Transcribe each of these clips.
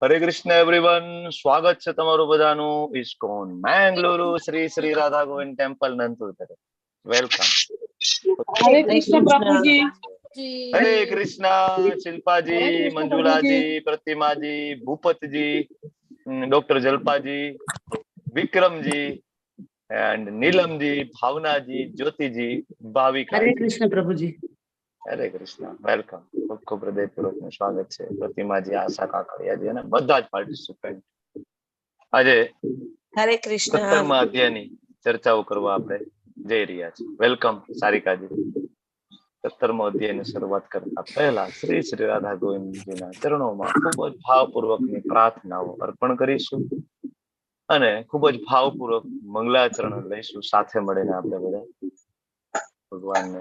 હરે Krishna everyone, સ્વાગત છે તમારું બધાનું ઇસ્કોન મેંગલુરુ શ્રી શ્રી રાધા ગોવિંદ ટેમ્પલ નંતુર તરફ. વેલકમ. હરે કૃષ્ણ પ્રભુજી. હરે કૃષ્ણ શિલ્પાજી, મંજુલાજી, પ્રતિમાજી, ભૂપતજી, ડોક્ટર જલ્પાજી, વિક્રમજી એન્ડ નીલમજી, ભાવનાજી, જ્યોતિજી, ભાવિકા. હરે કૃષ્ણ પ્રભુજી. હરે કૃષ્ણ, વેલકમ. ખૂબ ખૂબ હૃદયપૂર્વક નું સ્વાગત છે પ્રતિમાજી, આશા કાકડિયાજી અને બધા જ પાર્ટિસિપન્ટ. આજે હરે કૃષ્ણ. 17મા અધ્યાયની ચર્ચાઓ કરવા આપણે જઈ રહ્યા છીએ. વેલકમ સારિકાજી. 17મો અધ્યાયની શરૂઆત કરતા પહેલા શ્રી શ્રી રાધા ગોવિંદજીના ચરણોમાં ખૂબ જ ભાવપૂર્વકની પ્રાર્થનાઓ અર્પણ કરીશું અને ખૂબ જ ભાવપૂર્વક મંગલાચરણ લઈશું. સાથે મળીને આપણે બધા ભગવાનને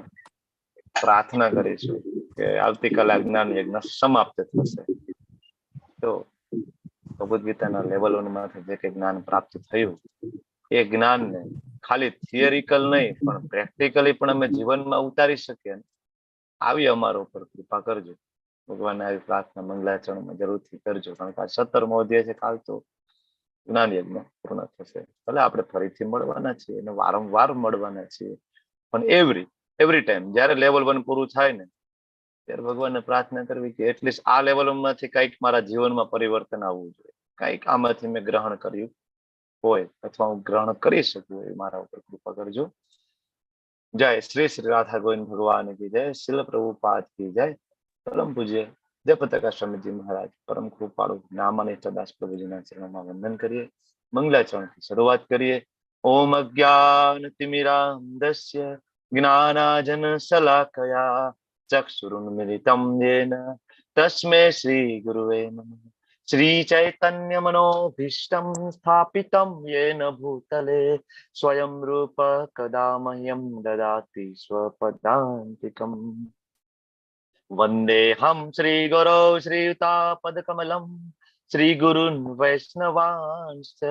પ્રાર્થના કરીશું કે આવતીકાલે જ્ઞાન યજ્ઞ સમાપ્ત થશે તો ભગવદ ગીતાના લેવલોમાંથી જે કંઈ જ્ઞાન પ્રાપ્ત થયું એ જ્ઞાનને ખાલી થિયરિકલ નહીં પણ પ્રેક્ટિકલી પણ અમે જીવનમાં ઉતારી શકીએ. આવી અમારા ઉપર કૃપા કરજો. ભગવાનને આવી પ્રાર્થના મંગલાચરણમાં જરૂરથી કરજો, કારણ કે આ 17મો અધ્યાય છે. કાલ તો જ્ઞાન યજ્ઞ પૂર્ણ થશે. ભલે આપણે ફરીથી મળવાના છીએ અને વારંવાર મળવાના છીએ, પણ એવરી ટાઈમ જયારે લેવલ 1 પૂરું થાય ને ત્યારે ભગવાનને પ્રાર્થના કરવી કે એટલીસ્ટ આ લેવલમાંથી કંઈક મારા જીવનમાં પરિવર્તન આવવું જોઈએ, કંઈક આમાંથી મેં ગ્રહણ કર્યું હોય અથવા હું ગ્રહણ કરી શકું એ મારા ઉપર કૃપા કરજો. જય શ્રી શ્રી રાધા ગોવિંદ ભગવાન કી જય. શિલ પ્રભુપાદ કી જય. પરમ પૂજ્ય જયપ્રકાશ સ્વામીજી મહારાજ પરમ કૃપાળુ નામાનિષ્ઠ દાસ પ્રભુજીના ચરણોમાં વંદન કરીએ. મંગલાચરણથી શરૂઆત કરીએ. ઓમ અજ્ઞાન તિમિરાંધસ્ય જ્ઞાનાજન શલાકયા ચક્ષુરુન્મિલિતમ યેન તસ્મૈ શ્રી ગુરુવે નમઃ. શ્રી ચૈતન્ય મનોભીષ્ટમ સ્થાપિતમ યેન ભૂતલે સ્વયં રૂપ કદા મહ્યમ દદાતિ સ્વપદાન્તિકમ. વંદેહમ શ્રી ગુરौ શ્રીયુતાપદકમલમ શ્રી ગુરુન વૈષ્ણવાંશ્ચ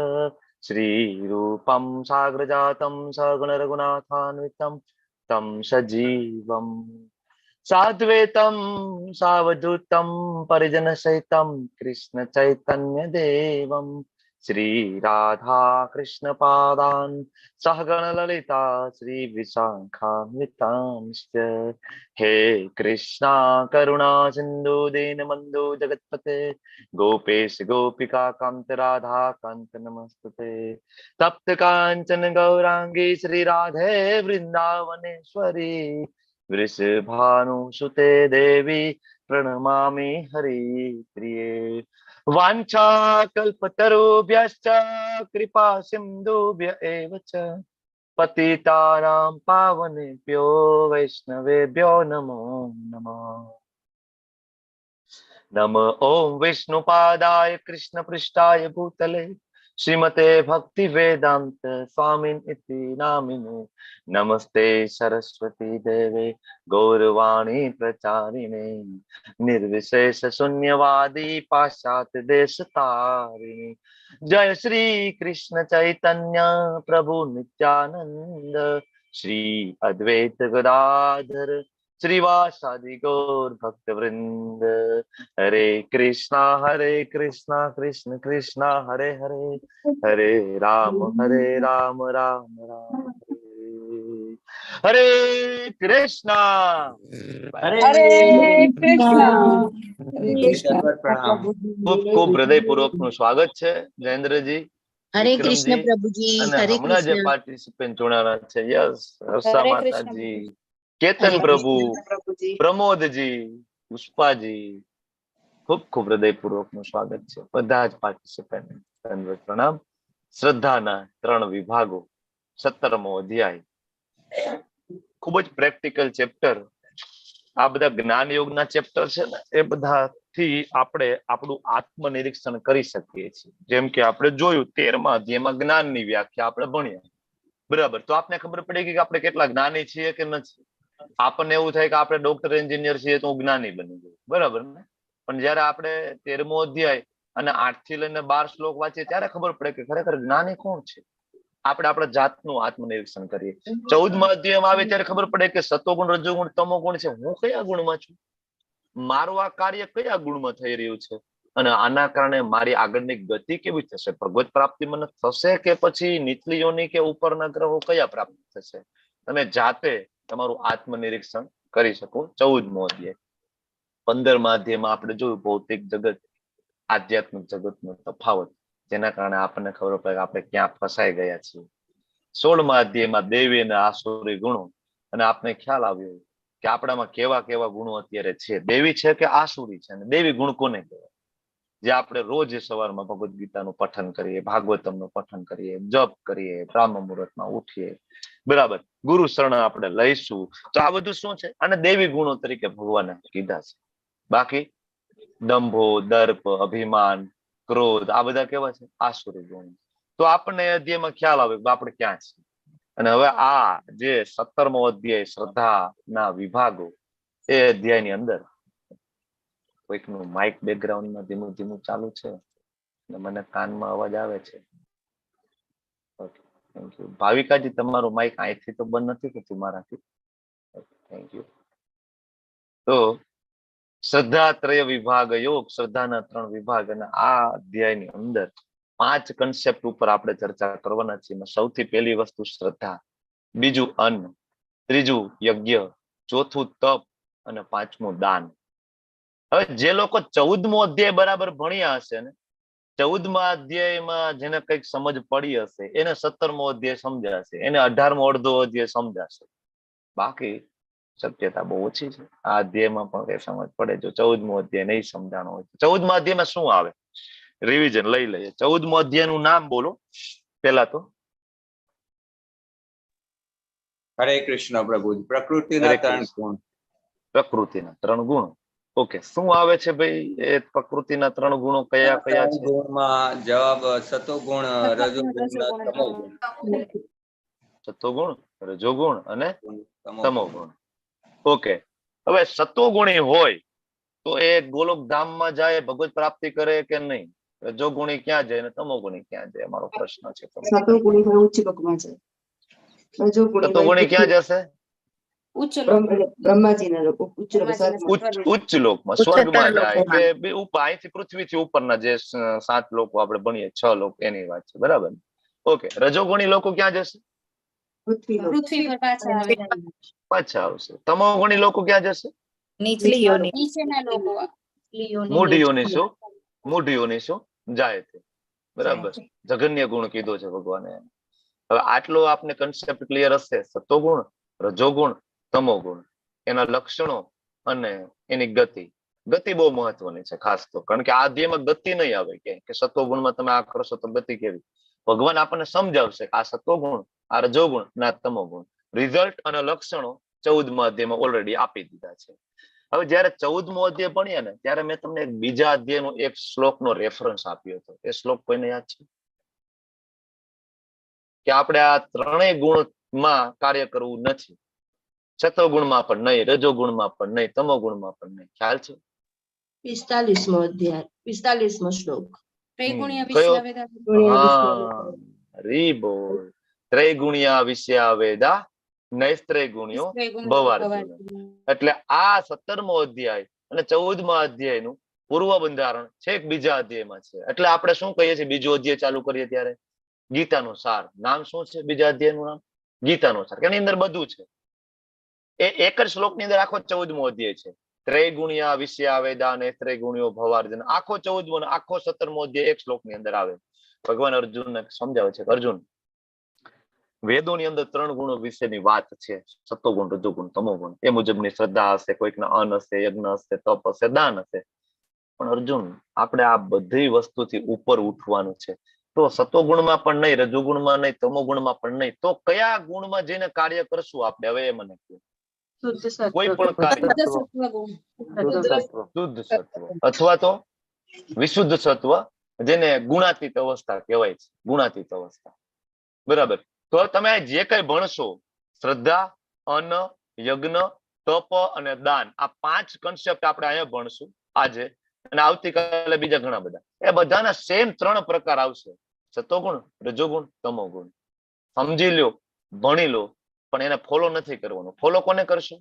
શ્રી રૂપમ સાગ્રજાતમ સગુણ રઘુનાથાન્વિતમ તમ સજીવમ સાદ્વૈતમ સાવધૂતમ પરિજન સહિતમ કૃષ્ણ ચૈતન્ય દેવમ શ્રી રાધા કૃષ્ણ પાદાન સહગણ લલિતા શ્રી વિશાખાન્વિતાંશ્ચ. હે કૃષ્ણા કરુણા સિંધુ દીનબંધુ જગતપતે ગોપેશ ગોપિકા કાંત રાધા કાંત નમસ્તુતે. તપ્ત કાંચન ગૌરાંગી શ્રી રાધે વૃંદાવનેશ્વરી વૃષભાનુસુતે દેવી પ્रणमामि हरिप्रिये. वाञ्छाकल्पतरुभ्यश्च कृपा सिन्धुभ्य एव च पतितानां पावनेभ्यो वैष्णवेभ्यो नमो नमः. नमः ओम विष्णुपादाय कृष्णपृष्ठाय भूतले श्रीमते भक्ति वेदांत स्वामिन इति नामिने. नमस्ते सरस्वती देवे गौरवाणी प्रचारिणे निर्विशेष शून्यवादी पाश्चात्य देश तारिणे. जय श्री कृष्ण चैतन्य प्रभु नित्यानंद श्री अद्वैत गदाधर श्रीवासादि गौर भक्त वृंद. हरे कृष्णा कृष्ण कृष्णा हरे हरे हरे राम राम राम हरे कृष्णा હરે કૃષ્ણ. ખૂબ ખૂબ હૃદયપૂર્વક નું સ્વાગત છે જયેન્દ્રજી, હરે કૃષ્ણ વિક્રમજી પ્રભુજી. અને હરે હમણાં જે કૃષ્ણ. પાર્ટિસિપન્ટ જોડાણા છે. યસ, હર્ષા માતાજી, કેતન હરે પ્રભુ, પ્રભુજી. પ્રમોદજી, પુષ્પાજી, ખૂબ ખૂબ હૃદયપૂર્વક નું સ્વાગત છે બધા જ પાર્ટિસિપન્ટ. પ્રણામ. શ્રદ્ધાના 3 વિભાગો, 17મો અધ્યાય, ખૂબ જ પ્રેક્ટિકલ ચેપ્ટર. આ બધા જ્ઞાન યોગના ચેપ્ટર છે ને, એ બધાથી આપણે આપણું આત્મનિરીક્ષણ કરી શકીએ છીએ. જેમ કે આપણે જોયું 13મા અધ્યાયમાં જ્ઞાનની વ્યાખ્યા આપણે ભણ્યા, બરાબર. તો આપને ખબર પડી કે આપણે કેટલા જ્ઞાની છીએ કે નથી. આપણને એવું થાય કે આપણે ડોક્ટર એન્જિનિયર છીએ તો હું જ્ઞાની બની ગયો, બરાબર ને. પણ જયારે આપણે 13મો અધ્યાય અને 8 થી લઈને 12 શ્લોક વાંચીએ ત્યારે ખબર પડે કે ખરેખર જ્ઞાની કોણ છે. આપણે આપણા જાતનું આત્મનિરીક્ષણ કરીએ. 14મા અધ્યાયમાં આવે ત્યારે ખબર પડે કે સતોગુણ, રજોગુણ, તમોગુણ છે. હું કયા ગુણમાં છું, મારું આ કાર્ય કયા ગુણમાં થઈ રહ્યું છે. અને આના કારણે મારી આગળની ગતિ કેવી થશે? ભગવત પ્રાપ્તિ મને થશે કે પછી નીચલી યોની કે ઉપરના ગ્રહો કયા પ્રાપ્ત થશે? તમે જાતે તમારું આત્મનિરીક્ષણ કરી શકો. 14મો અધ્યાય. 15મા અધ્યાયમાં આપણે જોયું ભૌતિક જગત આધ્યાત્મિક જગતનો તફાવત, જેના કારણે આપણને ખબર પડે કે આપણે ક્યાં ફસાઈ ગયા છીએ. 16મા અધ્યાયમાં દેવી અને આસુરી ગુણો, અને આપને ખ્યાલ આવ્યો કે આપણામાં કેવા કેવા ગુણો અત્યારે છે, દેવી છે કે આસુરી છે, અને દેવી ગુણ કોને કહેવાય? જે આપણે રોજ સવારમાં ભગવદ્ ગીતાનું પઠન કરીએ, ભાગવતમનું પઠન કરીએ, જપ કરીએ, બ્રાહ્મ મુહૂર્તમાં ઉઠીએ, બરાબર, ગુરુ શરણ આપણે લઈશું, તો આ બધું શું છે? અને દેવી ગુણો તરીકે ભગવાને કીધા છે. બાકી દંભો, દર્પ, અભિમાન, ક્રોધ, આ બધા કેવા છે? આસુરી ગુણ. તો આપણને અધ્યાયમાં ખ્યાલ આવે કે આપણે ક્યાં છે. અને હવે આ જે 17મો અધ્યાય શ્રદ્ધાના વિભાગો, એ અધ્યાયની અંદર કોઈકનું માઇક બેકગ્રાઉન્ડમાં ધીમું ધીમું ચાલુ છે અને મને કાનમાં અવાજ આવે છે. Okay, thank you. ભાવિકાજી, તમારું માઇક અહીંથી તો બંધ નથી થતું, મારાથી. Thank you. તો શ્રદ્ધા ત્રય વિભાગ યોગ, શ્રદ્ધાના 3 વિભાગ, અને આ અધ્યાયની અંદર 5 કન્સેપ્ટ ઉપર આપણે ચર્ચા કરવાના છીએ. સૌથી પહેલી વસ્તુ શ્રદ્ધા, બીજું અન્ન, ત્રીજું યજ્ઞ, ચોથું તપ, અને 5મું દાન. હવે જે લોકો 14મો અધ્યાય બરાબર ભણ્યા હશે ને, 14મા અધ્યાયમાં જેને કંઈક સમજ પડી હશે, એને 17મો અધ્યાય સમજાશે, એને 18મો અડધો અધ્યાય સમજાશે. બાકી શક્યતા બહુ ઓછી છે આ અધ્યાયમાં પણ કઈ સમજ પડે. જો 14મો અધ્યાય નહીં સમજાણો હોય, 14મા અધ્યાયમાં શું આવે? રિવિઝન લઈ લઈએ. 14મો અધ્યાયનું નામ બોલો પેલા તો. હરે કૃષ્ણ પ્રભુજી. પ્રકૃતિના 3 ગુણ. પ્રકૃતિના 3 ગુણ. ઓકે, શું આવે છે ભાઈ એ પ્રકૃતિના 3 ગુણો કયા કયા છે? ગુણમાં જવાબ સતોગુણ, રજોગુણ, તમોગુણ. સતોગુણ, રજોગુણ અને તમોગુણ. ઓકે, હવે સતોગુણી હોય તો એ ગોલોક ધામમાં જાય, ભગવત પ્રાપ્તિ કરે કે નહીં? રજોગુણી ક્યાં જાય અને તમોગુણી ક્યાં જાય? અમારો પ્રશ્ન છે. સતોગુણી હોય ઉચ્ચ લોકમાં જાય. સતોગુણી ક્યાં જશે? બ્રહ્માજીના લોકો ઉચ્ચ લોક, ઉચ્ચ લોકમાં, સ્વર્ગમાં જાય કે અહીંથી પૃથ્વીથી ઉપરના જે 7 લોકો આપણે ભણીએ, 6 લોક, એની વાત છે, બરાબર? ઓકે, રજોગુણી લોકો ક્યાં જશે? પૃથ્વી પર પાછા આવશે. તમોગુણી લોકો ક્યાં જશે? નીચલી યોની. નીચેના લોકો. મૂઢ યોનિસો જાય છે, બરાબર? જઘન્ય ગુણ કીધો છે ભગવાને. હવે આટલો આપને કન્સેપ્ટ ક્લિયર હશે. સતોગુણ, રજોગુણ, તમોગુણ, એના લક્ષણો અને એની ગતિ. ગતિ બહુ મહત્વની છે ખાસ તો, કારણ કે આ અધ્યાયમાં ગતિ નહીં આવે કે સતોગુણમાં તમે આ કરશો તો ગતિ કેવી. ભગવાન આપણને સમજાવશે કે આ સતોગુણ, આ રજોગુણ, ના તમોગુણ. રિઝલ્ટ અને લક્ષણો 14મા અધ્યાયમાં ઓલરેડી આપી દીધા છે. હવે જયારે 14મો અધ્યાય ભણ્યા ને, ત્યારે મેં તમને બીજા અધ્યાયનો એક શ્લોકનો રેફરન્સ આપ્યો હતો. એ શ્લોક કોઈને યાદ છે? કે આપણે આ 3 ગુણમાં કાર્ય કરવું નથી. સતોગુણમાં પણ નહીં, રજોગુણમાં પણ નહીં, તમોગુણમાં પણ નહીં. ખ્યાલ છે? 45મો અધ્યાય, 45મો શ્લોક. ત્રૈગુણ્યા વિષયા વેદા નૈસ્ત્રૈગુણ્યો ભવાર્જુન. એટલે આ 17મો અધ્યાય અને 14મા અધ્યાયનું પૂર્વ બંધારણ છેક બીજા અધ્યાયમાં છે. એટલે આપણે શું કહીએ છીએ? બીજો અધ્યાય ચાલુ કરીએ ત્યારે ગીતાનો સાર. નામ શું છે બીજા અધ્યાયનું? નામ ગીતાનો સાર. એની અંદર બધું છે. એ એક જ શ્લોકની અંદર આખો 14મો અધ્યાય છે. ત્રૈગુણ્યા વિષયા વેદા નૈસ્ત્રૈગુણ્યો ભવાર્જુન. આખો 14મો અને આખો 17મો અધ્યાય એક શ્લોકની અંદર આવે. ભગવાન અર્જુનને સમજાવે છે કે અર્જુન, વેદોની અંદર 3 ગુણો વિશેની વાત છે. સતોગુણ, રજોગુણ, તમોગુણ. એ મુજબની શ્રદ્ધા હશે, કોઈકના અન્ન હશે, યજ્ઞ હશે, તપ હશે, દાન હશે. પણ અર્જુન, આપણે આ બધી વસ્તુથી ઉપર ઉઠવાનું છે. તો સતોગુણમાં પણ નહીં, રજોગુણમાં નહીં, તમોગુણમાં પણ નહીં, તો કયા ગુણમાં જઈને કાર્ય કરશું આપણે? હવે એ મને કહો. કોઈ પણ કાર્ય, શુદ્ધ સત્વ અથવા તો વિશુદ્ધ સત્વ, જેને ગુણાતીત અવસ્થા કહેવાય છે. ગુણાતીત અવસ્થા, બરાબર? તો તમે જે કઈ ભણશો, શ્રદ્ધા, અન્ન, યજ્ઞ, તપ અને દાન, આ 5 કન્સેપ્ટ આપણે અહીંયા ભણશું આજે, અને આવતીકાલે બીજા ઘણા બધા. એ બધાના સેમ 3 પ્રકાર આવશે: સતોગુણ, રજોગુણ, તમોગુણ. સમજી લો, ભણી લો, પણ એને ફોલો નથી કરવાનું. ફોલો કોને કરશું?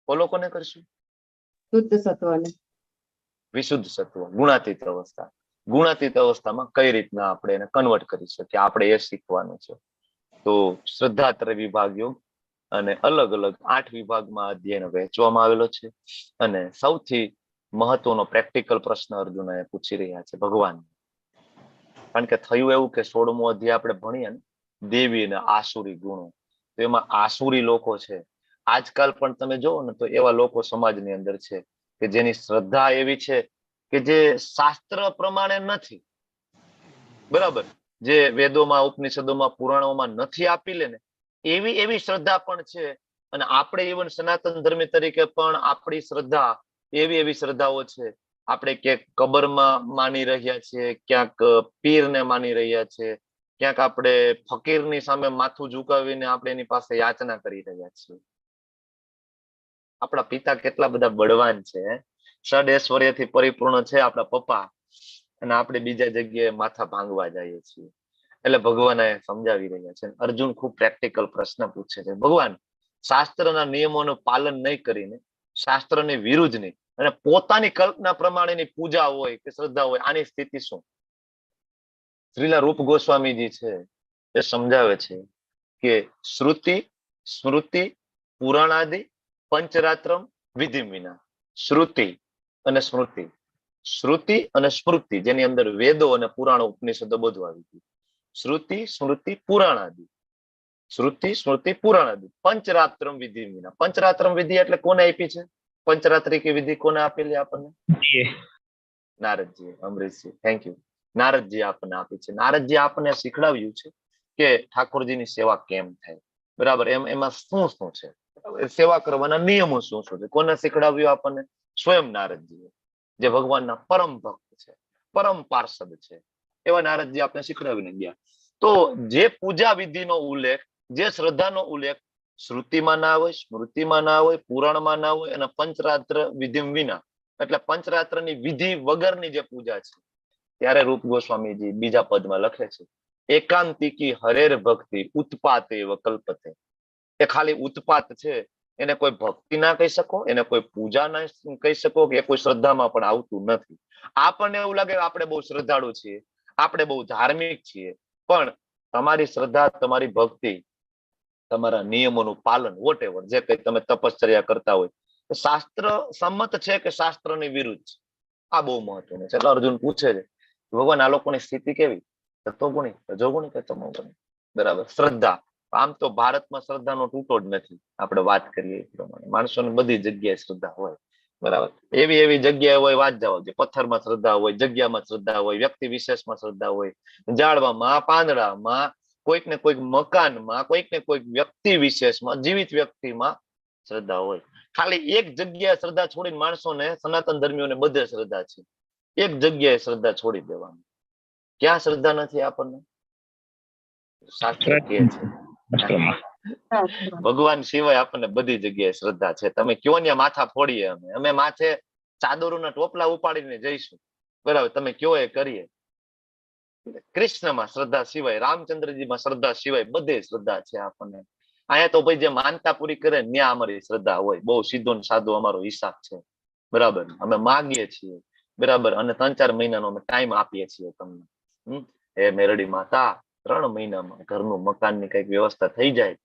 ફોલો કોને કરશું? શુદ્ધ સત્વને. વિશુદ્ધ સત્વ, ગુણાતીત અવસ્થા. ગુણાતીત અવસ્થામાં કઈ રીતના આપણે એને કન્વર્ટ કરી શકીએ, આપણે એ શીખવાનું છે. તો શ્રદ્ધાત્રય વિભાગ યોગ અને અલગ અલગ 8 વિભાગમાં અધ્યયન વહેંચવામાં આવેલો છે. અને સૌથી મહત્વનો પ્રેક્ટિકલ પ્રશ્ન અર્જુન પૂછી રહ્યા છે ભગવાન. કારણ કે થયું એવું કે 16મો અધ્યાય આપણે ભણીએ ને, દેવી અને આસુરી ગુણો, તો એમાં આસુરી લોકો છે. આજકાલ પણ તમે જોવો ને તો એવા લોકો સમાજની અંદર છે કે જેની શ્રદ્ધા એવી છે કે જે શાસ્ત્ર પ્રમાણે નથી, બરાબર, જે વેદોમાં, ઉપનિષદોમાં, પુરાણોમાં નથી આપી લે ને એવી એવી શ્રદ્ધા પણ છે. અને આપણે ઇવન સનાતન ધર્મી તરીકે પણ આપણી શ્રદ્ધા એવી એવી શ્રદ્ધાઓ છે. આપણે ક્યાંક કબરમાં માની રહ્યા છીએ, ક્યાંક પીરને માની રહ્યા છીએ, ક્યાંક આપણે ફકીરની સામે માથું ઝુકાવીને આપણે એની પાસે યાચના કરી રહ્યા છીએ. આપણા પિતા કેટલા બધા બળવાન છે, ષડઐશ્વર્યથી પરિપૂર્ણ છે આપણા પપ્પા, અને આપણે બીજા જગ્યાએ માથા ભાંગવા જઈએ છીએ. એટલે ભગવાન સમજાવી રહ્યા છે. અર્જુન ખૂબ પ્રેક્ટિકલ પ્રશ્ન પૂછે છે, ભગવાન શાસ્ત્રના નિયમોનું પાલન નહીં કરીને, શાસ્ત્રની વિરુદ્ધની અને પોતાની કલ્પના પ્રમાણેની પૂજા હોય કે શ્રદ્ધા હોય, આની સ્થિતિ શું? શ્રીલા રૂપ ગોસ્વામીજી છે એ સમજાવે છે કે શ્રુતિ, સ્મૃતિ, પુરાણાદિ, પંચરાત્રમ, વિધિ વિના. શ્રુતિ અને સ્મૃતિ, શ્રુતિ અને સ્મૃતિ, જેની અંદર વેદો અને પુરાણો, ઉપનિષદો બધું આવી ગયું. શ્રુતિ, સ્મૃતિ, પુરાણાદિ, શ્રુતિ, સ્મૃતિ, પુરાણાદિ, પંચરાત્રમ, વિધિ વિના. પંચરાત્રમ વિધિ એટલે કોને આપી છે? પંચરાત્રિ કે વિધિ કોને આપેલી આપણને? Naradji, Amrishji, thank you. નારદજી આપણને આપી છે. નારદજી આપણને શીખડાવ્યું છે કે ઠાકોરજીની સેવા કેમ થાય, બરાબર, એમાં શું શું છે, સેવા કરવાના નિયમો શું શું છે, કોને શીખડાવ્યું આપણને? સ્વયં નારદજી, જે ભગવાનના પરમ ભક્ત છે, પરમ પાર્ષદ છે, એવા નારદજી આપણે શીખડાવીને ગયા. તો જે પૂજા વિધિનો ઉલ્લેખ, જે શ્રદ્ધાનો ઉલ્લેખ શ્રુતિમાં ના હોય, સ્મૃતિમાં ના હોય, પુરાણમાં ના હોય, અને પંચરાત્ર વિધિ વિના, એટલે પંચરાત્રની વિધિ વગરની જે પૂજા છે, ત્યારે રૂપ ગોસ્વામીજી બીજા પદમાં લખે છે, એકાંતિકી હરેર ભક્તિ ઉત્પાતે કલ્પતે. એ ખાલી ઉત્પાત છે, એને કોઈ ભક્તિ ના કહી શકો, એને કોઈ પૂજા ના કહી શકો, કે કોઈ શ્રદ્ધામાં પણ આવતું નથી. આપણને એવું લાગે આપણે બહુ શ્રદ્ધાળુ છીએ, આપણે બહુ ધાર્મિક છીએ, પણ તમારી શ્રદ્ધા, તમારી ભક્તિ, તમારા નિયમોનું પાલન, વોટ એવર, જે કઈ તમે તપશ્ચર્યા કરતા હોય, શાસ્ત્ર સંમત છે કે શાસ્ત્રની વિરુદ્ધ છે? આ બહુ મહત્વનું છે. એટલે અર્જુન પૂછે છે, ભગવાન આ લોકોની સ્થિતિ કેવી? તત્વગુણી, રજોગુણી કે તમોગુણી? બરાબર. શ્રદ્ધા, આમ તો ભારતમાં શ્રદ્ધાનો તૂટો જ નથી. આપણે વાત કરીએ એ પ્રમાણે માણસોને બધી જગ્યાએ શ્રદ્ધા હોય, બરાબર. એવી એવી જગ્યાએ હોય, વાત જાઓ, જે પથ્થરમાં શ્રદ્ધા હોય, જગ્યામાં શ્રદ્ધા હોય, વ્યક્તિ વિશેષમાં શ્રદ્ધા હોય, ઝાડવામાં, પાંદડામાં, કોઈક ને કોઈક મકાનમાં, કોઈક ને કોઈક વ્યક્તિ વિશેષમાં, જીવિત વ્યક્તિમાં શ્રદ્ધા હોય. ખાલી એક જગ્યાએ શ્રદ્ધા છોડીને માણસોને, સનાતન ધર્મીઓને બધે શ્રદ્ધા છે. એક જગ્યાએ શ્રદ્ધા છોડી દેવાની. ક્યાં શ્રદ્ધા નથી આપણને? શાસ્ત્ર કહે છે ભગવાન સિવાય આપણને બધી જગ્યાએ શ્રદ્ધા છે. તમે કયો ને માથા ફોડીએ, અમે માથે ચાદરોના ટોપલા ઉપાડીને જઈશું, બરાબર, તમે કયો એ કરીએ. કૃષ્ણમાં શ્રદ્ધા સિવાય, રામચંદ્રજીમાં શ્રદ્ધા સિવાય બધે શ્રદ્ધા છે આપણને. અહીંયા તો ભાઈ જે માનતા પૂરી કરે ત્યાં અમારી શ્રદ્ધા હોય. બહુ સીધો ને સાદો અમારો હિસાબ છે, બરાબર. અમે માગીએ છીએ, બરાબર, અને 3-4 મહિનાનો અમે ટાઈમ આપીએ છીએ તમને. એ મેરડી માતા 3 મહિનામાં ઘરનું, મકાનની કઈક વ્યવસ્થા થઈ જાય,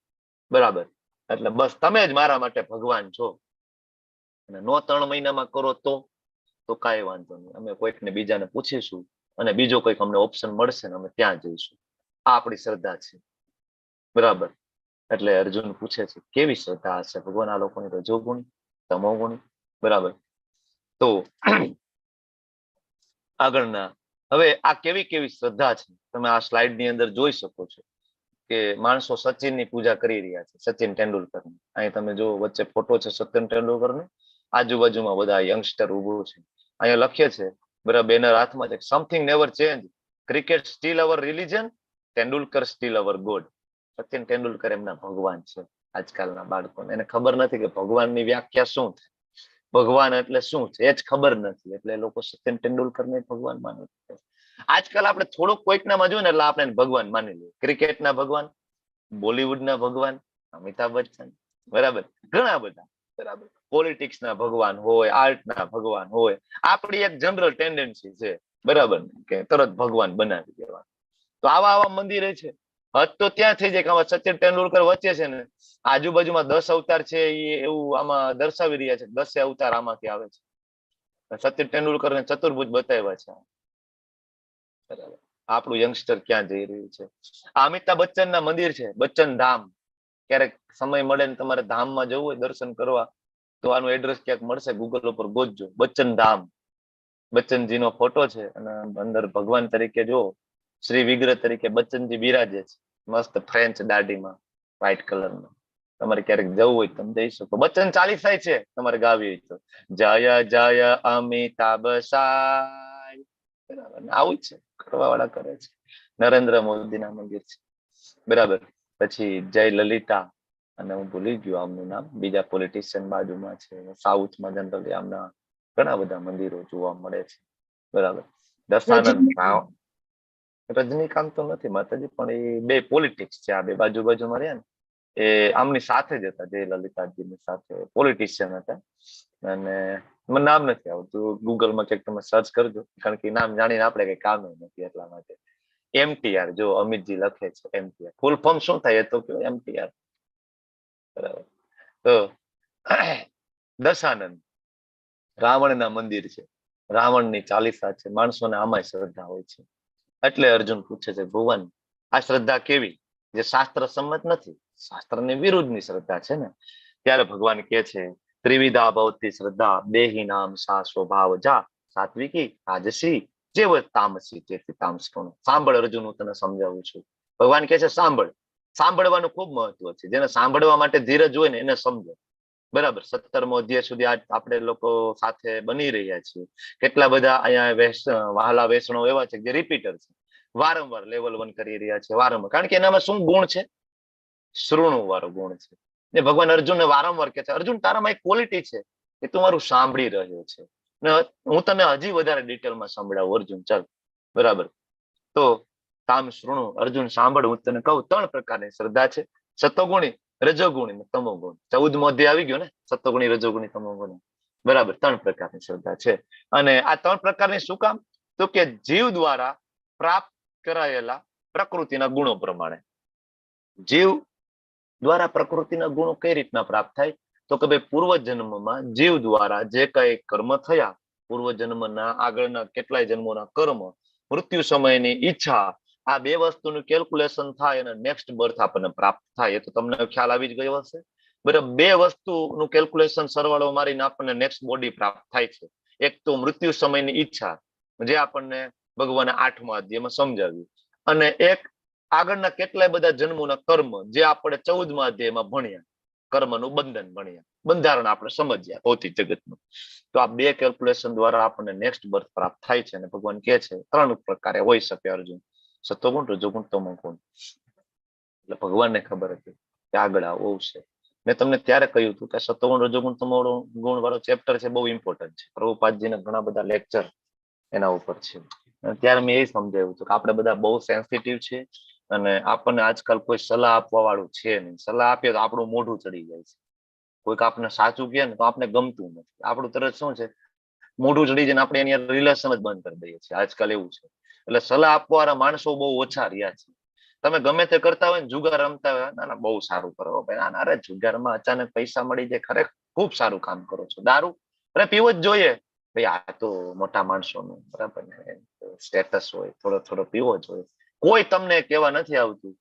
બરાબર, એટલે બસ તમે જ મારા માટે ભગવાન છો. અને નો 3 મહિનામાં કરો તો કાંઈ વાંધો નહીં, અમે કોઈકને બીજાને પૂછીશું, અને બીજો કોઈક અમને ઓપ્શન મળશે ને અમે ત્યાં જઈશું. આ આપણી શ્રદ્ધા છે, બરાબર. એટલે અર્જુન પૂછે છે, કેવી શ્રદ્ધા હશે ભગવાન આ લોકોની? રજોગુણી, તમોગુણી, બરાબર. તો આગળના, હવે આ કેવી કેવી શ્રદ્ધા છે તમે આ સ્લાઇડ ની અંદર જોઈ શકો છો કે માણસો સચિનની પૂજા કરી રહ્યા છે, સચિન તેંડુલકરની. અહીં તમે જો વચ્ચે ફોટો છે સચિન તેંડુલકરનો, આજુબાજુમાં બધા યંગસ્ટર ઉભું છે. અહીંયા લખે છે, બરાબર, બેનર હાથમાં છે, something never change, cricket still our religion, Tendulkar still our god. Sachin Tendulkar એમના ભગવાન છે. આજકાલના બાળકોને એને ખબર નથી કે ભગવાનની વ્યાખ્યા શું છે, ભગવાન એટલે શું છે, એ જ ખબર નથી. એટલે એ લોકો સચિન તેંડુલકરને ભગવાન માને છે. આજકાલ આપણે થોડુંક કોઈકનામાં જોઈએ ને એટલે આપણે ભગવાન માની લઈએ. ક્રિકેટના ભગવાન, બોલિવૂડના ભગવાન, અમિતાભ બચ્ચન, બરાબર, ઘણા બધા. બરાબર, પોલિટિક્સ ના ભગવાન હોય, આર્ટ ના ભગવાન હોય, આપણી એક જનરલ ટેન્ડન્સી છે, બરાબર, કે તરત ભગવાન બનાવી દેવા. તો આવા આવા મંદિરે છે. હદ તો ત્યાં થઈ જાય કે આમાં સચિન તેંડુલકર વચ્ચે છે ને આજુબાજુમાં 10 અવતાર છે, એ એવું આમાં દર્શાવી રહ્યા છે. 10 અવતાર આમાંથી આવે છે. સચિન તેંડુલકર ને ચતુર્ભુજ બતાવ્યા છે. બરાબર, આપણું યંગસ્ટર ક્યાં જઈ રહ્યું છે. આ અમિતાભ બચ્ચન ના મંદિર છે, બચ્ચન ધામ. ક્યારેક સમય મળે ને તમારે ધામમાં જવું હોય દર્શન કરવા, તો આનું એડ્રેસ ક્યાંક મળશે, ગૂગલ ઉપર ગોતજો, બચ્ચન ધામ. બચ્ચનજી નો ફોટો છે અને અંદર ભગવાન તરીકે જો શ્રી વિગ્રહ તરીકે બચ્ચનજી બિરાજે છે, મસ્ત ફ્રેન્ચ દાઢીમાં, વ્હાઈટ કલરમાં. તમારે ક્યારેક જવું હોય તમે જઈ શકો. બચ્ચન ચાલીસા છે તમારે ગાવી હોય તો, જય જય અમિતાભ સાય. બરાબર, આવું જ છે, કરવા વાળા કરે છે. નરેન્દ્ર મોદી ના મંદિર છે, બરાબર. પછી જય લલિતા, અને હું ભૂલી ગયો આમનું નામ, બીજા પોલિટિશિયન બાજુમાં છે. સાઉથમાં જનરલી આમના ઘણા બધા મંદિરો જોવા મળે છે, બરાબર. દશાનંદ રાવ, રજનીકાંત તો નથી માતાજી, પણ એ બે પોલિટિક્સ છે, આ બે બાજુ બાજુમાં રહ્યા ને, એ આમની સાથે જ હતા, જય લલિતાજીની સાથે પોલિટિશિયન હતા. અને મને નામ નથી આવતું, ગૂગલમાં ક્યાંક તમે સર્ચ કરજો, કારણ કે નામ જાણીને આપણે કઈ કામ નથી, એટલા માટે. એમટીઆર, જો અમિતજી લખે છે એમટીઆર, ફૂલ ફોર્મ શું થાય એ તો કયો, એમટીઆર, બરાબર. તો દશાનંદ રાવણના મંદિર છે, રાવણની ચાલીસા છે, માણસોને આમાં શ્રદ્ધા હોય છે. એટલે અર્જુન પૂછે છે, ભુવન આ શ્રદ્ધા કેવી, જે શાસ્ત્ર સંમત નથી, શાસ્ત્રની વિરુદ્ધની શ્રદ્ધા છે ને. ત્યારે ભગવાન કે છે, ત્રિવિધા ભવતી શ્રદ્ધા, દેહી નામ સા સ્વભાવ જા, સાત્વિકી રાજસી જેવ તામસી તેથી તામસી. સાંભળ અર્જુન, હું તને સમજાવું છું. ભગવાન કે છે સાંભળ. સાંભળવાનું ખૂબ મહત્વ છે. જેને સાંભળવા માટે ધીરજ હોય ને એને સમજો, બરાબર. 17મો અધ્યાય સુધી આપણે લોકો સાથે બની રહ્યા છીએ. કેટલા બધા અહીંયા વહાલા વેસણો એવા છે જે રિપીટર છે, વારંવાર લેવલ 1 કરી રહ્યા છે, વારંવાર. કારણ કે એનામાં શું ગુણ છે, શ્રુણુ વાળો ગુણ છે. ને ભગવાન અર્જુનને વારંવાર કહે છે, અર્જુન તારામાં એક ક્વોલિટી છે કે તું મારું સાંભળી રહ્યો છે, ને હું તને હજી વધારે ડિટેલમાં સંભળાવું અર્જુન, ચાલ, બરાબર. તો તામ શ્રુણુ, અર્જુન સાંભળ, હું તને કહું. 3 પ્રકારની શ્રદ્ધા છે, સતોગુણી, રજોગુણી ને તમોગુણી. 14મો અધ્યાય આવી ગયો ને, સતોગુણી, રજોગુણી, તમોગુણી, બરાબર. 3 પ્રકારની શ્રદ્ધા છે. અને આ 3 પ્રકારની શું કામ, તો કે જીવ દ્વારા પ્રાપ્ત કરાયેલા પ્રકૃતિના ગુણો પ્રમાણે. જીવ દ્વારા પ્રકૃતિના ગુણો કઈ રીતના પ્રાપ્ત થાય, તો કે ભાઈ પૂર્વજન્મમાં જીવ દ્વારા જે કઈ કર્મ થયા, પૂર્વજન્મના આગળના કેટલાય જન્મોના કર્મ, મૃત્યુ સમયની ઈચ્છા, આ બે વસ્તુનું કેલ્ક્યુલેશન થાય અને નેક્સ્ટ બર્થ આપણને પ્રાપ્ત થાય. એ તો તમને ખ્યાલ આવી જ ગયો હશે, બરાબર. બે વસ્તુનું કેલ્ક્યુલેશન સરવાળો મારીને આપણને નેક્સ્ટ બોડી પ્રાપ્ત થાય છે. એક તો મૃત્યુ સમયની ઈચ્છા, જે આપણને ભગવાને 8મા અધ્યાયમાં સમજાવ્યું, અને એક આગળના કેટલાય બધા જન્મોના કર્મ, જે આપણે 14મા અધ્યાયમાં ભણ્યા, કર્મનું બંધન ભણ્યા, બંધારણ આપણે સમજ્યા ભૌતિક જગતનું. તો આ બે કેલ્ક્યુલેશન દ્વારા આપણને નેક્સ્ટ બર્થ પ્રાપ્ત થાય છે. અને ભગવાન કહે છે 3 પ્રકારે હોઈ શકે અર્જુન, સતોગુણ, રજોગુણ, તમોગુણ. એટલે ભગવાનને ખબર હતી કે આગળ આવું છે. મેં તમને ત્યારે કહ્યું હતું કે સતોગુણ, રજોગુણ, તમોગુણ વાળો ચેપ્ટર છે, બહુ ઇમ્પોર્ટન્ટ છે. પ્રભુપાદજીના ઘણા બધા લેક્ચર એના ઉપર છે. ત્યારે મેં એ સમજાવ્યું હતું કે આપણે બધા બહુ સેન્સિટિવ છે, અને આપણને આજકાલ કોઈ સલાહ આપવા વાળું છે નહીં. સલાહ આપીએ તો આપણું મોઢું ચડી જાય છે. કોઈક આપણે સાચું કહે ને તો આપણે ગમતું નથી, આપણું તરત શું છે, મોઢું ચડી જાય, આપણે એની રિલેશન જ બંધ કરી દઈએ છીએ. આજકાલ એવું છે. એટલે સલાહ આપવા વાળા માણસો બહુ ઓછા રહ્યા છે. તમે ગમે તે કરતા હોય ને, જુગાર રમતા હોય, ના ના બહુ સારું કરો ભાઈ, ના અરે જુગારમાં અચાનક પૈસા મળી જાય, ખરેખર ખૂબ સારું કામ કરો છો. દારૂ અરે પીવો જ જોઈએ ભાઈ, આ તો મોટા માણસોનું બરાબર સ્ટેટસ હોય, થોડો થોડો પીવો જોઈએ. કોઈ તમને કહેવા નથી આવતું,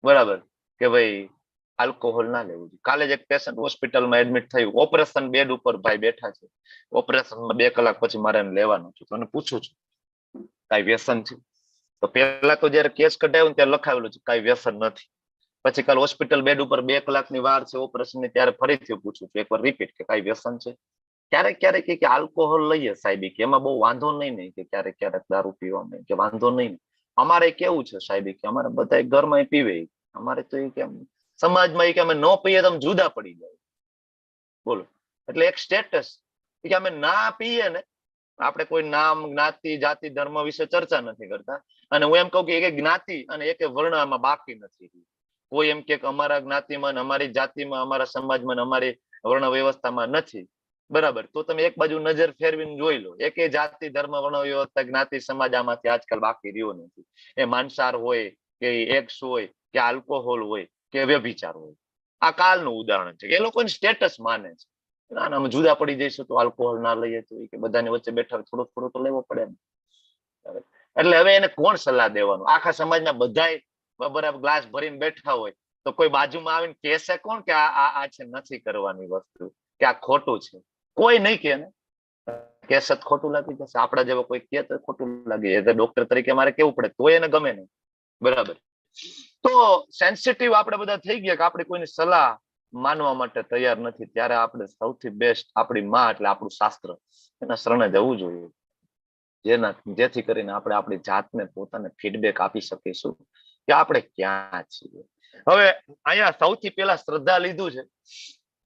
બરાબર, કે ભાઈ આલ્કોહોલ ના લેવું જોઈએ. કાલે જ એક પેશન્ટ હોસ્પિટલમાં એડમિટ થયું, ઓપરેશન બેડ ઉપર ભાઈ બેઠા છે, ઓપરેશનમાં 2 કલાક પછી મારે લેવાનું છે. તો એને પૂછું છું કઈ વ્યસન છે, તો પેલા તો જયારે કેસ કઢાવ્યો ત્યારે લખાવેલું છે કઈ વ્યસન નથી. પછી કાલે હોસ્પિટલ બેડ ઉપર 2 કલાકની વાર છે ઓપરેશન ની, ત્યારે ફરીથી પૂછું છું એકવાર રિપીટ કે કઈ વ્યસન છે. ક્યારેક ક્યારેક કે આલ્કોહોલ લઈએ સાહેબ, કે એમાં બહુ વાંધો નહીં કે ક્યારેક ક્યારેક દારૂ પીવામાં કે વાંધો નહીં. અમારે કેવું છે સાહેબ કે અમારે બધા ઘરમાં પીવે, અમારે તો એ કેમ સમાજમાં કે અમે ન પીએ તો જુદા પડી જાય, બોલો. એટલે એક સ્ટેટસ કે અમે ના પીએ ને, આપણે કોઈ નામ, જ્ઞાતિ, જાતિ, ધર્મ વિશે ચર્ચા નથી કરતા. અને હું એમ કહું કે એક જ્ઞાતિ અને એક વર્ણ આમાં બાકી નથી. કોઈ એમ કે અમારા જ્ઞાતિમાં, અમારી જાતિમાં, અમારા સમાજમાં, અમારી વર્ણ વ્યવસ્થામાં નથી, બરાબર, તો તમે એક બાજુ નજર ફેરવીને જોઈ લો, એકે જાતિ ધર્મ વર્ણ વ્યવસ્થા જ્ઞાતિ સમાજ આમાંથી આજકાલ બાકી રહ્યો નથી. એ માંસાહાર હોય કે એક્સ હોય કે આલ્કોહોલ હોય કે વ્યભિચાર હોય, આ કાલનું ઉદાહરણ છે. એ લોકોની સ્ટેટસ માને છે, ના અમે જુદા પડી જઈશું તો આલ્કોહોલ ના લઈએ તો કે બધાની વચ્ચે બેઠા થોડું થોડું તો લેવો પડે ને. એટલે હવે એને કોણ સલાહ દેવાનું? આખા સમાજના બધાય બરાબર ગ્લાસ ભરીને બેઠા હોય તો કોઈ બાજુમાં આવીને કહેશે કોણ કે આ છે નથી કરવાની વસ્તુ, કે આ ખોટું છે? કોઈ નહીં કે ને, કેસે ખોટું લાગી જશે. આપણા જેવા કોઈ કહે તો ખોટું લાગે, એ ડોક્ટર તરીકે મારે કેવું પડે તો એને ગમે નહીં, બરાબર. તો સેન્સિટિવ આપણે બધા થઈ ગયા કે આપણે કોઈની સલાહ માનવા માટે તૈયાર નથી. ત્યારે આપણે સૌથી બેસ્ટ આપણી માં એટલે આપણું શાસ્ત્ર, એના શરણે જવું જોઈએ, જેથી કરીને આપણે આપણી જાતને પોતાને ફીડબેક આપી શકીશું કે આપણે ક્યાં છીએ. હવે અહીંયા સૌથી પહેલા શ્રદ્ધા લીધું છે,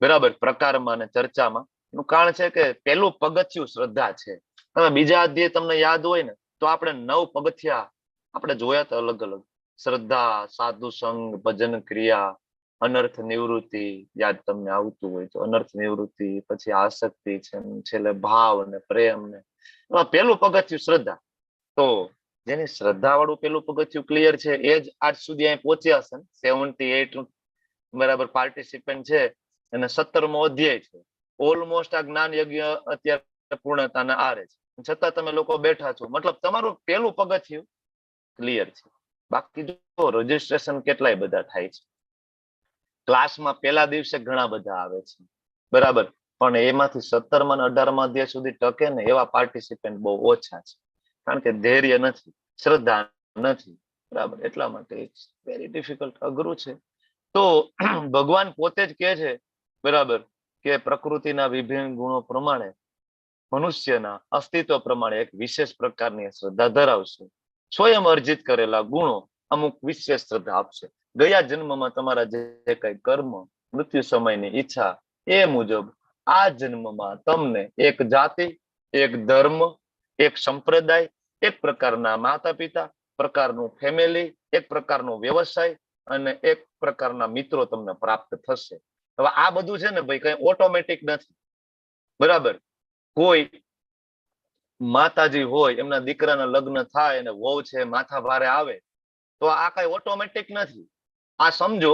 બરાબર, પ્રકારમાં અને ચર્ચામાં. એનું કારણ છે કે પેલું પગથિયું શ્રદ્ધા છે. તમે બીજા અધ્યાય તમને યાદ હોય ને તો આપણે 9 પગથિયા આપણે જોયા હતા અલગ અલગ. શ્રદ્ધા, સાધુ સંગ, ભજન ક્રિયા, અનર્થ નિવૃત્તિ, યાદ તમને આવતું હોય તો અનર્થ નિવૃત્તિ, પછી આસક્તિ છે, છેલ્લે ભાવ અને પ્રેમ ને. પેલું પગથિયું શ્રદ્ધા. તો જેની શ્રદ્ધા વાળું પેલું પગથિયું ક્લિયર છે એ જ આજ સુધી અહીં પહોંચ્યા છે. 78 બરાબર પાર્ટિસિપન્ટ છે અને 17મો અધ્યાય છે. ઓલમોસ્ટ આ જ્ઞાન યજ્ઞ અત્યારે પૂર્ણતાના આરે છે, છતાં તમે લોકો બેઠા છો, મતલબ તમારું પેલું પગથિયું ક્લિયર છે. બાકી જો રજીસ્ટ્રેશન કેટલાય બધા થાય છે, ક્લાસમાં પહેલા દિવસે ઘણા બધા આવે છે, બરાબર, પણ એમાંથી 17મા અને 18મા અધ્યાય સુધી ટકે ને એવા પાર્ટિસિપન્ટ બહુ ઓછા છે, કારણ કે ધૈર્ય નથી, શ્રદ્ધા નથી, બરાબર. એટલા માટે ઇટ્સ વેરી ડિફિકલ્ટ, અઘરું છે. તો ભગવાન પોતે જ કહે છે, બરાબર, કે પ્રકૃતિના વિભિન્ન ગુણો પ્રમાણે મનુષ્યના અસ્તિત્વ પ્રમાણે એક વિશેષ પ્રકારની શ્રદ્ધા ધરાવશે. સ્વયં અર્જિત કરેલા ગુણો અમુક વિશેષ શ્રદ્ધા આપશે. ગયા જન્મમાં તમારા જે કઈ કર્મ, મૃત્યુ સમયની ઈચ્છા, એ મુજબ આ જન્મમાં તમને એક જાતિ, એક ધર્મ, એક સંપ્રદાય, એક પ્રકારના માતા પિતા, પ્રકારનું ફેમિલી, એક પ્રકારનો વ્યવસાય અને એક પ્રકારના મિત્રો તમને પ્રાપ્ત થશે. હવે આ બધું છે ને ભાઈ કઈ ઓટોમેટિક નથી, બરાબર. કોઈ માતાજી હોય, એમના દીકરાના લગ્ન થાય અને વહુ છે માથા ભારે આવે તો આ કઈ ઓટોમેટિક નથી. આ સમજો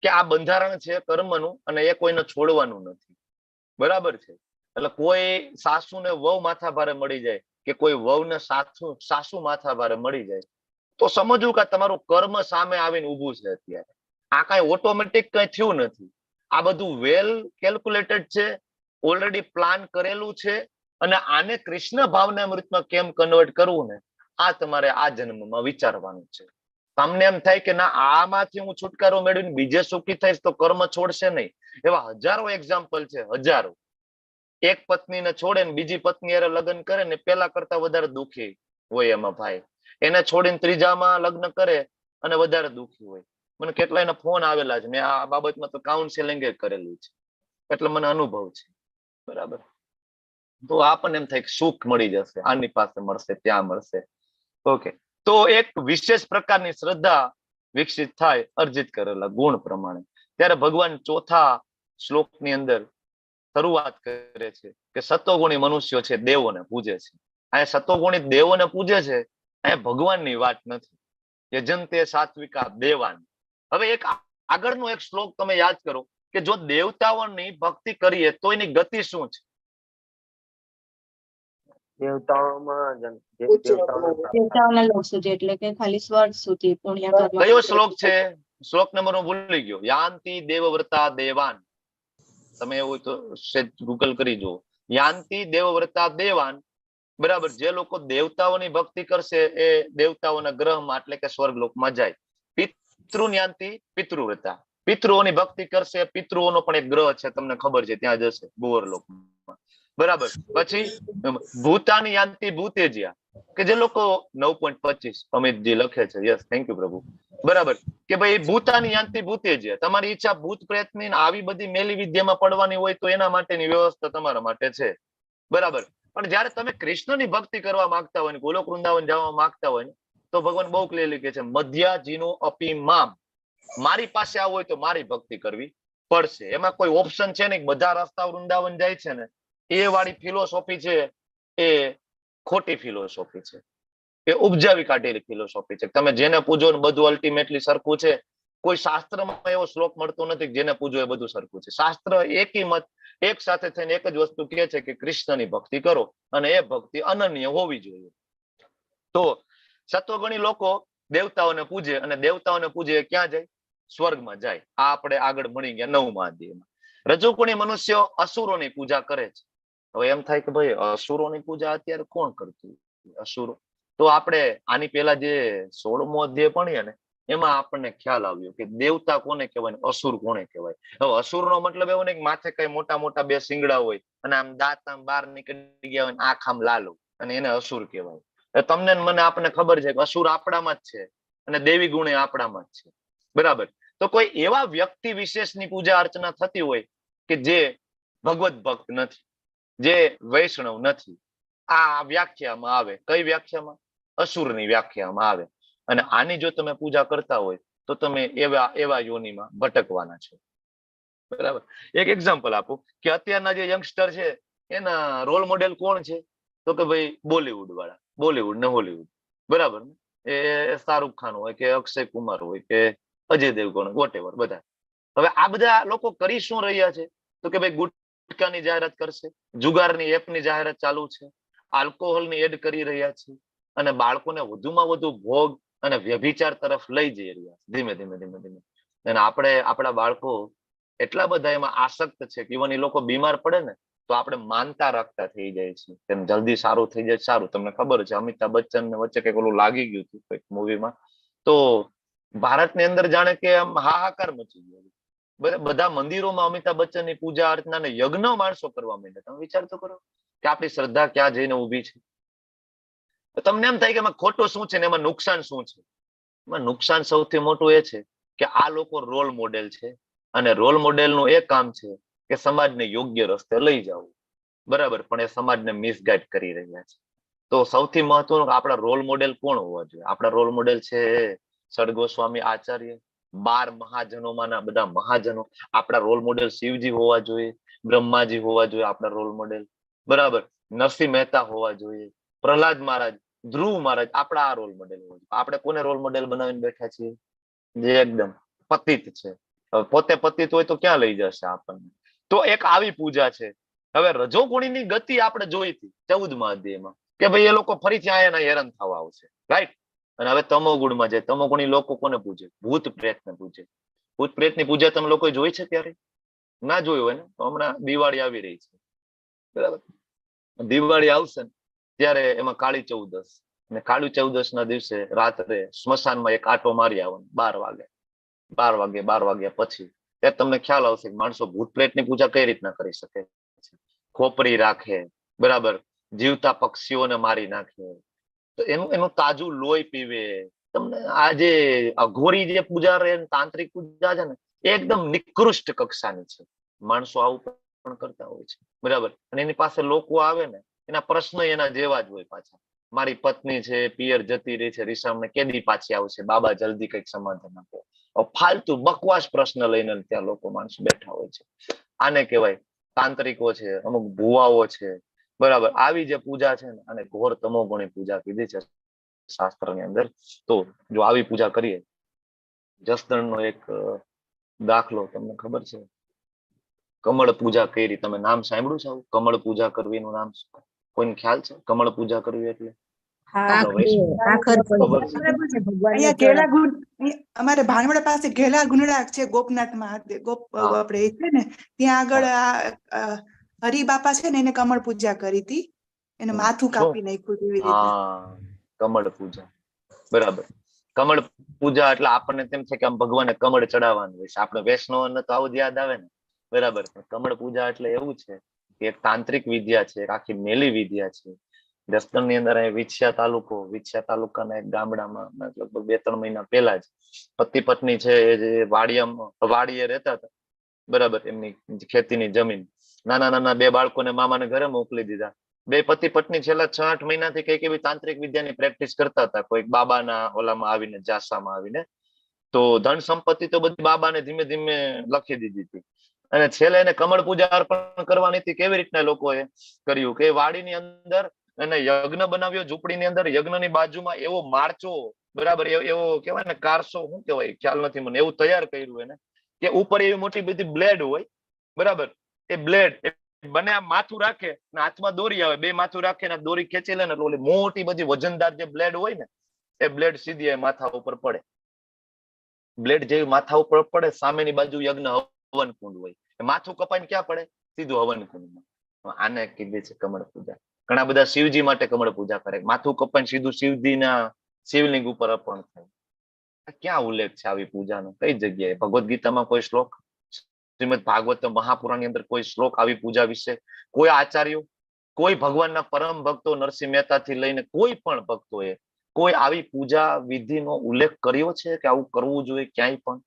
કે આ બંધારણ છે કર્મનું અને એ કોઈને છોડવાનું નથી, બરાબર છે. એટલે કોઈ સાસુને વહુ માથા ભારે મળી જાય કે કોઈ વહુને સાસુ માથા ભારે મળી જાય તો સમજવું કે તમારું કર્મ સામે આવીને ઊભું છે અત્યારે. આ કઈ ઓટોમેટિક કઈ થયું નથી. આ બધું વેલ કેલ્ક્યુલેટેડ છે, ઓલરેડી પ્લાન કરેલું છે. અને આને કૃષ્ણ ભાવના અમૃતમાં કેમ કન્વર્ટ કરવું ને, આ તમારે આ જન્મમાં વિચારવાનું છે. તમને એમ થાય કે ના આમાંથી હું છુટકારો મેળવીને બીજે સુખી થઈશ તો કર્મ છોડશે નહીં. એવા હજારો એક્ઝામ્પલ છે, હજારો. એક પત્નીને છોડે ને બીજી પત્ની હારે લગ્ન કરે ને પેલા કરતા વધારે દુઃખી હોય એમાં ભાઈ. એને છોડીને ત્રીજામાં લગ્ન કરે અને વધારે દુઃખી હોય. મને કેટલાયના ફોન આવેલા છે, મેં આ બાબતમાં તો કાઉન્સેલિંગ કરેલું છે, એટલે મને અનુભવ છે, બરાબર. તો આપણને એમ થાય કે સુખ મળી જશે, આની પાસે મળશે, ત્યાં મળશે. ઓકે, તો એક વિશેષ પ્રકારની શ્રદ્ધા વિકસિત થાય અર્જિત કરેલા ગુણ પ્રમાણે. ત્યારે ભગવાન ચોથા શ્લોકની અંદર શરૂઆત કરે છે કે સત્વગુણી મનુષ્યો છે દેવોને પૂજે છે. અહીંયા સત્વગુણી દેવોને પૂજે છે, અહીંયા ભગવાનની વાત નથી. યજંતે સાત્વિકા દેવાન. હવે એક આગળનો એક શ્લોક તમે યાદ કરો કે જો દેવતાઓની ભક્તિ કરીએ તો એની ગતિ શું છે? દેવતાઓના લોક સુધી એટલે કે ખાલી સ્વર્ગ સુધી પુણ્ય કર્મ. કયો શ્લોક છે? શ્લોક નંબર હું ભૂલી ગયો. યાંતિ દેવવ્રતા દેવાન. તમે એવું તો ગૂગલ કરી જુઓ. યાંતિ દેવવ્રતા દેવાન, બરાબર. જે લોકો દેવતાઓની ભક્તિ કરશે એ દેવતાઓના ગ્રહમાં એટલે કે સ્વર્ગલોકમાં જાય. પિતૃ પિતૃવ્રતા, પિતૃઓની ભક્તિ કરશે, પિતૃઓનો પણ એક ગ્રહ છે તમને ખબર છે ત્યાં જશે ભુવરલોકમાં, બરાબર. પછી ભૂતાની યાંતિ ભૂતેજ્યા, કે જે લોકો 9.25 અમિતજી લખે છે, યસ થેન્ક યુ પ્રભુ, બરાબર, કે ભાઈ ભૂતાની યાંતિ ભૂતેજ્યા. તમારી ઈચ્છા ભૂત પ્રેતની આવી બધી મેલી વિદ્યામાં પડવાની હોય તો એના માટેની વ્યવસ્થા તમારા માટે છે, બરાબર. પણ જયારે તમે કૃષ્ણની ભક્તિ કરવા માંગતા હોય ને ગોલોક વૃંદાવન જવા માંગતા હોય ને તો ભગવાન બહુ ક્લિયરલી કહે છે મધ્યાજીનો અપી મામ, મારી પાસે આવું હોય તો મારી ભક્તિ કરવી, પડશે. એમાં કોઈ ઓપ્શન છે નહીં. બધા રસ્તા વૃંદાવન જાય છે ને એ વાળી ફિલોસોફી છે એ ખોટી ફિલોસોફી છે, એ ઉપજાવી કાઢેલી ફિલોસોફી છે. તમે જેને પૂજો ને બધું અલ્ટિમેટલી સરખું છે. કોઈ શાસ્ત્રમાં એવો શ્લોક મળતો નથી કે જેને પૂજો એ બધું સરખું છે. શાસ્ત્ર એકી મત એક સાથે થઈને એક જ વસ્તુ કહે છે કે કૃષ્ણની ભક્તિ કરો અને એ ભક્તિ અનન્ય હોવી જોઈએ. તો સત્વગુણી લોકો દેવતાઓને પૂજે અને દેવતાઓને પૂજે એ ક્યાં જાય? સ્વર્ગમાં જાય. આ આપણે આગળ ભણી ગયા 9મા અધ્યાયમાં. રજોગુણી મનુષ્યો અસુરોની પૂજા કરે છે. હવે એમ થાય કે ભાઈ અસુરોની પૂજા અત્યારે કોણ કરતું? અસુરો તો આપણે આની પહેલા જે 16મો અધ્યાય ભણીએ ને એમાં આપણને ખ્યાલ આવ્યો કે દેવતા કોને કહેવાય, અસુર કોને કહેવાય. હવે અસુરનો મતલબ એવો નહીં કે માથે કઈ મોટા મોટા બે શિંગડા હોય અને આમ દાંત આમ બહાર નીકળી ગયા હોય ને આંખ આમ લાલ હોય અને એને અસુર કહેવાય. તમને મને આપણને ખબર છે કે અસુર આપણામાં જ છે અને દેવી ગુણ આપણામાં જ છે. બરાબર. તો કોઈ એવા વ્યક્તિ વિશેષની પૂજા અર્ચના થતી હોય કે જે ભગવત ભક્ત નથી, જે વૈષ્ણવ નથી, આ વ્યાખ્યામાં આવે. કઈ વ્યાખ્યામાં? અસુરની વ્યાખ્યામાં આવે. અને આની જો તમે પૂજા કરતા હોય તો તમે એવા યોનિમાં ભટકવાના છો. બરાબર. એક એક્ઝામ્પલ આપું કે અત્યારના જે યંગસ્ટર છે એના રોલ મોડેલ કોણ છે? તો કે ભાઈ બોલીવુડ વાળા, બોલીવુડ ને હોલીવુડ. બરાબર. એ શાહરુખ ખાન હોય કે અક્ષય કુમાર હોય કે અજય દેવગણ, વોટેવર બધા. હવે આ બધા લોકો કરી શું રહ્યા છે? તો કે ભાઈ ગુટકાની જાહેરાત કરશે, જુગારની એપની જાહેરાત ચાલુ છે, આલ્કોહોલની એડ કરી રહ્યા છે અને બાળકોને વધુમાં વધુ ભોગ અને વ્યભિચાર તરફ લઈ જઈ રહ્યા છે ધીમે ધીમે ધીમે ધીમે. અને આપણા બાળકો એટલા બધા એમાં આસક્ત છે કે ઇવન એ લોકો બીમાર પડે ને તો આપણે માનતા રાખતા થઈ જાય છે તેમ જલ્દી સારું થઈ જાય. સારું, તમને ખબર છે અમિતાભ બચ્ચન ને વચ્ચે કઈક ઓલું લાગી ગયું હતું કઈક મૂવીમાં, તો ભારતની અંદર જાણે કે આમ હાહાકાર મચી ગયો. બધા મંદિરોમાં અમિતાભ બચ્ચનની પૂજા અર્ચના ને યજ્ઞ માણસો કરવા માંડ્યા. તમે વિચાર તો કરો કે આપણી શ્રદ્ધા ક્યાં જઈને ઊભી છે. તો તમને એમ થાય કે એમાં ખોટું શું છે ને એમાં નુકસાન શું છે? એમાં નુકસાન સૌથી મોટું એ છે કે આ લોકો રોલ મોડેલ છે અને રોલ મોડેલનું એ કામ છે કે સમાજને યોગ્ય રસ્તે લઈ જવું. બરાબર. પણ એ સમાજને મિસગાઈડ કરી રહ્યા છે. તો સૌથી મહત્વનું આપણા રોલ મોડેલ કોણ હોવા જોઈએ? આપણા રોલ મોડેલ છે સદગોસ્વામી આચાર્ય, 12 મહાજનોમાંના બધા મહાજનો. આપણા રોલ મોડેલ શિવજી હોવા જોઈએ, બ્રહ્માજી હોવા જોઈએ આપણા રોલ મોડેલ. બરાબર. નરસિંહ મહેતા હોવા જોઈએ, પ્રહલાદ મહારાજ, ધ્રુવ મહારાજ. આપણા આ રોલ મોડેલ હોવા જોઈએ. આપણે કોને રોલ મોડેલ બનાવીને બેઠા છીએ? જે એકદમ પતિત છે. પોતે પતિત હોય તો ક્યાં લઈ જશે આપણને? તો એક આવી પૂજા છે. હવે રજોગુણીની ગતિ આપણે જોઈ હતી 14મા અધ્યાયમાં કે ભાઈ એ લોકો ફરીથી આયાના હેરાન થવા આવશે. રાઈટ. અને હવે તમોગુણમાં જાય. તમોગુણી લોકો કોને પૂજે? ભૂત પ્રેતને પૂજે. ભૂત પ્રેતની પૂજા તમે લોકો જોઈ છે ત્યારે? ના જોયું હોય ને તો હમણાં દિવાળી આવી રહી છે. બરાબર. દિવાળી આવશે ને ત્યારે એમાં કાળી ચૌદશ, અને કાળી ચૌદશ ના દિવસે રાત્રે સ્મશાનમાં એક આટો મારી આવવાનો 12 વાગ્યા પછી. ત્યારે તમને ખ્યાલ આવશે કે માણસો ભૂત પ્રેતની પૂજા કઈ રીતના કરી શકે. ખોપરી રાખે, બરાબર, જીવતા પક્ષીઓને મારી નાખે, તો એનું તાજું લોહી પીવે. તમને આ જે અઘોરી જે પૂજા રહે તાંત્રિક પૂજા છે ને એ એકદમ નિકૃષ્ટ કક્ષાની છે. માણસો આવું પણ કરતા હોય છે. બરાબર. અને એની પાસે લોકો આવે ને એના પ્રશ્ન એના જેવા જ હોય પાછા. મારી પત્ની છે પિયર જતી રહી છે, રીસામને કેદી પાછી આવશે, બાબા જલ્દી કઈક સમાધાન આપો. ફાલતુ બકવાસ પ્રશ્ન લઈને ત્યાં લોકો માણસો બેઠા હોય છે. આને કહેવાય તાંત્રિકો છે, અમુક ભુવાઓ છે. બરાબર. આવી જે પૂજા છે ને અને ઘોર તમોગુણી પૂજા કીધી છે શાસ્ત્રની અંદર. તો જો આવી પૂજા કરીએ, જસદણનો એક દાખલો તમને ખબર છે, કમળ પૂજા કરી. તમે નામ સાંભળ્યું છે આવું? કમળ પૂજા કરવીનું નામ કોઈને ખ્યાલ છે? કમળ પૂજા કરવી એટલે અહીંયા અમારે ભાણવડ પાસે ઘેલા ગુંડળા છે ગોપનાથમાં, આપણે છે ને ત્યાં આગળ હરિબાપા છે ને એને કમળ પૂજા કરી હતી. એને માથું કાપી નાખ્યું એવી રીતે. કમળ પૂજા. બરાબર. કમળ પૂજા એટલે આપણને તેમ છે કે આમ ભગવાનને કમળ ચડાવવાનું હોય છે. આપણે વૈષ્ણવને તો આવું જ યાદ આવે ને. બરાબર. કમળ પૂજા એટલે એવું છે કે એક તાંત્રિક વિદ્યા છે, એક આખી મેલી વિદ્યા છે. જસદણની અંદર વિછિયા તાલુકાના એક ગામડામાં લગભગ 2-3 મહિના પહેલા જ પતિ પત્ની છે એ જે વાડીએ રહેતા હતા. બરાબર. એમની ખેતીની જમીન, નાના 2 બાળકોને મામાને ઘરે મોકલી દીધા. 2 પતિ પત્ની છેલ્લા 6-8 મહિનાથી કઈક એવી તાંત્રિક વિદ્યાની પ્રેક્ટિસ કરતા હતા. કોઈક બાબાના ઓલામાં આવીને, જાસામાં આવીને. તો ધન સંપત્તિ તો બધી બાબાને ધીમે ધીમે લખી દીધી હતી. અને છેલ્લે એને કમળ પૂજા અર્પણ કરવાની હતી. કેવી રીતના લોકોએ કર્યું કે વાડીની અંદર એને યજ્ઞ બનાવ્યો, ઝૂંપડીની અંદર યજ્ઞની બાજુમાં એવો માળચો, બરાબર, એવો કહેવાય ને કારસો, શું કહેવાય ખ્યાલ નથી મને, એવું તૈયાર કર્યું એને કે ઉપર એવી મોટી બધી બ્લેડ હોય, બરાબર. એ બ્લેડ બને આમ માથું રાખે ને હાથમાં દોરી આવે, બે માથું રાખે ને દોરી ખેંચી લે ને એટલે ઓલી મોટી બધી વજનદાર જે બ્લેડ હોય ને એ બ્લેડ સીધી માથા ઉપર પડે. બ્લેડ જેવી માથા ઉપર પડે, સામેની બાજુ યજ્ઞ હવન કુંડ હોય, માથું કપાઈને ક્યાં પડે? સીધું હવન કુંડમાં. આને કીધી છે કમળ પૂજા. ઘણા બધા શિવજી માટે કમળ પૂજા કરે, માથું કપાઈને સીધું શિવજીના શિવલિંગ ઉપર અર્પણ થાય. ક્યાં ઉલ્લેખ છે આવી પૂજાનો? કઈ જગ્યાએ? ભગવદ્ ગીતામાં કોઈ શ્લોક, શ્રીમદ ભાગવત મહાપુરાણની અંદર કોઈ શ્લોક આવી પૂજા વિશે? કોઈ આચાર્યો, કોઈ ભગવાનના પરમ ભક્તો નરસિંહ મહેતા થી લઈને કોઈ પણ ભક્તોએ કોઈ આવી પૂજા વિધિનો ઉલ્લેખ કર્યો છે કે આવું કરવું જોઈએ ક્યાંય પણ?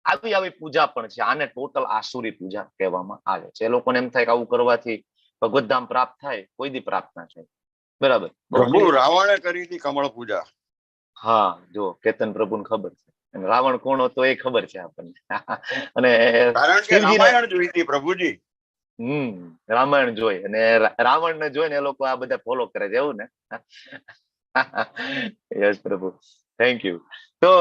આવી પૂજા પણ છે. આને ટોટલ આસુરી પૂજા કહેવામાં આવે છે. એ લોકોને એમ થાય કે આવું કરવાથી ભગવત ધામ પ્રાપ્ત થાય, કોઈ દી પ્રાપ્ત ના થાય, બરાબર. પ્રભુ રાવણે કરી હતી કમળ પૂજા. હા, જો કેતન પ્રભુને ખબર છે. રાવણ કોણ હતો એ ખબર છે આપણને. અને કારણ કે રામાયણ જોઈ હતી પ્રભુજી. રામાયણ જોઈ અને રાવણ ને જોઈને એ લોકો આ બધા ફોલો કરે છે, એવું ને? યસ પ્રભુ, થેન્ક યુ. તો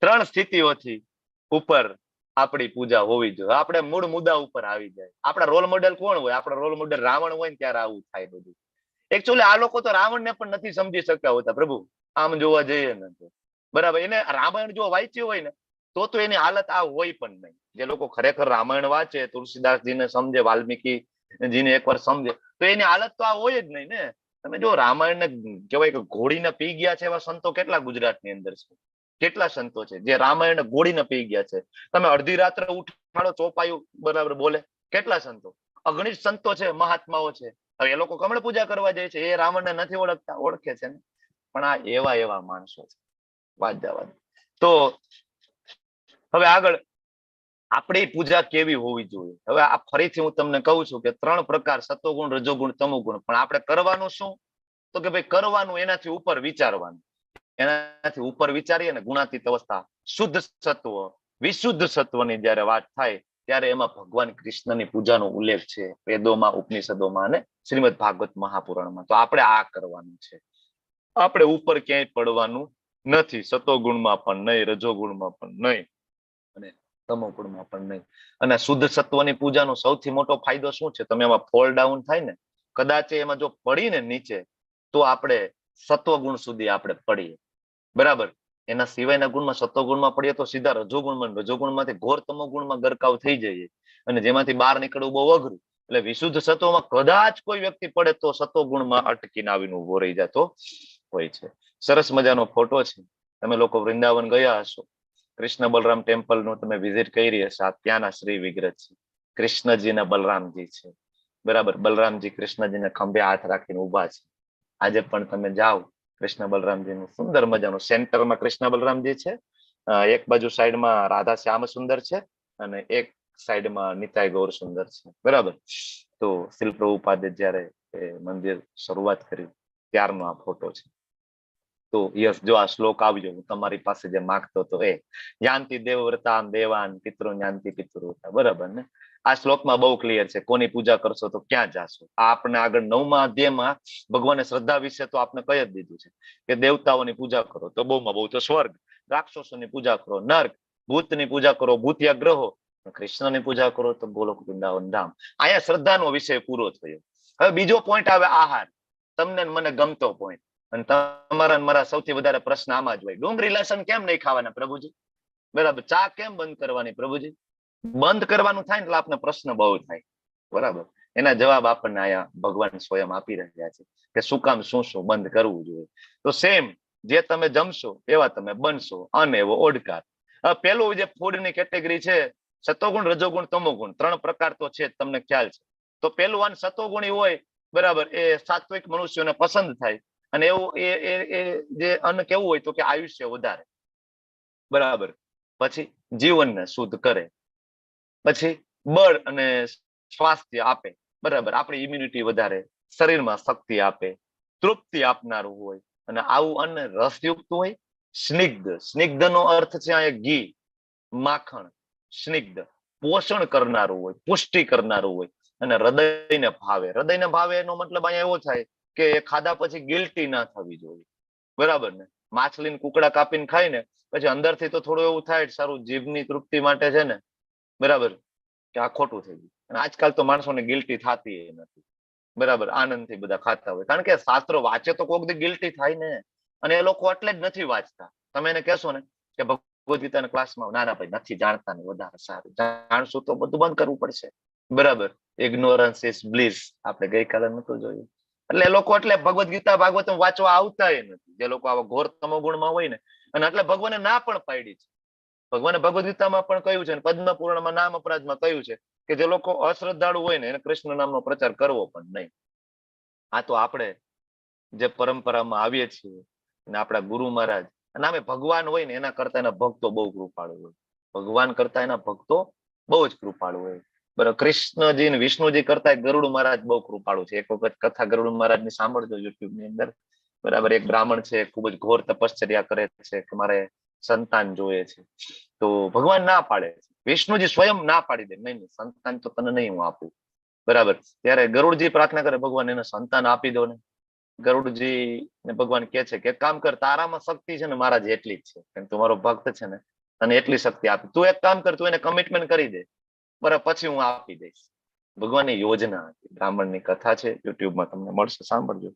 3 સ્થિતિઓથી ઉપર આપણી પૂજા હોવી જોઈએ. આપણે મૂળ મુદ્દા ઉપર આવી જાય. આપણા રોલ મોડેલ કોણ હોય? આપણા રોલ મોડેલ રાવણ હોય ને ત્યારે આવું થાય બધું. એકચ્યુઅલી આ લોકો તો રાવણને પણ નથી સમજી શકતા હોતા પ્રભુ, આમ જોવા જઈએ ને તો, બરાબર. એને રામાયણ જો વાંચ્યું હોય ને તો એની હાલત આ હોય પણ નહીં. જે લોકો ખરેખર રામાયણ વાંચે, તુલસીદાસજીને સમજે, વાલ્મીકીજીને એકવાર સમજે તો એની હાલત તો આ હોય જ નહીં ને. તમે જો રામાયણ ને કહેવાય કે ઘોડીને પી ગયા છે એવા સંતો કેટલા ગુજરાતની અંદર છે? કેટલા સંતો છે જે રામાયણ ઘોડીને પી ગયા છે? તમે અડધી રાત્રે ઉઠાડો ચોપાયું, બરાબર, બોલે. કેટલા સંતો, અગણિત સંતો છે, મહાત્માઓ છે. હવે એ લોકો કમળ પૂજા કરવા જાય છે, એ રાવણને નથી ઓળખતા? ઓળખે છે ને. પણ આ એવા માણસો છે, વાત જવા દે. તો હવે આગળ આપણી પૂજા કેવી હોવી જોઈએ? હવે આ ફરીથી હું તમને કહું છું કે 3 પ્રકાર, સતોગુણ, રજોગુણ, તમોગુણ. પણ આપણે કરવાનું શું? તો કે ભાઈ કરવાનું એનાથી ઉપર વિચારવાનું. એનાથી ઉપર વિચારીએ ને ગુણાતીત અવસ્થા, શુદ્ધ સત્વ, વિશુદ્ધ સત્વની જયારે વાત થાય ત્યારે એમાં ભગવાન કૃષ્ણની પૂજાનો ઉલ્લેખ છે વેદોમાં, ઉપનિષદોમાં અને શ્રીમદ ભાગવત મહાપુરાણમાં. તો આપણે આ કરવાનું છે. આપણે ઉપર ક્યાંય પડવાનું નથી, સતોગુણમાં પણ નહીં, રજોગુણમાં પણ નહીં અને તમોગુણમાં પણ નહીં. અને શુદ્ધ સત્વની પૂજાનો સૌથી મોટો ફાયદો શું છે? તમે એમાં ફોલ ડાઉન થાય ને, કદાચ એમાં જો પડીને નીચે તો આપણે સત્વગુણ સુધી આપણે પડીએ, બરાબર. એના સિવાયના ગુણમાં, સત્વગુણમાં પડીએ તો સીધા રજોગુણમાં, રજોગુણમાંથી ઘોર તમોગુણમાં ગરકાવ થઈ જઈએ અને જેમાંથી બહાર નીકળવું બહુ અઘરું. એટલે વિશુદ્ધ સત્વમાં કદાચ કોઈ વ્યક્તિ પડે તો સત્વગુણમાં અટકીને આવીને ઉભો રહી જતો હોય છે. સરસ મજાનો ફોટો છે. તમે લોકો વૃંદાવન ગયા હશો, કૃષ્ણ બલરામ ટેમ્પલ નું તમે વિઝિટ કરી હશે. આ ત્યાંના શ્રી વિગ્રહ છે. કૃષ્ણજી ને બલરામજી છે, બરાબર. બલરામજી કૃષ્ણજીને ખંભે હાથ રાખીને ઉભા છે. આજે પણ તમે જાઓ, કૃષ્ણ બલરામજીનું સુંદર મજાનું સેન્ટરમાં કૃષ્ણ બલરામજી છે. એક બાજુ સાઈડમાં રાધા શ્યામ સુંદર છે અને એક સાઈડમાં નિતાઈ ગૌર સુંદર છે, બરાબર. તો શિલ પ્રભુપાદે જયારે મંદિર શરૂઆત કરી ત્યારનો આ ફોટો છે. તો યસ, જો આ શ્લોક આવ્યો હું તમારી પાસે જે માંગતો હતો એ યાંતિ દેવવ્રતામ દેવાન પિતૃ યાંતિ પિતૃવ્રતા, બરાબર ને? આ શ્લોકમાં બહુ ક્લિયર છે. કોની પૂજા કરશો તો ક્યાં જાશો. આ આપણે આગળ 9મા અધ્યાયમાં ભગવાને શ્રદ્ધા વિશે તો આપણે કહી જ દીધું છે કે દેવતાઓની પૂજા કરો તો બહુમાં બહુ તો સ્વર્ગ, રાક્ષસોની પૂજા કરો નર્ક, ભૂતની પૂજા કરો ભૂતિયા ગ્રહો, કૃષ્ણની પૂજા કરો તો ગોલોક વૃંદાવન ધામ. અહીંયા શ્રદ્ધાનો વિષય પૂરો થયો. હવે બીજો પોઈન્ટ આવે આહાર. તમને મને ગમતો પોઈન્ટ. અને તમારા મારા સૌથી વધારે પ્રશ્ન આમાં જ હોય, ડુંગળી લસણ કેમ નહીં ખાવાના પ્રભુજી? બરાબર. ચા કેમ બંધ કરવાની પ્રભુજી? બંધ કરવાનું થાય ને એટલે આપણને પ્રશ્ન બહુ થાય, બરાબર. એના જવાબ આપણને અહીંયા ભગવાન સ્વયં આપી રહ્યા છે કે શું કામ, શું બંધ કરવું જોઈએ. તો સેમ જે તમે જમશો એવા તમે બનશો, અને એવો ઓડકાર. પેલું જે ફૂડની કેટેગરી છે, સતોગુણ, રજોગુણ, તમોગુણ, 3 પ્રકાર તો છે, તમને ખ્યાલ છે. તો પેલું અન્ન સતોગુણી હોય, બરાબર, એ સાત્વિક મનુષ્યોને પસંદ થાય. અને એવું એ જે અન્ન કેવું હોય તો કે આયુષ્ય વધારે, બરાબર. પછી જીવનને શુદ્ધ કરે, પછી બળ અને સ્વાસ્થ્ય આપે, બરાબર. આપણી ઇમ્યુનિટી વધારે, શરીરમાં શક્તિ આપે, તૃપ્તિ આપનારું હોય. અને આવું અન્ન રસયુક્ત હોય, સ્નિગ્ધ. સ્નિગ્ધ નો અર્થ છે અહીંયા ઘી, માખણ, સ્નિગ્ધ. પોષણ કરનારું હોય, પુષ્ટિ કરનારું હોય અને હૃદયને ભાવે. હૃદયને ભાવે એનો મતલબ અહીંયા એવો થાય કે એ ખાધા પછી ગિલ્ટી ના થવી જોઈએ, બરાબર ને? માછલીને કુકડા કાપીને ખાય ને પછી અંદરથી તો થોડું એવું થાય સારું જીભની તૃપ્તિ માટે છે ને, બરાબર, કે આ ખોટું થઈ ગયું. અને આજકાલ તો માણસોને ગિલ્ટી થતી નથી, બરાબર, આનંદથી બધા ખાતા હોય. કારણ કે શાસ્ત્રો વાંચે તો કોક દી ગિલ્ટી થાય ને, અને એ લોકો એટલે જ નથી વાંચતા. તમે એને કહેશો ને કે ભગવદ ગીતાના ક્લાસમાં, ના ના ભાઈ નથી જાણતા ને, વધારે સારું, જાણશું તો બધું બંધ કરવું પડશે, બરાબર. ઇગ્નોરન્સ ઇઝ બ્લિસ, આપણે ગઈકાલે નતું જોયું. એટલે એ લોકો એટલે ભગવદ ગીતા ભાગવતમ વાંચવા આવતા નથી, જે લોકો આવા ઘોર તમોગુણમાં હોય ને. અને એટલે ભગવાને ના પણ પાડી છે. ભગવાને ભગવદ ગીતામાં પણ કહ્યું છે, પદ્મ પુરાણમાં નામ અપરાધમાં કહ્યું છે કે જે લોકો અશ્રદ્ધાળુ હોય ને એને કૃષ્ણ નામનો પ્રચાર કરવો પણ નહીં. આ તો આપણે જે પરંપરામાં આવીએ છીએ અને આપણા ગુરુ મહારાજ, અને આમે ભગવાન હોય ને એના કરતા એના ભક્તો બહુ કૃપાળુ હોય. ભગવાન કરતા એના ભક્તો બહુ જ કૃપાળુ હોય, બરાબર. કૃષ્ણજી ને વિષ્ણુજી કરતા ગરુડ મહારાજ બહુ કૃપાળુ છે. એક વખત કથા ગરુડ મહારાજ ની સાંભળજો યુટ્યુબ ની અંદર, બરાબર. એક બ્રાહ્મણ છે, ખૂબ જ ઘોર તપશ્ચર્યા કરે છે કે મારે સંતાન જોઈએ છે. તો ભગવાન ના પાડે છે, વિષ્ણુજી સ્વયં ના પાડી દે, નહીં નહીં સંતાન તો તને નહીં હું આપું, બરાબર. ત્યારે ગરુડજી પ્રાર્થના કરે, ભગવાન એને સંતાન આપી દો ને. ગરુડજી ને ભગવાન કે છે કે કામ કર, તારામાં શક્તિ છે ને મારા જેટલી જ છે, કેમ તું મારો ભક્ત છે ને, અને એટલી શક્તિ આપી. તું એક કામ કર, તું એને કમિટમેન્ટ કરી દે, બરાબર, પછી હું આપી દઈશ. ભગવાનની યોજના હતી. બ્રાહ્મણની કથા છે, યુટ્યુબમાં તમને મળશે, સાંભળજો.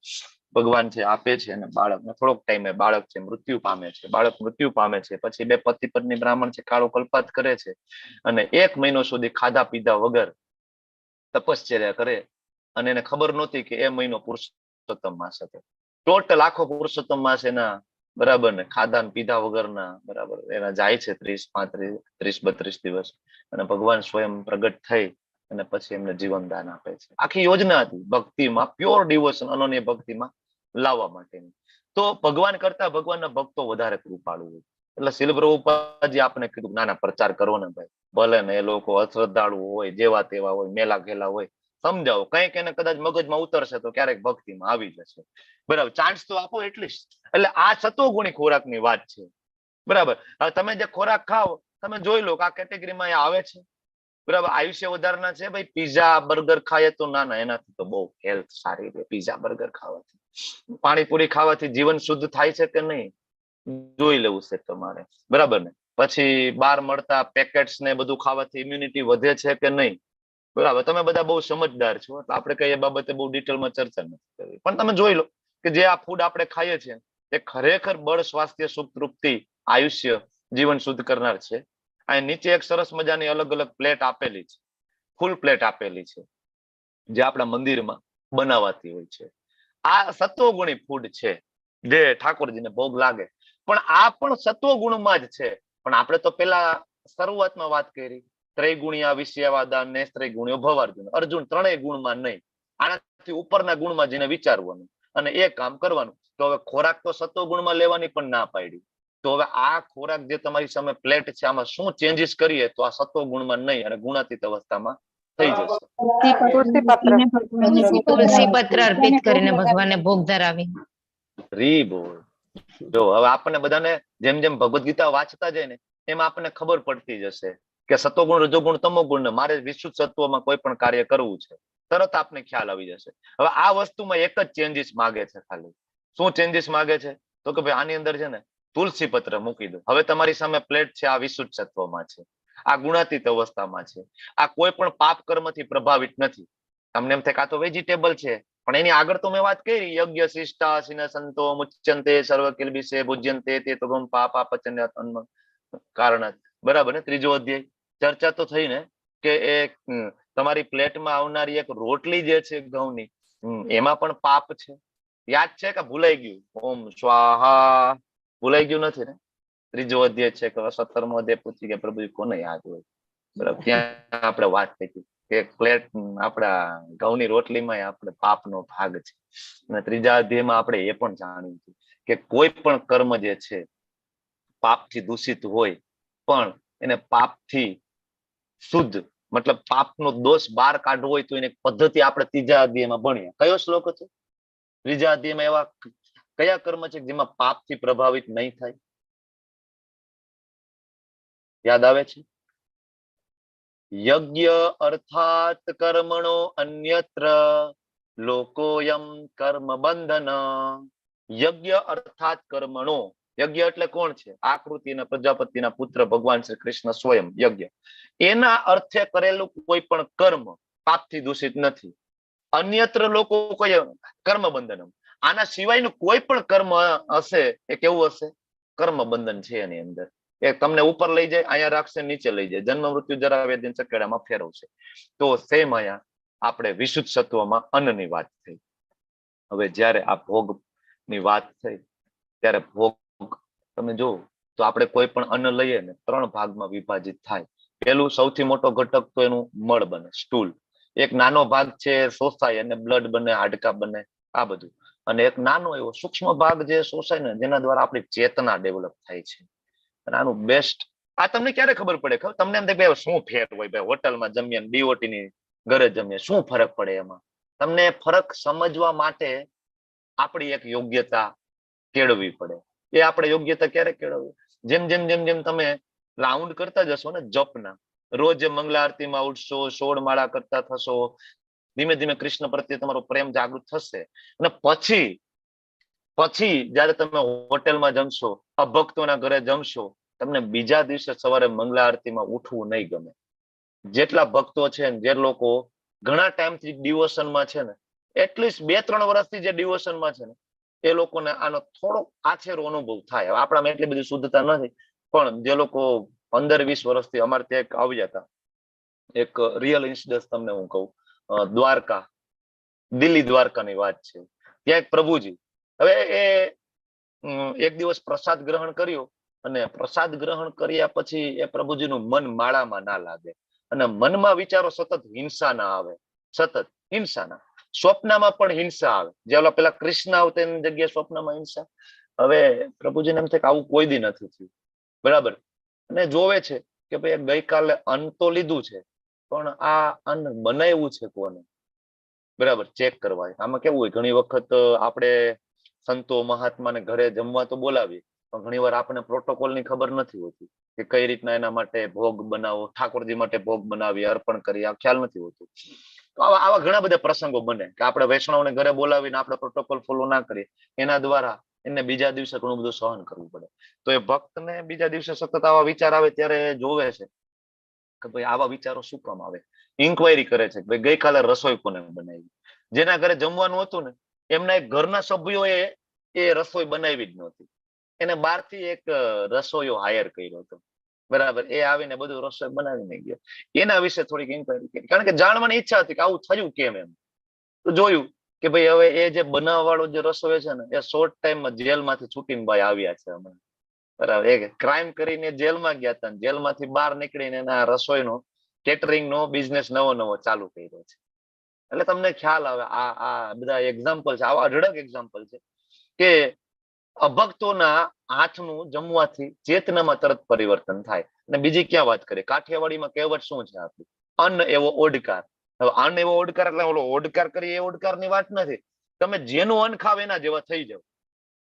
ભગવાન છે આપે છે અને બાળકને થોડોક ટાઈમે બાળક છે મૃત્યુ પામે છે. બાળક મૃત્યુ પામે છે પછી બે પતિ પત્ની બ્રાહ્મણ છે કાળો કલ્પાત કરે છે અને 1 મહિનો સુધી ખાધા પીધા વગર તપશ્ચર્યા કરે. અને એને ખબર નહોતી કે એ મહિનો પુરુષોત્તમ માસ હતો. ટોટલ આખો પુરુષોત્તમ માસ એના, બરાબર ને, ખાધા પીધા વગરના, બરાબર, એના જાય છે 30, 35, 30, 32 દિવસ. અને ભગવાન સ્વયં પ્રગટ થઈ અને પછી એમને જીવન દાન આપે છે. આખી યોજના હતી ભક્તિમાં, પ્યોર ડિવોશન, અનન્ય ભક્તિમાં લાવવા માટેની. તો ભગવાન કરતા ભગવાનના ભક્તો વધારે કૃપાળુ હોય. એટલે શીલ પ્રભુપાદજી આપણે કીધું નાના પ્રચાર કરવો ને ભાઈ, ભલે ને એ લોકો અશ્રદ્ધાળુ હોય, જેવા તેવા હોય, મેલા ઘેલા હોય, સમજાવો. કંઈક એને કદાચ મગજમાં ઉતરશે તો ક્યારેક ભક્તિમાં આવી જશે, બરાબર. ચાન્સ તો આપો એટલીસ્ટ. એટલે આ સત્વગુણી ખોરાકની વાત છે, બરાબર. હવે તમે જે ખોરાક ખાઓ તમે જોઈ લો કે આ કેટેગરીમાં આવે છે, બરાબર. આયુષ્ય વધારના છે ભાઈ. પીઝા બર્ગર ખાઈએ તો ના, એનાથી તો બહુ હેલ્થ સારી રહે. પીઝા બર્ગર ખાવાથી, પાણીપુરી ખાવાથી જીવન શુદ્ધ થાય છે કે નહીં જોઈ લેવું છે તમારે, બરાબર ને. પછી બહાર મળતા પેકેટ્સ ને બધું ખાવાથી ઇમ્યુનિટી વધે છે કે નહીં, બરાબર. તમે બધા બહુ સમજદાર છો એટલે આપણે કઈ એ બાબતે બહુ ડિટેલમાં ચર્ચા નથી કરવી. પણ તમે જોઈ લો કે જે આ ફૂડ આપણે ખાઈએ છીએ એ ખરેખર બળ, સ્વાસ્થ્ય, સુખ, તૃપ્તિ, આયુષ્ય, જીવન શુદ્ધ કરનાર છે. આ નીચે એક સરસ મજાની અલગ અલગ પ્લેટ આપેલી છે, ફૂલ પ્લેટ આપેલી છે, જે આપણા મંદિરમાં બનાવાતી હોય છે. આ સત્વગુણી ફૂડ છે જે ઠાકોરજીને ભોગ લાગે. પણ આ પણ સત્વગુણમાં જ છે. પણ આપણે તો પેલા શરૂઆતમાં વાત કરી, ત્રૈગુણ્યા વિષયવાદા ને ત્રૈગુણ્યો ભવાર્જુન. અર્જુન ત્રણેય ગુણમાં નહીં, આનાથી ઉપરના ગુણમાં જેને વિચારવાનું અને એ કામ કરવાનું. તો હવે ખોરાક તો સત્વગુણમાં લેવાની પણ ના પાડી. તો હવે આ ખોરાક જે તમારી સામે પ્લેટ છે આમાં શું ચેન્જીસ કરીએ તો આ સત્વગુણમાં નહીં અને ગુણાતીત અવસ્થામાં થઈ જશે. તુલસી પત્ર અર્પિત કરીને ભગવાનને ભોગ ધરાવી. રી બોલ. જો હવે આપણને બધાને જેમ જેમ ભગવદ ગીતા વાંચતા જાય ને એમાં આપણને ખબર પડતી જશે કે સત્વગુણ, રજોગુણ, તમોગુણ ને મારે વિશુદ્ધ સત્વમાં કોઈ પણ કાર્ય કરવું છે, તરત આપને ખ્યાલ આવી જશે. હવે આ વસ્તુમાં એક જ ચેન્જીસ માગે છે ખાલી. શું ચેન્જીસ માગે છે? તો કે ભાઈ આની અંદર છે ને તુલસી પત્ર મૂકી દો. હવે તમારી સામે પ્લેટ છે, આ વિશુદ્ધ સત્વમાં છે, આ ગુણાતીત અવસ્થામાં છે, આ કોઈ પણ પાપ કર્મથી પ્રભાવિત નથી. તમને એમ થાય કે આ તો વેજીટેબલ છે, પણ એની આગળ તો મેં વાત કરી, યજ્ઞ શિષ્ટા સિન સંતો મુચ્યંતે સર્વ કિલ્બિષે ભુજ્યંતે તે તગમ પાપા પચન્યાત અન્ન કારણ, બરાબર ને. 3જો અધ્યાય ચર્ચા તો થઈ ને કે એ તમારી પ્લેટમાં આવનારી એક રોટલી જે છે ઘઉંની, એમાં પણ પાપ છે. યાદ છે કે ભૂલાઈ ગયું? ઓમ સ્વાહા ભૂલાઈ ગયું નથી ને? 3જો અધ્યાય છે કે 17મો અધ્યાય પૂછી ગયા પ્રભુ કોને યાદ હોય, બરાબર. ત્યાં આપણે વાત થઈ કે પ્લેટ આપણા ઘઉંની રોટલીમાં આપણે પાપનો ભાગ છે. અને 3જા અધ્યાયમાં આપણે એ પણ જાણ્યું છે કે કોઈ પણ કર્મ જે છે પાપથી દૂષિત હોય પણ એને પાપથી શુદ્ધ, મતલબ પાપનો દોષ બહાર કાઢવો હોય તો એની પદ્ધતિ આપણે 3જા અધ્યાયમાં ભણીએ. કયો શ્લોક હતો 3જા અધ્યાયમાં? એવા કયા કર્મ છે જેમાં પાપથી પ્રભાવિત નહીં થાય? યાદ આવે છે? યજ્ઞ અર્થાત કર્મણો અન્યત્ર લોકોયમ કર્મ બંધન. યજ્ઞ અર્થાત કર્મણો, યજ્ઞ એટલે કોણ છે? આકૃતિ અને પ્રજાપતિના પુત્ર ભગવાન શ્રી કૃષ્ણ સ્વયં યજ્ઞ. એના અર્થે કરેલું કોઈ પણ કર્મ પાપથી દૂષિત નથી. અન્યત્ર લોકો કોઈ કર્મ બંધનમ, આના સિવાયનું કોઈ પણ કર્મ હશે એ કેવું હશે? કર્મ બંધન છે એની અંદર. એ તમને ઉપર લઈ જાય, અહીંયા રાખશે, નીચે લઈ જાય, જન્મ મૃત્યુ જરા વેદન ચકેડામાં ફેરવશે. તો સેમ અહીંયા આપણે વિશુદ્ધ સત્વમાં અન્નની વાત થઈ. હવે જ્યારે આ ભોગ ની વાત થઈ ત્યારે ભોગ તમે જો તો આપણે કોઈ પણ અન્ન લઈએ ને 3 ભાગમાં વિભાજિત થાય. પેલું સૌથી મોટો ઘટક તો એનું મળ બને, સ્ટૂલ. એક નાનો ભાગ છે શોષાય અને બ્લડ બને, હાડકા બને, આ બધું. અને એક નાનો એવો સૂક્ષ્મ ભાગ જે શોષાય ને જેના દ્વારા આપણી ચેતના ડેવલપ થાય છે. અને આનું બેસ્ટ આ તમને ક્યારે ખબર પડે? ખબર તમને એમ થાય શું ફેર હોય ભાઈ, હોટલમાં જમીએ બીઓટી ની ઘરે જમીએ, શું ફરક પડે એમાં? તમને ફરક સમજવા માટે આપણી એક યોગ્યતા કેળવવી પડે. એ આપણે યોગ્યતા ક્યારે કેળવવી? જેમ જેમ જેમ જેમ તમે રાઉન્ડ કરતા જશો ને જપના, રોજ મંગલા આરતીમાં ઉઠશો, 16 માળા કરતા થશો, ધીમે ધીમે કૃષ્ણ પ્રત્યે તમારો પ્રેમ જાગૃત થશે. અને પછી જયારે તમે હોટેલમાં જમશો, અભક્તોના ઘરે જમશો, તમને બીજા દિવસે સવારે મંગલા આરતીમાં ઉઠવું નહીં ગમે. જેટલા ભક્તો છે ને, જે લોકો ઘણા ટાઈમથી ડિવોશનમાં છે ને, એટલીસ્ટ 2-3 વર્ષથી જે ડિવોશનમાં છે ને, એ લોકોને આનો થોડો આછેરો અનુભવ થાય. આપણામાં એટલી બધી શુદ્ધતા નથી, પણ જે લોકો 15-20 વર્ષથી અમારે ત્યાં આવ્યા હતા, એક રિયલ ઇન્સિડન્સ તમને હું કહું. દ્વારકા, દિલ્હી દ્વારકાની વાત છે. ત્યાં એક પ્રભુજી, હવે એ એક દિવસ પ્રસાદ ગ્રહણ કર્યો અને પ્રસાદ ગ્રહણ કર્યા પછી એ પ્રભુજીનું મન માળામાં ના લાગે અને મનમાં વિચારો સતત હિંસા ના આવે, સતત હિંસાના. સ્વપ્નમાં પણ હિંસા આવે. જે પેલા કૃષ્ણ આવતા એની જગ્યાએ સ્વપ્નમાં હિંસા. હવે પ્રભુજીને એમ થાય કે આવું કોઈ દી નથી થયું, બરાબર. અને જોવે છે કે ભાઈ ગઈકાલે અન્ન તો લીધું છે, પણ આ અન્ન બનાવ્યું છે કોને? બરાબર, ચેક કરવા. આમાં કેવું હોય, ઘણી વખત આપણે સંતો મહાત્માને ઘરે જમવા તો બોલાવીએ, પણ ઘણી વાર આપણને પ્રોટોકોલની ખબર નથી હોતી કે કઈ રીતના એના માટે ભોગ બનાવો, ઠાકોરજી માટે ભોગ બનાવીએ, અર્પણ કરીએ, આ ખ્યાલ નથી હોતું. તો આવા ઘણા બધા પ્રસંગો બને કે આપણે વૈષ્ણવને ઘરે બોલાવીને આપણે પ્રોટોકોલ ફોલો ના કરીએ, એના દ્વારા એને બીજા દિવસે ઘણું બધું સહન કરવું પડે. તો એ ભક્તને બીજા દિવસે સતત આવા વિચાર આવે ત્યારે જોવે છે કે ભાઈ આવા વિચારો શું કામ આવે. ઇન્ક્વાયરી કરે છે કે ભાઈ ગઈકાલે રસોઈ કોને બનાવી. જેના ઘરે જમવાનું હતું ને એમના એક ઘરના સભ્યોએ એ રસોઈ બનાવી જ નહોતી, એને બહારથી એક રસોઈયો હાયર કર્યો હતો, બરાબર. એ આવીને બધું રસોઈ બનાવીને ગયો. એના વિશે થોડીક ઇન્ક્વાયરી કરી, કારણ કે જાણવાની ઈચ્છા હતી કે આવું થયું કેમ એમ. તો જોયું કે ભાઈ હવે એ જે બનાવવા વાળો જે રસોઈ છે ને એ શોર્ટ ટાઈમમાં જેલમાંથી છૂટીને ભાઈ આવ્યા છે હમણાં, બરાબર. એ ક્રાઇમ કરીને જેલમાં ગયા હતા, જેલમાંથી બહાર નીકળીને એના રસોઈનો કેટરિંગ નો બિઝનેસ નવો ચાલુ કર્યો છે. એટલે તમને ખ્યાલ આવે આ બધા એક્ઝામ્પલ છે, આવા અઢળક એક્ઝામ્પલ છે કે અભક્તોના હાથનું જમવાથી ચેતનામાં તરત પરિવર્તન થાય. અને બીજી ક્યાં વાત કરીએ, કાઠિયાવાડીમાં કહેવત શું છે આપણી, અન્ન એવો ઓડકાર. હવે અન્ન એવો ઓડકાર એટલે ઓલો ઓડકાર કરીએ એ ઓડકારની વાત નથી. તમે જેનું અન્ન ખાવ એના જેવા થઈ જાવ.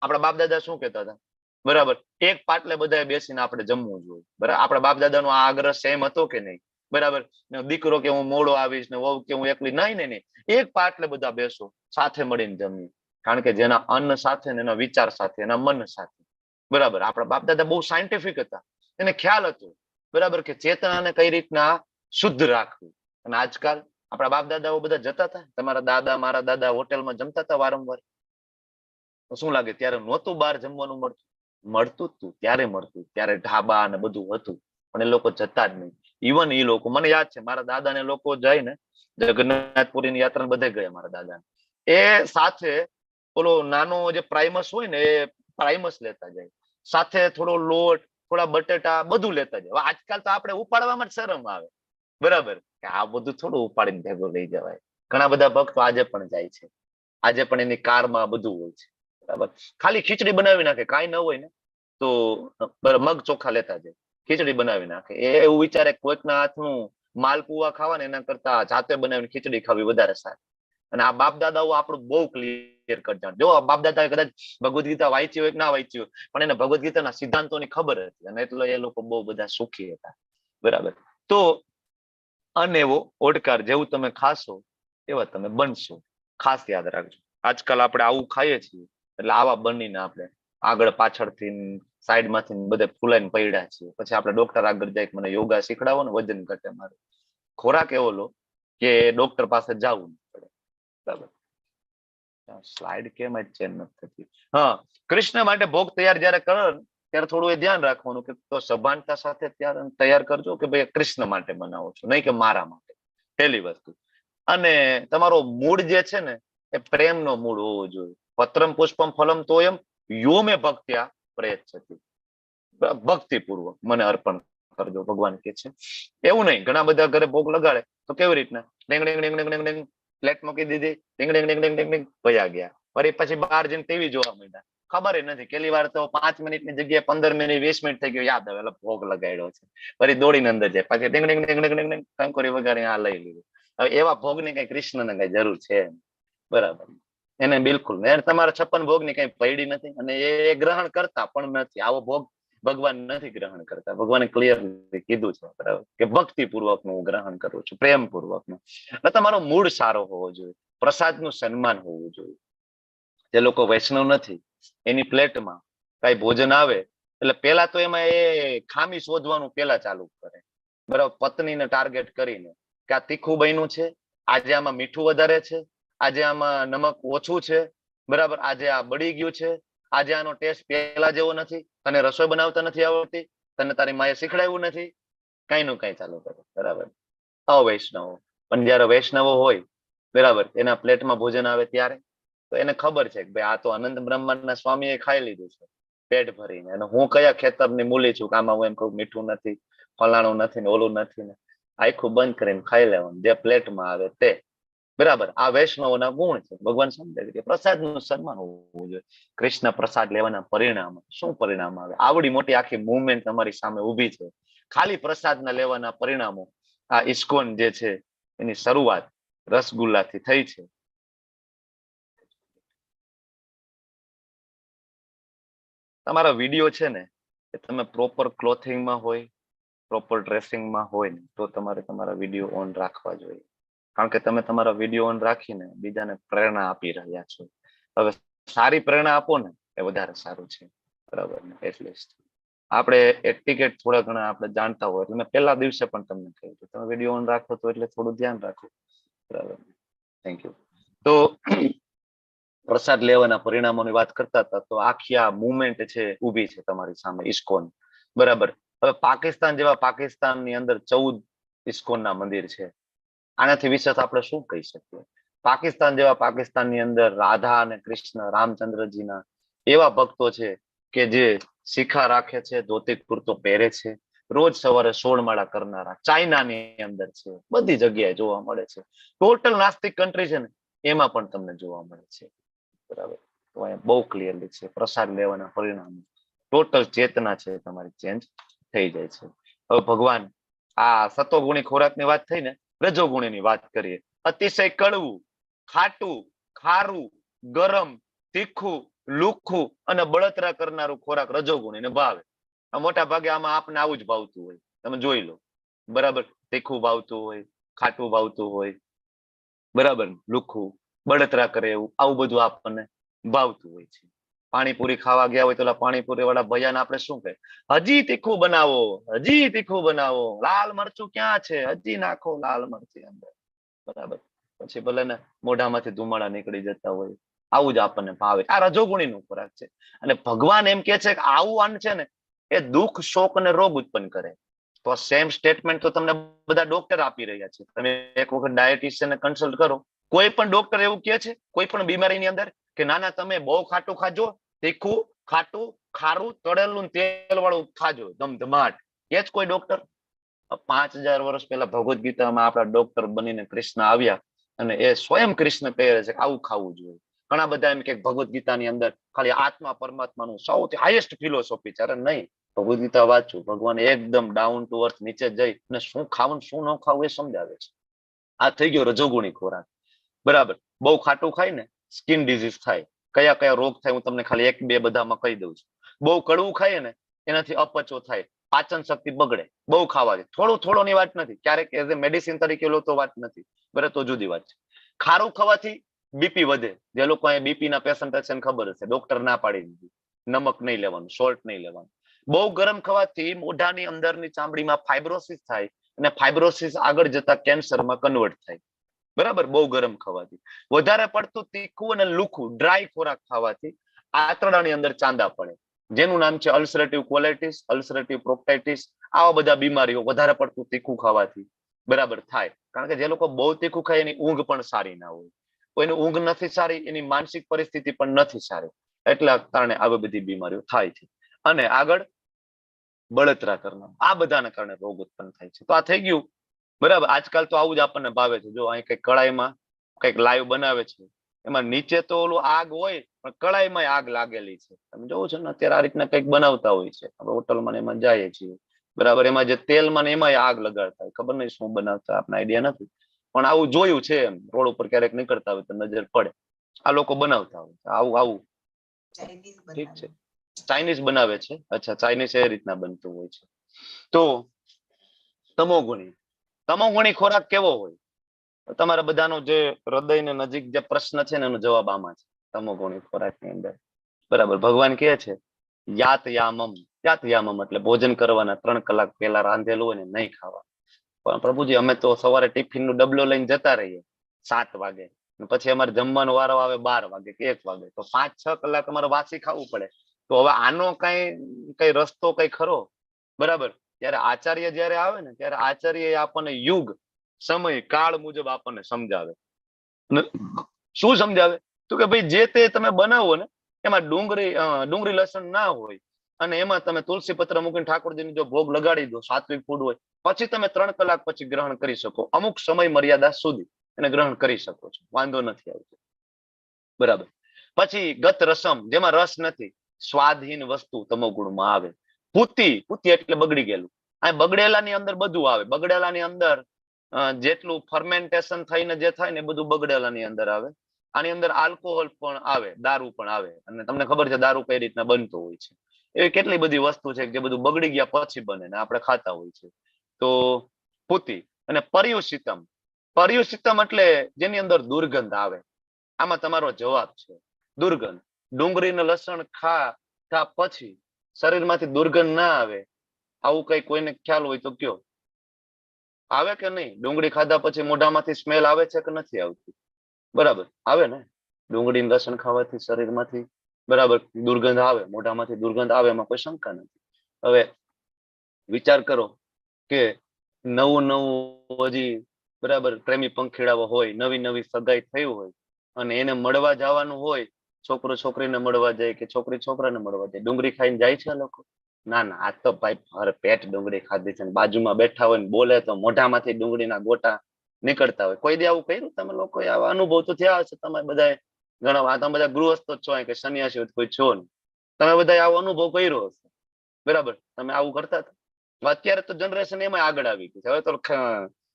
આપણા બાપ દાદા શું કહેતા હતા, બરાબર, એક પાટલે બધાએ બેસીને આપણે જમવું જોઈએ, બરાબર. આપણા બાપ દાદાનો આ આગ્રહ સેમ હતો કે નહીં, બરાબર. દીકરો કે હું મોડો આવીશ ને વહુ કે હું એકલી, નહીં, એક પાટલે બધા બેસો, સાથે મળીને જમીએ. કારણ કે જેના અન્ન સાથે ને એના વિચાર સાથે, એના મન સાથે, બરાબર. આપણા બાપ દાદા બહુ સાયન્ટિફિક હતા, એને ખ્યાલ હતો, બરાબર, કે ચેતનાને કઈ રીતના શુદ્ધ રાખવી. અને આજકાલ આપણા બાપ દાદાઓ બધા જતા હતા, તમારા દાદા મારા દાદા હોટેલમાં જમતા હતા વારંવાર. તો શું લાગે, ત્યારે નહોતું બહાર જમવાનું મળતું જ તું, ત્યારે ઢાબા ને બધું હતું, પણ એ લોકો જતા જ નહીં. ઇવન એ લોકો, મને યાદ છે મારા દાદા ને લોકો જાય ને જગન્નાથપુરીની યાત્રા બધે ગયા મારા દાદા, એ સાથે ઓલો નાનો જે પ્રાઇમસ હોય ને એ પ્રાઇમસ લેતા જાય, સાથે થોડો લોટ, થોડા બટેટા, બધું લેતા જાય. આજકાલ તો આપણે ઉપાડવામાં જ શરમ આવે, બરાબર, કે આ બધું થોડું ઉપાડીને ભેગું લઈ જવાય. ઘણા બધા ભક્તો આજે પણ જાય છે, આજે પણ એની કારમાં બધું હોય છે, બરાબર. ખાલી ખીચડી બનાવી નાખે, કાંઈ ન હોય ને તો મગ ચોખા લેતા જાય, ખીચડી બનાવી નાખે. એ એવું વિચારે કોઈકના હાથનું માલપુઆ ખાવા ને એના કરતા જાતે બનાવીને ખીચડી ખાવી વધારે સારી. અને આ બાપ દાદાઓ આપણું બહુ ક્લિયર કટ જાણ. જો બાપ દાદા કદાચ ભગવદ્ ગીતા વાંચી હોય કે ના વાંચી હોય, પણ એને ભગવદ્ ગીતાના સિદ્ધાંતોની ખબર હતી, અને એટલે એ લોકો બહુ બધા સુખી હતા, બરાબર. તો અનેવો ઓડકાર જેવું તમે ખાશો એવા તમે બનશો. ખાસ યાદ રાખજો. આજકાલ આપણે આવું ખાઈએ છીએ એટલે આવા બનીને આપણે આગળ પાછળથી સાઈડ માંથી બધે ફૂલાઈને પડ્યા છીએ. પછી આપણે ડોક્ટર આગળ જાય મને યોગા શીખડાવો ને વજન ઘટે મારે. ખોરાક એવો લો કે ડોક્ટર પાસે જવું પડે. બરાબર. સ્લાઇડ કેમ જ ચેન્જ નથી થતી? હા, કૃષ્ણ માટે ભોગ તૈયાર જયારે કરો ત્યારે થોડું એ ધ્યાન રાખવાનું કે તો સભાનતા સાથે તૈયાર કરજો કે ભાઈ કૃષ્ણ માટે બનાવો છો, નહીં કે મારા માટે. પહેલી વસ્તુ. અને તમારો મૂળ જે છે ને એ પ્રેમનો મૂળ હોવો જોઈએ. પત્રમ પુષ્પમ ફલમ તોયમ યો મે ભક્ત્યા પ્રયચ્છતિ. ભક્તિપૂર્વક મને અર્પણ કરજો, ભગવાન કે છે. એવું નહીં ઘણા બધા ઘરે ભોગ લગાડે તો કેવી રીતના ડીંગ ડીંગ ડીંગ ડીંગ ડીંગ પ્લેટ મૂકી દીધી, ડીંગ ડીંગ ડીંગ ડીંગ ડીંગ ભયા ગયા. ફરી પછી બહાર જઈને ટીવી જોવા માંડ્યા. ખબર નથી કેટલી વાર તો 5 મિનિટની જગ્યાએ 15 મિનિટ 20 મિનિટ થઈ ગયું યાદ આવે એટલે ભોગ લગાડ્યો છે. ફરી દોડીને અંદર જાય, પછી ડીંગ ડીંગ ડીંગ ડીંગ ડીંગ કંકોરી વગાડી આ લઈ લીધું. હવે એવા ભોગની કઈ કૃષ્ણને કઈ જરૂર છે? બરાબર. એને બિલકુલ તમારા 56 ભોગની કઈ પૈડી નથી અને એ ગ્રહણ કરતા પણ નથી. આવો ભોગ ભગવાન નથી ગ્રહણ કરતા. ભગવાને ક્લિયરલી કીધું છે બરાબર કે ભક્તિપૂર્વક નું હું ગ્રહણ કરું છું, પ્રેમપૂર્વક નું. એટલે તમારો મૂળ સારો હોવો જોઈએ, પ્રસાદનું સન્માન હોવું જોઈએ. જે લોકો વૈષ્ણવ નથી એની પ્લેટમાં કઈ ભોજન આવે એટલે પેલા તો એમાં એ ખામી શોધવાનું પેલા ચાલુ કરે. બરાબર. પત્નીને ટાર્ગેટ કરીને કે આ તીખું બન્યું છે, આજે આમાં મીઠું વધારે છે, આજે આમાં નમક ઓછું છે, બરાબર, આજે આ બળી ગયું છે, આજે આનો ટેસ્ટ પેલા જેવો નથી, તને રસોઈ બનાવતા નથી આવડતી, તને તારી માએ શીખડાવ્યું નથી, કઈ નું કઈ ચાલુ કરે. બરાબર. અવૈષ્ણવો. પણ જયારે વૈષ્ણવો હોય બરાબર એના પ્લેટમાં ભોજન આવે ત્યારે તો એને ખબર છે કે ભાઈ આ તો અનંત બ્રહ્માંડના સ્વામીએ ખાઈ લીધું છે પેટ ભરીને, અને હું કયા ખેતરની મૂલી છું કે આમાં હું એમ કહું મીઠું નથી, ફલાણું નથી ને ઓલું નથી ને, આખું બંધ કરીને ખાઈ લેવાનું જે પ્લેટમાં આવે તે. બરાબર. આ વૈષ્ણવોના ગુણ છે. ભગવાન સમજે કે પ્રસાદનું સન્માન હોવું જોઈએ. કૃષ્ણ પ્રસાદ લેવાના પરિણામ શું પરિણામ આવે? આવડી મોટી આખી મુવમેન્ટ તમારી સામે ઊભી છે. ખાલી પ્રસાદના લેવાના પરિણામો. આ ઇસ્કોન જે છે એની શરૂઆત રસગુલ્લાથી થઈ છે. તમારા વિડીયો છે ને એ તમે પ્રોપર ક્લોથિંગમાં હોય, પ્રોપર ડ્રેસિંગમાં હોય ને તો તમારે તમારા વિડીયો ઓન રાખવા જોઈએ. કારણ કે તમે તમારા વિડીયો ઓન રાખીને બીજાને પ્રેરણા આપી રહ્યા છો. હવે સારી પ્રેરણા આપો ને એ વધારે સારું છે. બરાબર ને? એટલીસ્ટ આપણે એટિકેટ થોડા ઘણા આપણે જાણતા હોય એટલે મેં પહેલા દિવસે પણ તમને કહ્યું હતું તમે વિડીયો ઓન રાખો તો એટલે થોડું ધ્યાન રાખો. બરાબર. Thank you. તો પ્રસાદ લેવાના પરિણામોની વાત કરતા હતા તો આખી આ મુવમેન્ટ છે ઊભી છે તમારી સામે ઇસ્કોન. બરાબર. હવે પાકિસ્તાન જેવા પાકિસ્તાનની અંદર 14 ઇસ્કોનના મંદિર છે. આનાથી વિશેષ આપણે શું કહી શકીએ? પાકિસ્તાન જેવા પાકિસ્તાનની અંદર રાધા અને કૃષ્ણ રામચંદ્રજીના એવા ભક્તો છે કે જે શિખા રાખે છે, ધોતી કુર્તો પહેરે છે, રોજ સવારે 16 માળા કરનારા. ચાઇનાની અંદર છે, બધી જગ્યાએ જોવા મળે છે. ટોટલ નાસ્તિક કન્ટ્રી છે ને એમાં પણ તમને જોવા મળે છે. બરાબર. તો અહીંયા બહુ ક્લિયરલી છે પ્રસાદ લેવાના પરિણામો ટોટલ ચેતના છે તમારી ચેન્જ થઈ જાય છે. હવે ભગવાન આ સતોગુણી ખોરાકની વાત થઈ ને, રજોગુણીની વાત કરીએ. અતિશય કડવું, ખાટું, ખારું, ગરમ, તીખું, લુખું અને બળતરા કરનારું ખોરાક રજોગુણીને ભાવે. મોટા ભાગે આમાં આપને આવું જ ભાવતું હોય. તમે જોઈ લો. બરાબર. તીખું ભાવતું હોય, ખાટું ભાવતું હોય, બરાબર, લુખું, બળતરા કરે એવું આવું બધું આપણને ભાવતું હોય છે. પાણીપુરી ખાવા ગયા હોય તો પાણીપુરી વાળા ભૈયાને આપણે શું કહે? હજી તીખું બનાવો, હજી તીખું બનાવો, લાલ મરચું ક્યાં છે, હજી નાખો લાલ મરચી અંદર. બરાબર. પછી ભલે ને મોઢામાંથી ધુમાડા નીકળી જતા હોય. આવું જ આપણને ભાવે. આ રજોગુણીનો ખોરાક છે. અને ભગવાન એમ કે છે કે આવું અન્ન છે ને એ દુઃખ, શોક અને રોગ ઉત્પન્ન કરે. તો સેમ સ્ટેટમેન્ટ તો તમને બધા ડોક્ટર આપી રહ્યા છે. તમે એક વખત ડાયટિશિયનને કન્સલ્ટ કરો. કોઈ પણ ડોક્ટર એવું કહે છે કોઈ પણ બીમારીની અંદર કે ના ના તમે બહુ ખાટું ખાજો, તીખું, ખાટું, ખારું, તળેલું, તેલ વાળું ખાજો ધમધમાટ? એ જ કોઈ ડોક્ટર? 5000 વર્ષ પહેલા ભગવદ ગીતામાં આપણા ડોક્ટર બનીને કૃષ્ણ આવ્યા અને એ સ્વયં કૃષ્ણ કહે છે કે આવું ખાવું જોઈએ. ઘણા બધા એમ કે ભગવદ ગીતાની અંદર ખાલી આત્મા પરમાત્માનું સૌથી હાઈએસ્ટ ફિલોસોફી છે. અરે નહીં, ભગવદ ગીતા વાંચું. ભગવાન એકદમ ડાઉન ટુ અર્થ નીચે જઈ અને શું ખાવું શું ન ખાવું એ સમજાવે છે. આ થઈ ગયો રજોગુણી ખોરાક. બરાબર. બહુ ખાટું ખાય ને સ્કિન ડિઝીઝ થાય. કયા કયા રોગ થાય હું તમને ખાલી 1-2 બધામાં કહી દઉં છું. બહુ કડવું ખાય ને એનાથી અપચો થાય, પાચન શક્તિ બગડે બહુ ખાવાથી. થોડો ની વાત નથી, ક્યારેક એઝ એ મેડિસિન તરીકે લો તો વાત નથી, બરાબર, તો જુદી વાત છે. ખારું ખાવાથી બીપી વધે. જે લોકો અહીંયા બીપી ના પેશન્ટ છે એને ખબર હશે, ડોક્ટર ના પાડી દીધી નમક નહીં લેવાનું, સોલ્ટ નહીં લેવાનું. બહુ ગરમ ખાવાથી મોઢાની અંદરની ચામડીમાં ફાઇબ્રોસિસ થાય અને ફાઇબ્રોસિસ આગળ જતા કેન્સરમાં કન્વર્ટ થાય, બરાબર, બહુ ગરમ ખાવાથી. વધારે પડતું તીખું અને લુખું ડ્રાય ખોરાક ખાવાથી આંતરડાની અંદર ચાંદા પડે, જેનું નામ છે અલ્સરેટિવ કોલાઇટિસ, અલ્સરેટિવ પ્રોક્ટાઇટિસ. આવા બધા બીમારીઓ વધારે પડતું તીખું ખાવાથી બરાબર થાય. કારણ કે જે લોકો બહુ તીખું ખાય એની ઊંઘ પણ સારી ના હોય, કોઈની ઊંઘ નથી સારી, એની માનસિક પરિસ્થિતિ પણ નથી સારી, એટલા કારણે આવી બધી બીમારીઓ થાય છે. અને આગળ બળતરા કરનાર, આ બધાના કારણે રોગ ઉત્પન્ન થાય છે. તો આ થઈ ગયું, બરાબર. આજકાલ તો આવું જ આપણને ભાવે છે. જો અહીં કઈક કડાઈમાં કઈક લાઈવ બનાવે છે, એમાં નીચે તો ઓલું આગ હોય પણ કડાઈમાં આગ લાગેલી છે. તમે જોવો છો ને અત્યારે આ રીતના કઈક બનાવતા હોય છે, આપણે હોટલમાં એમાં જઈએ છીએ, બરાબર. એમાં જે તેલમાં ને એમાં આગ લગાડતા હોય, ખબર નહીં શું બનાવતા, આપણે આઈડિયા નથી, પણ આવું જોયું છે. એમ રોડ ઉપર ક્યારેક નીકળતા હોય તો નજર પડે, આ લોકો બનાવતા હોય આવું. ઠીક છે, ચાઇનીઝ બનાવે છે. અચ્છા, ચાઇનીઝ એ રીતના બનતું હોય છે. તો તમોગુણી ખોરાક કેવો હોય? તમારા બધાનો જે હૃદયને નજીક જે પ્રશ્ન છે ને એનો જવાબ આમાં છે, તમોગુણી ખોરાકની અંદર, બરાબર. ભગવાન કહે છે યાતયામમ. યાતયામમ એટલે ભોજન કરવાના 3 કલાક પહેલા રાંધેલું હોય ને નહીં ખાવા. પણ પ્રભુજી અમે તો સવારે ટિફિન નો ડબલો લઈને જતા રહીએ 7 વાગે, પછી અમારે જમવાનો વારો આવે 12 વાગે કે 1 વાગે, તો 5-6 કલાક અમારે વાસી ખાવું પડે. તો હવે આનો કઈ રસ્તો કઈ ખરો? બરાબર. ત્યારે આચાર્ય જયારે આવે ને ત્યારે આચાર્ય આપણને યુગ, સમય, કાળ મુજબ આપણને સમજાવે. શું સમજાવે? તો કે ભાઈ જે તે તમે બનાવો ને એમાં ડુંગળી લસણ ના હોય અને એમાં તમે તુલસી પત્ર મૂકીને ઠાકોરજીને જો ભોગ લગાડી દો, સાત્વિક ફૂડ હોય, પછી તમે 3 કલાક પછી ગ્રહણ કરી શકો. અમુક સમય મર્યાદા સુધી એને ગ્રહણ કરી શકો છો, વાંધો નથી આવતો, બરાબર. પછી ગત રસમ, જેમાં રસ નથી, સ્વાદહીન વસ્તુ તમોગુણમાં આવે. પૂતી એટલે બગડી ગયેલું. આ બગડેલાની અંદર બધું આવે. બગડેલાની અંદર જેટલું ફર્મેન્ટેશન થઈને જે થાય ને બધું બગડેલાની અંદર આવે. આની અંદર આલ્કોહોલ પણ આવે, દારૂ પણ આવે. અને તમને ખબર છે દારૂ કઈ રીતના બનતો હોય છે. એવી કેટલી બધી વસ્તુ છે જે બધું બગડી ગયા પછી બને ને આપણે ખાતા હોય છે. તો પૂતી. અને પર્યુષિતમ. પર્યુષિતમ એટલે જેની અંદર દુર્ગંધ આવે. આમાં તમારો જવાબ છે દુર્ગંધ. ડુંગળી ને લસણ ખા પછી શરીરમાંથી દુર્ગંધ ના આવે, આવું કઈ કોઈને ખ્યાલ હોય તો કયો? આવે કે નહીં? ડુંગળી ખાધા પછી મોઢામાંથી સ્મેલ આવે છે કે નથી આવતી? બરાબર, આવે ને. ડુંગળી લસણ ખાવાથી શરીરમાંથી બરાબર દુર્ગંધ આવે, મોઢામાંથી દુર્ગંધ આવે, એમાં કોઈ શંકા નથી. હવે વિચાર કરો કે નવું હજી બરાબર પ્રેમી પંખીડાઓ હોય, નવી સગાઈ થઈ હોય અને એને મળવા જવાનું હોય, છોકરો છોકરીને મળવા જાય કે છોકરી છોકરાને મળવા જાય, ડુંગળી ખાઈને જાય છે લોકો? ના, આ તો ભાઈ પેટ ડુંગળી ખાધી છે, બાજુમાં બેઠા હોય ને બોલે તો મોઢામાંથી ડુંગળીના ગોટા નીકળતા હોય. કોઈ દી આવું કર્યું તમે લોકો? આવા અનુભવ તો થયા હશે તમે બધા ઘણા. તમે બધા ગૃહસ્થ છો કે સન્યાસી કોઈ છો ને, તમે બધા આવો અનુભવ કર્યો હશે, બરાબર. તમે આવું કરતા હતા? અત્યારે તો જનરેશન એમાં આગળ આવી ગઈ છે. હવે તો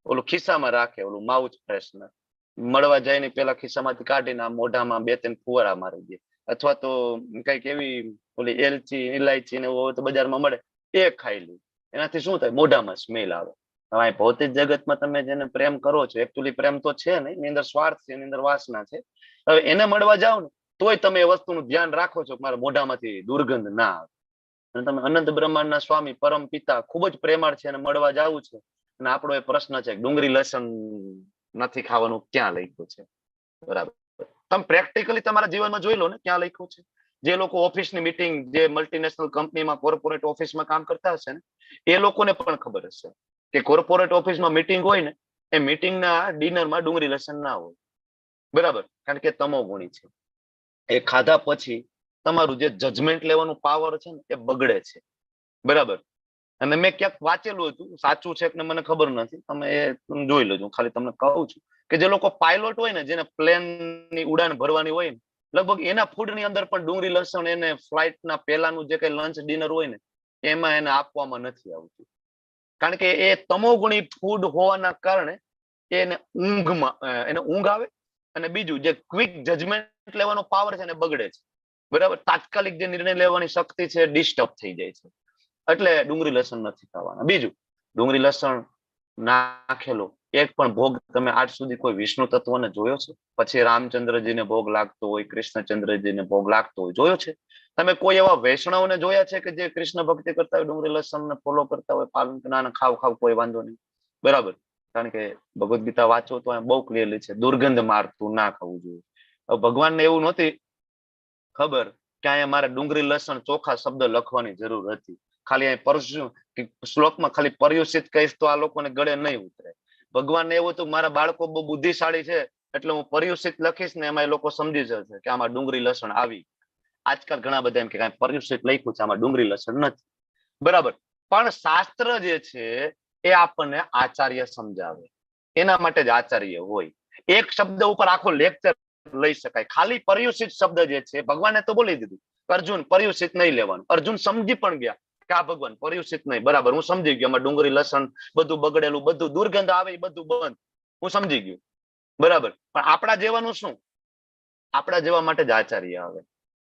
ઓલું ખિસ્સામાં રાખે, ઓલું માઉથ ફ્રેશનર, મળવા જાય ને પેલા ખિસ્સામાંથી કાઢીને મોઢામાં 2-3 ફુવારા મારી દે. અથવા તો કઈક એવી ઓલી એલચી, ઇલાયચી ને તો બજારમાં મળે, એ ખાઈ લે. એનાથી શું થાય? મોઢામાં સ્મેલ આવે. હવે ભૌતિક જગતમાં તમે જેને પ્રેમ કરો છો, એકચ્યુઅલી પ્રેમ તો છે ને, એની અંદર સ્વાર્થ છે, એની અંદર વાસના છે. હવે એને મળવા જાઓ ને તોય તમે એ વસ્તુનું ધ્યાન રાખો છો કે મારા મોઢામાંથી દુર્ગંધ ના આવે. અને તમે અનંત બ્રહ્માંડના સ્વામી પરમ પિતા ખૂબ જ પ્રેમાળ છે અને મળવા જવું છે, અને આપણો એ પ્રશ્ન છે ડુંગળી લસણ નથી ખાવાનું ક્યાં લખ્યું છે? બરાબર. તમે પ્રેક્ટિકલી તમારા જીવનમાં જોઈ લો ને ક્યાં લખ્યું છે. જે લોકો ઓફિસની મીટિંગ, જે મલ્ટીનેશનલ કંપનીમાં કોર્પોરેટ ઓફિસમાં કામ કરતા હશે ને એ લોકોને પણ ખબર હશે કે કોર્પોરેટ ઓફિસમાં મીટિંગ હોય ને એ મીટિંગના ડિનરમાં ડુંગળી લસણ ના હોય, બરાબર. કારણ કે તમોગુણી છે. એ ખાધા પછી તમારું જે જજમેન્ટ લેવાનું પાવર છે ને એ બગડે છે, બરાબર. અને મેં ક્યાંક વાંચેલું હતું, સાચું છે કે મને ખબર નથી, તમે એ જોઈ લેજો. ખાલી તમને કહું છું કે જે લોકો પાયલોટ હોય ને, જેને પ્લેનની ઉડાન ભરવાની હોય ને, લગભગ એના ફૂડની અંદર પણ ડુંગળી લસણ એને ફ્લાઇટના પહેલાનું જે કઈ લંચ ડિનર હોય ને એમાં એને આપવામાં નથી આવતું. કારણ કે એ તમોગુણી ફૂડ હોવાના કારણે એને ઊંઘ આવે, અને બીજું જે ક્વિક જજમેન્ટ લેવાનો પાવર છે ને બગડે છે, બરાબર. તાત્કાલિક જે નિર્ણય લેવાની શક્તિ છે ડિસ્ટર્બ થઈ જાય છે. એટલે ડુંગળી લસણ નથી ખાવાના. બીજું, ડુંગળી લસણ નાખેલો એક પણ ભોગ તમે આજ સુધી કોઈ વિષ્ણુ તત્વને જોયો છે? પછી રામચંદ્રજીને ભોગ લાગતો હોય, કૃષ્ણચંદ્રજીને ભોગ લાગતો હોય, જોયો છે? તમે કોઈ એવા વૈષ્ણવને જોયા છે કે જે કૃષ્ણ ભક્તિ કરતા હોય, ડુંગળી લસણને ફોલો કરતા હોય, પાલન ના ખાવ કોઈ વાંધો નહીં, બરાબર? કારણ કે ભગવદ્ ગીતા વાંચો તો બહુ ક્લિયરલી છે, દુર્ગંધ મારતું ના ખાવું જોઈએ. હવે ભગવાનને એવું નહોતી ખબર કે અહીંયા મારે ડુંગળી લસણ ચોખા શબ્દ લખવાની જરૂર હતી. ખાલી અહીં શ્લોકમાં ખાલી પર્યુષિત કહીશ તો આ લોકોને ગળે નહીં ઉતરે. ભગવાનને એવું હતું મારા બાળકો બહુ બુદ્ધિશાળી છે એટલે હું પર્યુષિત લખીશ ને એમાં એ લોકો સમજી જશે કે આમાં ડુંગળી લસણ આવી. આજકાલ ઘણા બધા એમ કે કાંઈ પર્યુષિત લખ્યું છે, આમાં ડુંગળી લસણ નથી, બરાબર? પણ શાસ્ત્ર જે છે એ આપણને આચાર્ય સમજાવે, એના માટે જ આચાર્ય હોય. એક શબ્દ ઉપર આખો લેક્ચર લઈ શકાય. ખાલી પર્યુષિત શબ્દ જે છે ભગવાને તો બોલી દીધું અર્જુન પર્યુષિત નહીં લેવાનું. અર્જુન સમજી પણ ગયા કે આ ભગવાન પર્યુષિત નહીં, બરાબર? હું સમજી ગયો, એમાં ડુંગળી લસણ બધું બગડેલું, બધું દુર્ગંધ આવે એ બધું બંધ, હું સમજી ગયો, બરાબર? પણ આપણા જેવાનું શું? આપણા જેવા માટે જ આચાર્ય આવે,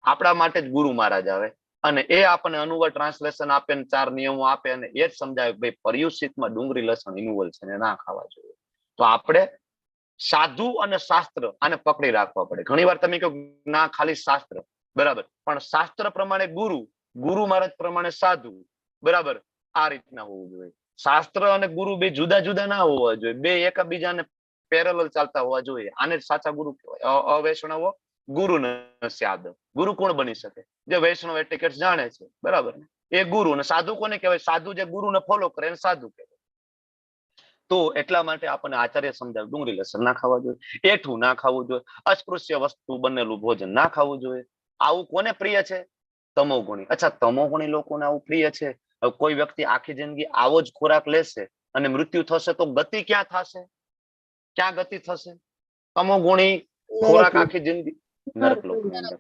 આપણા માટે જ ગુરુ મહારાજ આવે અને એ આપણને અનુવાદ ટ્રાન્સલેશન આપે ને 4 નિયમો આપે અને એ જ સમજાવે ભાઈ પર્યુષિતમાં ડુંગળી લસણ ઇન્વોલ્વ છે ને ના ખાવા જોઈએ. તો આપણે સાધુ અને શાસ્ત્ર આને પકડી રાખવા પડે. ઘણી વાર તમે કહો ના ખાલી શાસ્ત્ર, બરાબર? પણ શાસ્ત્ર પ્રમાણે ગુરુ, ગુરુ મહારાજ પ્રમાણે સાધુ, બરાબર? આ રીતના હોવું જોઈએ. શાસ્ત્ર અને ગુરુ બે જુદા જુદા ના હોવા જોઈએ, બે એકબીજાને પેરેલલ ચાલતા હોવા જોઈએ. આને જ સાચા ગુરુ કહેવાય. અવૈષ્ણવો ગુરુ નસ્યાદ. ગુરુ કોણ બની શકે? જે વૈષ્ણવ એટિકેટ્સ જાણે છે, બરાબર? એ ગુરુ. અને સાધુ કોને કહેવાય? સાધુ જે ગુરુને ફોલો કરે એને સાધુ કહેવાય. તો એટલા માટે આપણને આચાર્ય સમજાવે ડુંગળી લસણ ના ખાવા જોઈએ, એઠું ના ખાવું જોઈએ, અસ્પૃશ્ય વસ્તુ બનેલું ભોજન ના ખાવું જોઈએ. આવું કોને પ્રિય છે? તમોગુણી. અચ્છા, તમોગુણી લોકોને આવું પ્રિય છે. હવે કોઈ વ્યક્તિ આખી જિંદગી આવો જ ખોરાક લેશે અને મૃત્યુ થશે તો ગતિ ક્યાં થશે? ક્યાં ગતિ થશે? તમોગુણી ખોરાક આખી જિંદગી નરક લોકની અંદર.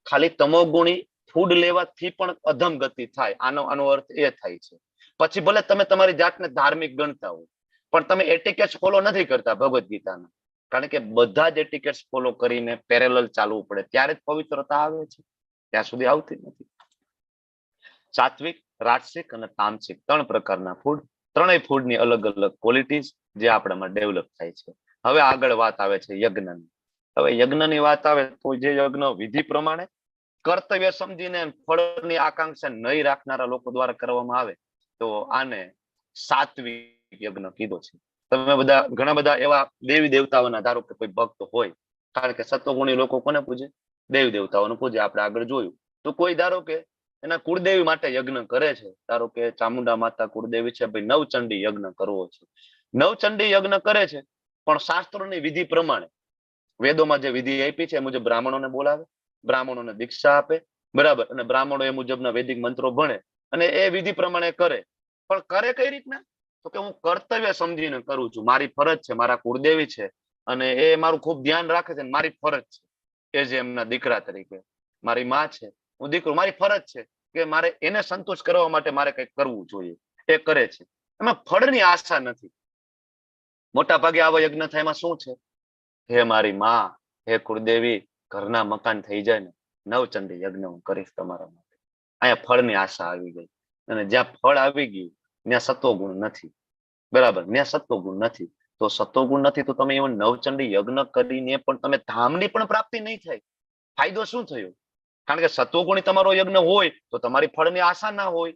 ખાલી તમોગુણી ફૂડ લેવાથી પણ અધમ ગતિ થાય. આનો અર્થ એ થાય છે. પછી ભલે તમે તમારી જાતને ધાર્મિક ગણતા હોય પણ તમે એટિકેટ્સ ફોલો નથી કરતા ભગવદ્ ગીતાના. કારણ કે બધા જ એટિકેટ્સ ફોલો કરીને પેરેલલ ચાલવું પડે ત્યારે જ પવિત્રતા આવે છે, ત્યાં સુધી આવતી નથી. સાત્વિક, રાજસિક અને તામસિક 3 પ્રકારના ફૂડ. ત્રણેય ફૂડની અલગ અલગ ક્વોલિટીઝ જે આપણામાં ડેવલપ થાય છે. હવે આગળ વાત આવે છે યજ્ઞની. હવે યજ્ઞની વાત આવે તો જે યજ્ઞ વિધિ પ્રમાણે કર્તવ્ય સમજીને ફળની આકાંક્ષા નહીં રાખનારા લોકો દ્વારા કરવામાં આવે તો આને સાત્વિક યજ્ઞ કીધો છે. તમે બધા ઘણા બધા એવા દેવી દેવતાઓના ધારો કે કોઈ ભક્ત હોય, કારણ કે સત્વગુણી લોકો કોને પૂજે? દેવી દેવતાઓને પૂજે. આપણે આગળ જોયું. તો કોઈ ધારો કે એના કુળદેવી માટે યજ્ઞ કરે છે, ધારો કે ચામુંડા માતા કુળદેવી છે, ભાઈ નવચંડી યજ્ઞ કરવો છે. નવચંડી યજ્ઞ કરે છે પણ શાસ્ત્રોની વિધિ પ્રમાણે, વેદોમાં જે વિધિ આપી છે એ મુજબ બ્રાહ્મણોને બોલાવે, બ્રાહ્મણોને દીક્ષા આપે, બરાબર? અને બ્રાહ્મણો એ મુજબના વૈદિક મંત્રો ભણે અને એ વિધિ પ્રમાણે કરે. પણ કરે કઈ રીતના? તો કે હું કર્તવ્ય સમજીને કરું છું, મારી ફરજ છે, મારા કુળદેવી છે અને એ મારું ખૂબ ધ્યાન રાખે છે, મારી ફરજ છે કે જે એમના દીકરા તરીકે, મારી માં છે, હું દીકરો, મારી ફરજ છે કે મારે એને સંતોષ કરવા માટે મારે કંઈક કરવું જોઈએ. એ કરે છે, એમાં ફળની આશા નથી. મોટા ભાગે આવા યજ્ઞ થાય એમાં શું છે? હે મારી માં, હે કુળદેવી, ઘરના મકાન થઈ જાય ને નવચંડી યજ્ઞ હું કરીશ તમારા માટે. અહીંયા ફળની આશા આવી ગઈ અને જ્યાં ફળ આવી ગયું ત્યાં સત્વગુણ નથી, બરાબર? ત્યાં સત્વગુણ નથી. તો સત્વગુણ નથી તો તમે એવું નવચંડી યજ્ઞ કરીને પણ તમે ધામની પણ પ્રાપ્તિ નહીં થાય. ફાયદો શું થયો? કારણ કે સત્વગુણી તમારો યજ્ઞ હોય તો તમારી ફળની આશા ના હોય,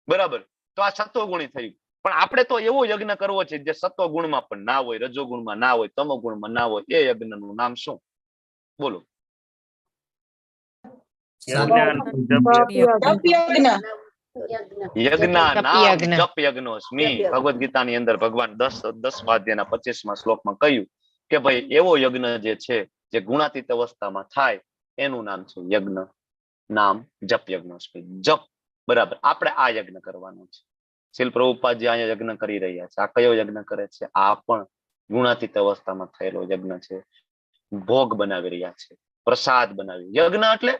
બરાબર? તો આ સત્વગુણી થયું. પણ આપણે તો એવો યજ્ઞ કરવો છે જે સત્વગુણમાં પણ ના હોય, રજોગુણમાં ના હોય, તમોગુણમાં ના હોય. એ યજ્ઞનું નામ શું? બોલો. જપ યજ્ઞોસ્મિ. ભગવદ ગીતાની અંદર ભગવાન 10મા અધ્યાયના 25મા શ્લોકમાં કહ્યું કે ભાઈ એવો યજ્ઞ જે છે જે ગુણાતીત અવસ્થામાં થાય એનું નામ છે યજ્ઞ. નામ જપ યજ્ઞોસ્મિ. જપ, બરાબર? આપણે આ યજ્ઞ કરવાનો છે. શીલ પ્રભુપાદજી અહીંયા યજ્ઞ કરી રહ્યા છે. આ કયો યજ્ઞ કરે છે? આ પણ ગુણાતીત અવસ્થામાં થયેલો યજ્ઞ છે. ભોગ બનાવી રહ્યા છે, પ્રસાદ બનાવી. યજ્ઞ એટલે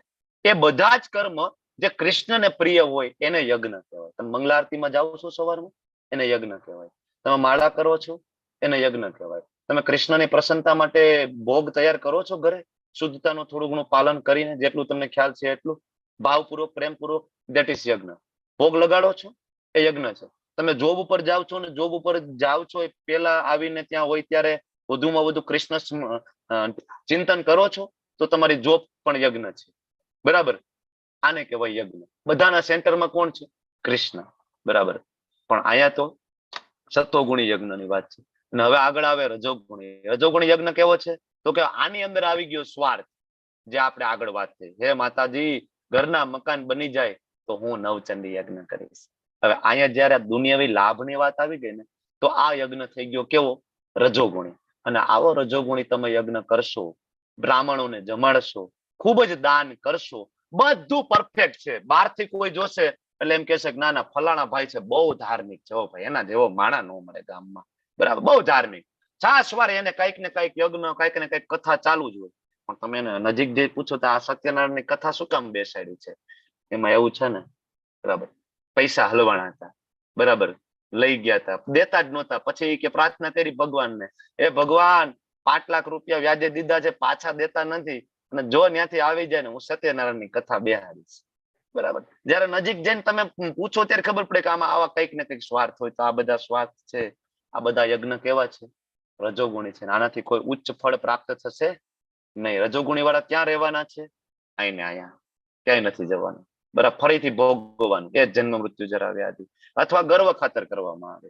એ બધા જ કર્મ જે કૃષ્ણને પ્રિય હોય એને યજ્ઞ કહેવાય. તમે મંગલા આરતીમાં જાઓ છો સવારમાં, એને યજ્ઞ કહેવાય. તમે માળા કરો છો, એને યજ્ઞ કહેવાય. તમે કૃષ્ણની પ્રસન્નતા માટે ભોગ તૈયાર કરો છો ઘરે, શુદ્ધતાનું થોડું ઘણું પાલન કરીને, જેટલું તમને ખ્યાલ છે એટલું, ભાવપૂર્વક પ્રેમપૂર્વક, ધેટ ઇઝ યજ્ઞ. ભોગ લગાડો છો એ યજ્ઞ છે. તમે જોબ ઉપર જાઓ છો ને જોબ ઉપર જાઓ છો એ પેલા આવીને ત્યાં હોય ત્યારે વધુમાં વધુ કૃષ્ણ ચિંતન કરો છો તો તમારી જોબ પણ યજ્ઞ છે. બરાબર, આને કહેવાય યજ્ઞ. બધાના સેન્ટરમાં કોણ છે? કૃષ્ણ. બરાબર, પણ અહીંયા તો સત્વગુણી યજ્ઞની વાત છે. અને હવે આગળ આવે રજોગુણી. રજોગુણી યજ્ઞ કેવો છે? તો કે આની અંદર આવી ગયો સ્વાર્થ, જે આપણે આગળ વાત થઈ. હે માતાજી, ઘરના મકાન બની જાય તો હું નવચંડી યજ્ઞ કરીશ. હવે અહીંયા જયારે દુનિયાવી લાભની વાત આવી ગઈ ને, તો આ યજ્ઞ થઈ ગયો કેવો? રજોગુણી. અને આવો રજોગુણી તમે યજ્ઞ કરશો, બ્રાહ્મણોને જમાડશો, ખૂબ જ દાન કરશો, બધું પરફેક્ટ છે. બહારથી કોઈ જોશે એટલે એમ કહેશે કે ના ના ફલાણા ભાઈ છે બહુ ધાર્મિક છે, ભાઈ એના જેવો માણા ન મળે ગામમાં. બરાબર, બહુ ધાર્મિક. છાસવાર એને કઈક ને કઈક યજ્ઞ, કઈક ને કઈક કથા ચાલુ જ હોય. પણ તમે એને નજીક જઈ પૂછો તો આ સત્યનારાયણની કથા શું કામ બેસાડી છે? એમાં એવું છે ને, બરાબર, પૈસા હલવાના હતા. બરાબર, લઈ ગયા હતા, દેતા જ નહોતા. પછી કે પ્રાર્થના કરી ભગવાનને, એ ભગવાન 5 લાખ રૂપિયા વ્યાજે દીધા છે, પાછા દેતા નથી, અને જો ત્યાંથી આવી જાય ને હું સત્યનારાયણની કથા બેહાડીશ. બરાબર, જયારે નજીક જઈને તમે પૂછો ત્યારે ખબર પડે કે આમાં આવા કઈક ને કઈક સ્વાર્થ હોય. તો આ બધા સ્વાર્થ છે, આ બધા યજ્ઞ કેવા છે? રજોગુણી છે. આનાથી કોઈ ઉચ્ચ ફળ પ્રાપ્ત થશે નહીં. રજોગુણી વાળા ક્યાં રહેવાના છે? અહીં ને અહીંયા, ક્યાંય નથી જવાનું. બરાબર, ફરીથી ભોગવવાનું એ જન્મ મૃત્યુ જરા વ્યાધિ, અથવા ગર્વ ખાતર કરવામાં આવે.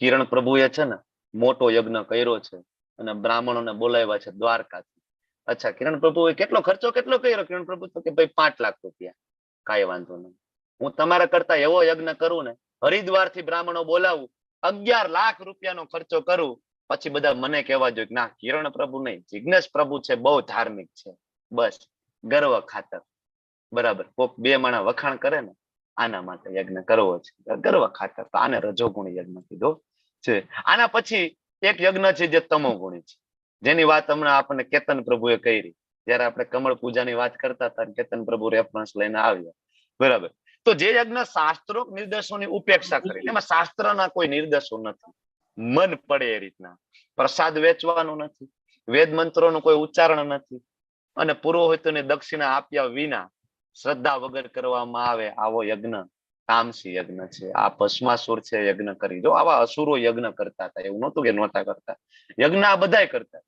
કિરણ પ્રભુએ છે ને મોટો યજ્ઞ કર્યો છે અને બ્રાહ્મણોને બોલાવ્યા છે દ્વારકાથી. અચ્છા, કિરણ પ્રભુએ કેટલો ખર્ચો કેટલો કર્યો? કિરણ પ્રભુ તો કે ભાઈ 5 લાખ રૂપિયા. કાંઈ વાંધો નહીં, હું તમારા કરતા એવો યજ્ઞ કરું ને, હરિદ્વાર થી બ્રાહ્મણો બોલાવું, 11 લાખ રૂપિયાનો ખર્ચો કરું, પછી બધા મને કહેવા જોઈએ કે ના કિરણ પ્રભુ નહીં, જિજ્ઞેશ પ્રભુ છે, બહુ ધાર્મિક છે. બસ ગર્વ ખાતર. બરાબર, કોક 2 માણા વખાણ કરે ને, આના માટે યજ્ઞ કરવો છે, ગર્વ ખાતર. તો આને રજોગુણી યજ્ઞ કીધો છે. આના પછી એક યજ્ઞ છે જે તમોગુણી છે, જેની વાત હમણાં આપણને કેતન પ્રભુએ કરી. જયારે આપણે કમળ પૂજાની વાત કરતા હતા, કેતન પ્રભુ રેફરન્સ લઈને આવ્યા. બરાબર, તો જે યજ્ઞ શાસ્ત્રોક નિર્દેશોની ઉપેક્ષા કરે, એમાં શાસ્ત્રના કોઈ નિર્દેશો નથી, મન પડે એ રીતના. પ્રસાદ વેચવાનો નથી, વેદ મંત્રોનું કોઈ ઉચ્ચારણ નથી, અને પુરોહિતોને દક્ષિણા આપ્યા વિના શ્રદ્ધા વગર કરવામાં આવે, આવો યજ્ઞ તામસી યજ્ઞ છે. આ ભસ્માસુર છે યજ્ઞ કરી. જો આવા અસુરો યજ્ઞ કરતા હતા, એવું નહોતું કે નહોતા કરતા. યજ્ઞ આ બધાય કરતા.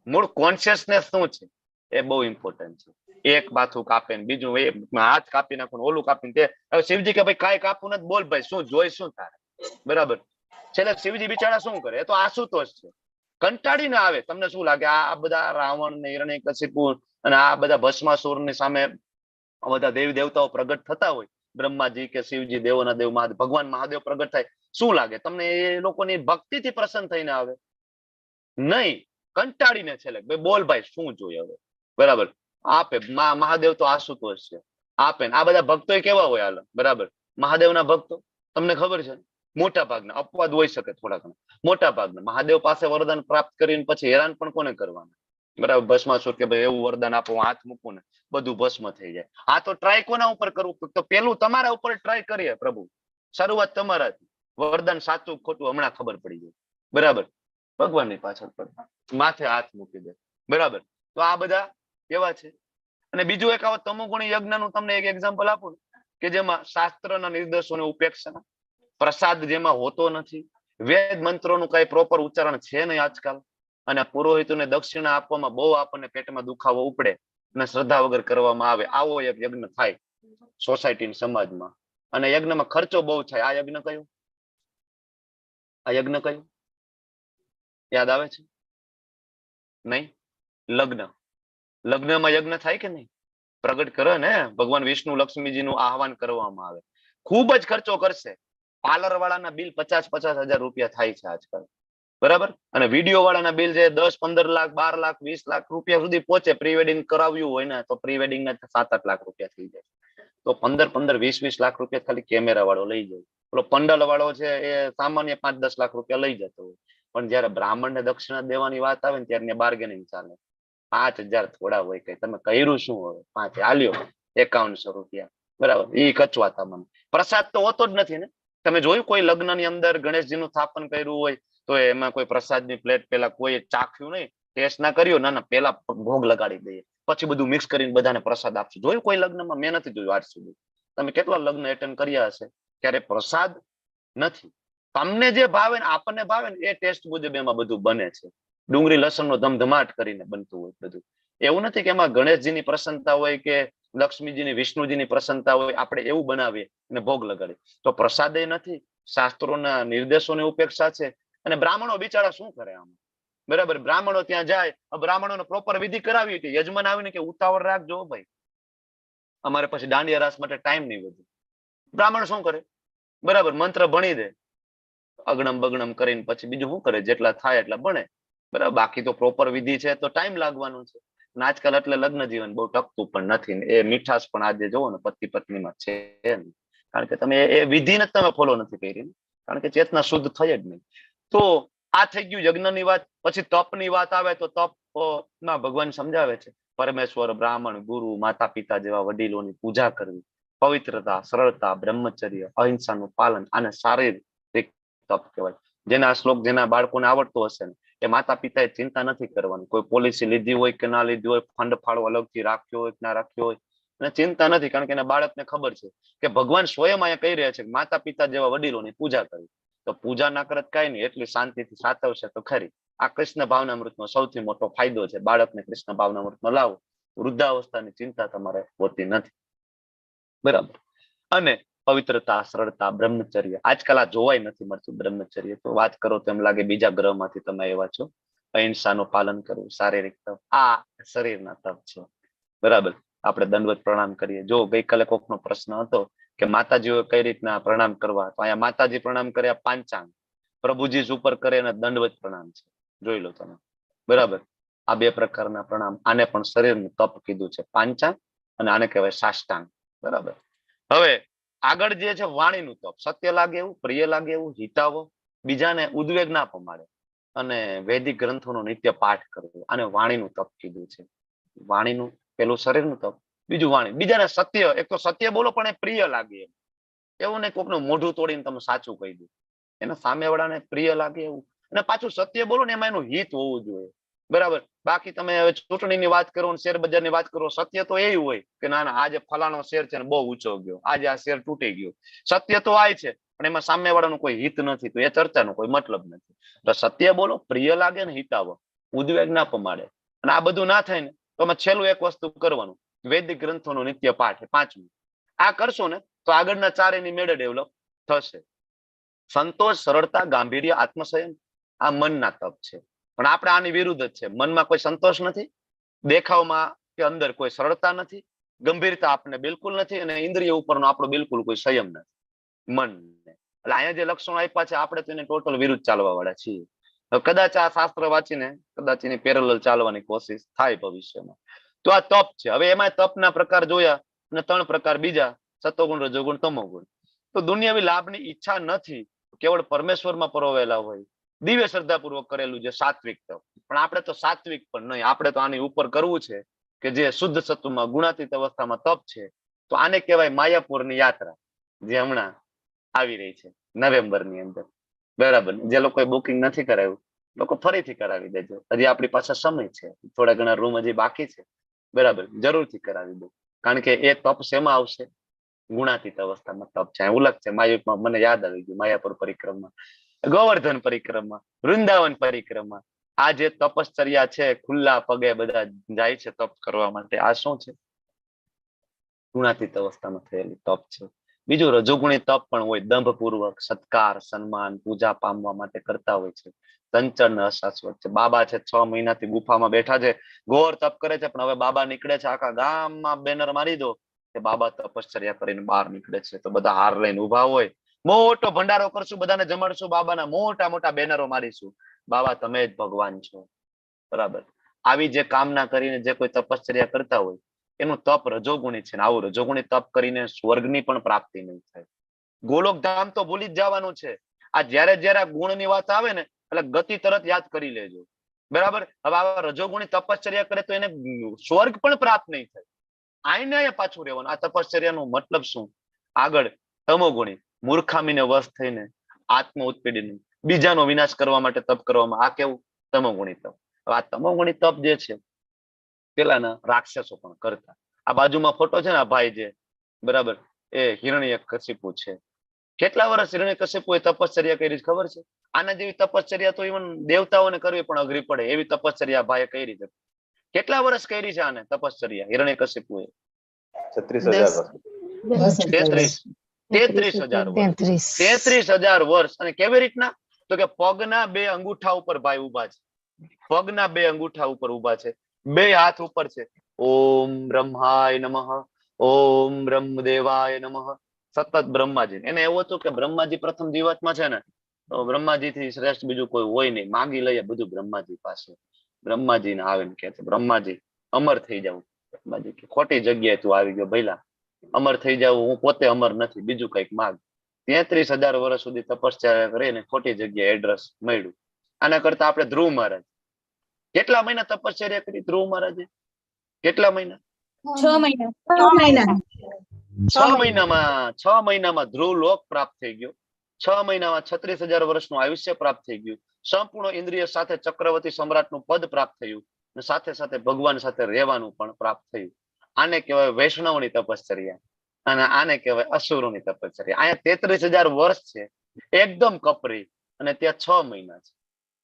મૂળ કોન્શિયસનેસ શું છે એ બહુ ઇમ્પોર્ટન્ટ છે. એક બાથું કાપે ને બીજું એ હાથ કાપી નાખો, ઓલું કાપીને તે. હવે શિવજી કે ભાઈ કાંઈ કાપવું નથી, બોલ ભાઈ શું જોઈ શું તારે? બરાબર, છેલ્લે શિવજી બિચારા શું કરે? એ તો આશુતોષ છે, કંટાળીને આવે. તમને શું લાગે આ બધા રાવણ ને હિરણ્યકશિપુ અને આ બધા ભસ્માસુર ની સામે બધા દેવી દેવતાઓ પ્રગટ થતા હોય, બ્રહ્માજી કે શિવજી, દેવોના દેવ મહાદેવ, ભગવાન મહાદેવ પ્રગટ થાય, શું લાગે તમને? એ લોકોની ભક્તિથી પ્રસન્ન થઈને આવે? નહીં, કંટાળીને છેલ્લે ભાઈ બોલ ભાઈ શું જોઈએ હવે? બરાબર, આપે. મહાદેવ તો આશુતોષ છે, આપે. આ બધા ભક્તો કેવા હોય? હાલ, બરાબર, મહાદેવના ભક્તો તમને ખબર છે, મોટા ભાગના, અપવાદ હોઈ શકે થોડા ઘણા, મોટા ભાગના મહાદેવ પાસે વરદાન પ્રાપ્ત કરીને પછી હેરાન પણ કોને કરવાના? બરાબર, ભસ્માસુર કે ભાઈ એવું વરદાન આપો, હાથ મૂકું ને બધું ભસ્મ થઈ જાય. આ તો ટ્રાય કોના ઉપર કરવું? તો પેલું તમારા ઉપર ટ્રાય કરીએ પ્રભુ. શરૂઆત તમારાથી. વરદાન સાચું ખોટું હમણાં ખબર પડી જાય. બરાબર, ભગવાનની પાછળ માથે હાથ મૂકી દે. બરાબર, તો આ બધા કેવા છે? અને બીજું એક આવો તમોગુણી યજ્ઞનું તમને એક એક્ઝામ્પલ આપું કે જેમાં શાસ્ત્રના નિર્દેશોની ઉપેક્ષા, પ્રસાદ જેમાં હોતો નથી, વેદ મંત્રોનું કઈ પ્રોપર ઉચ્ચારણ છે નહીં આજકાલ, અને પુરોહિતોને દક્ષિણા આપવામાં બહુ આપણને પેટમાં દુખાવો ઉપડે અને શ્રદ્ધા વગર કરવામાં આવે, આવો એક યજ્ઞ થાય સોસાયટી સમાજમાં. અને યજ્ઞમાં ખર્ચો બહુ થાય. આ યજ્ઞ કયું? આ યજ્ઞ કયું યાદ આવે છે? નહીં? લગ્ન. લગ્નમાં યજ્ઞ થાય કે નહીં? પ્રગટ કરે ને ભગવાન વિષ્ણુ લક્ષ્મીજીનું આહવાન કરવામાં આવે. ખૂબ જ ખર્ચો કરશે. પાર્લર વાળાના બિલ 50-50 હજાર રૂપિયા થાય છે આજકાલ. બરાબર, અને વિડીયો વાળાના બિલ છે 10-15 લાખ, 12 લાખ, 20 લાખ રૂપિયા સુધી પહોંચે. પ્રી વેડિંગ કરાવ્યું હોય ને તો પ્રી વેડિંગ ના 7-8 લાખ રૂપિયા થઈ જાય. તો 15-20 લાખ રૂપિયા ખાલી કેમેરા વાળો લઈ જાય. પેલો પંડલ વાળો છે એ સામાન્ય 5-10 લાખ રૂપિયા લઈ જતો હોય. પણ જયારે બ્રાહ્મણ ને દક્ષિણા દેવાની વાત આવે ને ત્યારે બાર્ગેનિંગ ચાલે. 5,000 થોડા હોય, કઈ તમે કર્યું શું? હવે 5 આલ્યો 5100 રૂપિયા. બરાબર, એ કચવાતા મને. પ્રસાદ તો હોતો જ નથી ને. તમે જોયું કોઈ લગ્ન ની અંદર ગણેશજીનું સ્થાપન કર્યું હોય તો એમાં કોઈ પ્રસાદની પ્લેટ પેલા કોઈ ચાખ્યું નહીં, ટેસ્ટ ના કર્યો, ના પેલા ભોગ લગાડી દઈએ. પછી બધું મિક્સ કરીને બધાને પ્રસાદ આપશું. જોયું કોઈ લગ્નમાં? મેં નથી જોયું આજ સુધી. તમે કેટલા લગ્ન એટેન્ડ કર્યા હશે? ત્યારે પ્રસાદ નથી. તમને જે ભાવે ને આપણને ભાવે ને એ ટેસ્ટ મુજબ એમાં બધું બને છે. ડુંગળી લસણનો ધમધમાટ કરીને બનતું હોય બધું. એવું નથી કે એમાં ગણેશજીની પ્રસન્નતા હોય કે લક્ષ્મીજીની વિષ્ણુજીની પ્રસન્નતા હોય, આપણે એવું બનાવીએ અને ભોગ લગાડીએ. તો પ્રસાદ એ નથી, શાસ્ત્રોના નિર્દેશોની ઉપેક્ષા છે. અને બ્રાહ્મણો બિચારા શું કરે આમાં? બરાબર, બ્રાહ્મણો ત્યાં જાય, બ્રાહ્મણોને પ્રોપર વિધિ કરાવી હતી. યજમાન આવીને કે ઉતાવળ રાખજો ભાઈ, અમારે પછી દાંડિયા રાસ માટે ટાઈમ નહીં વધે. બ્રાહ્મણ શું કરે? બરાબર, મંત્ર ભણી દે અગણમ બગણમ કરીને, પછી બીજું શું કરે? જેટલા થાય એટલા ભણે. બરાબર, બાકી તો પ્રોપર વિધિ છે તો ટાઈમ લાગવાનો છે. અને આજકાલ એટલે લગ્ન જીવન બહુ ટકતું પણ નથી. એ મીઠાશ પણ આજે જોવો ને પતિ પત્નીમાં છે, કારણ કે તમે એ વિધિને જ તમે ફોલો નથી કરી, કારણ કે ચેતના શુદ્ધ થઈ જ નહીં. તો આ થઈ ગયું યજ્ઞની વાત. પછી તપની વાત આવે તો તપ માં ભગવાન સમજાવે છે પરમેશ્વર, બ્રાહ્મણ, ગુરુ, માતા પિતા જેવા વડીલોની પૂજા કરવી, પવિત્રતા, સરળતા, બ્રહ્મચર્ય, અહિંસાનું પાલન, આને શારીરિક તપ કહેવાય. જેના શ્લોક જેના બાળકોને આવડતો હશે ને એ માતા પિતાએ ચિંતા નથી કરવાની. કોઈ પોલિસી લીધી હોય કે ના લીધી હોય, ફંડ ફાળો અલગથી રાખ્યો હોય કે ના રાખ્યો હોય, અને ચિંતા નથી, કારણ કે એના બાળકને ખબર છે કે ભગવાન સ્વયં અહીંયા કહી રહ્યા છે કે માતા પિતા જેવા વડીલોની પૂજા કરવી. તો પૂજા ના કરત કઈ નહીં, એટલી શાંતિથી સાચવશે તો ખરી. આ કૃષ્ણ ભાવનામૃતનો સૌથી મોટો ફાયદો છે. બાળકને કૃષ્ણ ભાવનામૃતમાં લાવો, વૃદ્ધાવસ્થાની ચિંતા તમારે હોતી નથી. બરાબર. અને પવિત્રતા, સરળતા, બ્રહ્મચર્ય, આજકાલ આ જોવાય નથી મળતું બ્રહ્મચર્ય. તો વાત કરો તો એમ લાગે બીજા ગ્રહમાંથી તમે આવ્યા છો. અહિંસાનું પાલન કરવું, શારીરિક તપ, આ શરીરના તપ છે. બરાબર, આપણે દંડવત પ્રણામ કરીએ. જો ગઈકાલે કોકનો પ્રશ્ન હતો કે માતાજીઓ કઈ રીતના પ્રણામ કરવા, તો અહીંયા માતાજી પ્રણામ કર્યા પાંચાંગ, પ્રભુજી ઉપર કરે અને દંડવત પ્રણામ છે. જોઈ લો તમે. બરાબર, આ બે પ્રકારના પ્રણામ. આને પણ શરીરનું તપ કીધું છે, પાંચાંગ, અને આને કહેવાય સાષ્ટાંગ. બરાબર. હવે આગળ જે છે વાણીનું તપ, સત્ય લાગે એવું, પ્રિય લાગે એવું, હિતાવો, બીજાને ઉદ્વેગ ના પમાડે, અને વૈદિક ગ્રંથોનો નિત્ય પાઠ કરવો, આને વાણીનું તપ કીધું છે. વાણીનું પેલું શરીરનું તપ, બીજું વાણી. બીજાને સત્ય, એક તો સત્ય બોલો પણ એ પ્રિય લાગે એમ. એવું નહીં કોકનું મોઢું તોડીને તમે સાચું કહી દો, એને સામેવાળાને પ્રિય લાગે એવું. અને પાછું સત્ય બોલો ને એમાં એનું હિત હોવું જોઈએ. બરાબર. બાકી તમે હવે ચૂંટણીની વાત કરો, શેર બજારની વાત કરો, સત્ય તો એ હોય કે ના ના આજે ફલાણો શેર છે ને બહુ ઊંચો ગયો, આજે આ શેર તૂટી ગયો. સત્ય તો આ છે, પણ એમાં સામેવાળાનું કોઈ હિત નથી, તો એ ચર્ચાનો કોઈ મતલબ નથી. તો સત્ય બોલો, પ્રિય લાગે ને હિતાવો, ઉદ્વેગ ના પમાડે. અને આ બધું ના થાય ને તો અમે છેલ્લું એક વસ્તુ કરવાનું, વૈદિક ગ્રંથોનો નિત્ય પાઠ, 5મું. આ કરશો ને તો આગળના 4 એની મેળે ડેવલપ થશે. સંતોષ, સરળતા, ગાંભીર્ય, આત્મસંયમ, આ મનના તપ છે. પણ આપણે આની વિરુદ્ધ જ છે. મનમાં કોઈ સંતોષ નથી, દેખાવમાં કે અંદર કોઈ સરળતા નથી, ગંભીરતા આપણને બિલકુલ નથી, અને ઇન્દ્રિય ઉપરનો આપણો બિલકુલ કોઈ સંયમ નથી મનને. એટલે અહીંયા જે લક્ષણો આપ્યા છે આપણે તો એને ટોટલ વિરુદ્ધ ચાલવા વાળા છીએ. કદાચ આ શાસ્ત્ર વાંચીને કદાચ એની પેરેલલ ચાલવાની કોશિશ થાય ભવિષ્યમાં. તો આ તપ છે. હવે એમાં તપના પ્રકાર જોયા, અને 3 પ્રકાર બીજા, સતોગુણ, રજોગુણ, તમોગુણ. તો દુનિયાવી લાભની ઈચ્છા નથી, કેવળ પરમેશ્વરમાં પરોવેલા હોય, દિવ્ય શ્રદ્ધાપૂર્વક કરેલું જે સાત્વિક તપ. પણ આપણે તો સાત્વિક પણ નહીં, આપણે તો આની ઉપર કરવું છે કે જે શુદ્ધ સત્વમાં ગુણાતીત અવસ્થામાં તપ છે. તો આને કહેવાય માયાપુરની યાત્રા, જે હમણાં આવી રહી છે નવેમ્બરની અંદર. બરાબર. જે લોકોએ બુકિંગ નથી કરાવ્યું, લોકો ફરીથી કરાવી દેજો. હજી આપણી પાસે સમય છે, થોડા ઘણા રૂમ હજી બાકી છે. બરાબર, જરૂરથી કરાવી દો. કારણ કે એ તપ શેમાં આવશે? ગુણાતીત અવસ્થામાં તપ છે. ઉલ્લેખ છે માયુકમાં, મને યાદ આવી ગયું, માયાપુર પરિક્રમા, ગોવર્ધન પરિક્રમા, વૃંદાવન પરિક્રમા. આ જે તપશ્ચર્યા છે, ખુલ્લા પગે બધા જાય છે તપ કરવા માટે, આ શું છે? ગુણાતીત અવસ્થામાં થયેલું તપ છે. બીજું રજોગુણી તપ પણ હોય, દંભપૂર્વક સત્કાર, સન્માન, પૂજા પામવા માટે કરતા હોય છે. ચંચળ ને અશાશ્વત છે. બાબા છે 6 મહિનાથી ગુફામાં બેઠા છે, ઘોર તપ કરે છે, પણ હવે બાબા નીકળે છે, આખા ગામમાં બેનર મારી દો કે બાબા તપશ્ચર્યા કરીને બહાર નીકળે છે. તો બધા હાર લઈને ઉભા હોય, મોટો ભંડારો કરશું, બધાને જમાડશું, બાબાના મોટા મોટા બેનરો મારીશું, બાબા તમે જ ભગવાન છો. બરાબર. આવી જે કામના કરીને જે કોઈ તપશ્ચર્યા કરતા હોય એનું તપ રજોગુણી છે. આવું રજોગુણી તપ કરીને સ્વર્ગની પણ પ્રાપ્તિ નહીં થાય. ગોલોકધામ તો ભૂલી જ જવાનું છે. આ જયારે જયારે ગુણની વાત આવે ને એટલે ગતિ તરત યાદ કરી લેજો. બરાબર. હવે આવા રજોગુણી તપશ્ચર્યા કરે તો એને સ્વર્ગ પણ પ્રાપ્ત નહીં થાય. આઈને અહીંયા પાછું રહેવાનું. આ તપશ્ચર્યાનો મતલબ શું? આગળ તમોગુણી, મૂર્ખામીને વશ થઈને આત્મ ઉત્પીડન, બીજાનો વિનાશ કરવા માટે તપ કરવામાં, આ કેવું? તમોગુણી તપ. આ તમોગુણી તપ જે છે પેલાના રાક્ષસો પણ કરતા. આ બાજુમાં ફોટો છે ને, આ ભાઈ જે બરાબર એ હિરણ્યકશિપુ છે. કેટલા વર્ષ હિરણ્યકશિપુએ તપશ્ચર્યા કરી ખબર છે? આના જેવી તપશ્ચર્યા તો ઇવન દેવતાઓને કરવી પણ અઘરી પડે એવી તપશ્ચર્યા ભાઈએ કરી છે. કેટલા વર્ષ કરી છે આને તપશ્ચર્યા હિરણ્યકશિપુએ? 33,000 વર્ષ. 33,000 વર્ષ. અને કેવી રીતના? તો કે પગના 2 અંગૂઠા ઉપર ભાઈ ઉભા છે. પગના 2 અંગૂઠા ઉપર ઉભા છે, 2 હાથ ઉપર છે. ઓમ બ્રહ્માય નમઃ, ઓમ બ્રહ્મદેવાય નમઃ. સતત બ્રહ્માજી. એને એવું હતું કે બ્રહ્માજી પ્રથમ જીવાત્મા છે ને, તો બ્રહ્માજી થી શ્રેષ્ઠ બીજું કોઈ હોય નહીં. માંગી લઈએ બધું બ્રહ્માજી પાસે. બ્રહ્માજી ને આવે ને કે બ્રહ્માજી અમર થઈ જાવ. બ્રહ્માજી કે ખોટી જગ્યાએ તું આવી ગયો ભઈલા, અમર થઈ જાવ. હું પોતે અમર નથી, બીજું કઈક માગ. 33,000 વર્ષ સુધી તપશ્ચર્યા કરીને ખોટી જગ્યાએ એડ્રેસ મળ્યું. આના કરતા આપણે ધ્રુવ મહારાજ કેટલા મહિના તપશ્ચર્યા કરી? ધ્રુવ મહારાજે કેટલા મહિના? 6 મહિના. 6 મહિનામાં ધ્રુવ લોક પ્રાપ્ત થઈ ગયો. 6 મહિનામાં 36,000 વર્ષનું આયુષ્ય પ્રાપ્ત થઈ ગયું. સંપૂર્ણ ઇન્દ્રિય સાથે ચક્રવર્તી સમ્રાટનું પદ પ્રાપ્ત થયું. અને સાથે સાથે ભગવાન સાથે રહેવાનું પણ પ્રાપ્ત થયું. આને કહેવાય વૈષ્ણવની તપશ્ચર્યા અને આને કહેવાય અસુરોની તપશ્ચર્યા. અહીંયા 33,000 વર્ષ છે એકદમ કપરી, અને ત્યાં 6 મહિના છે.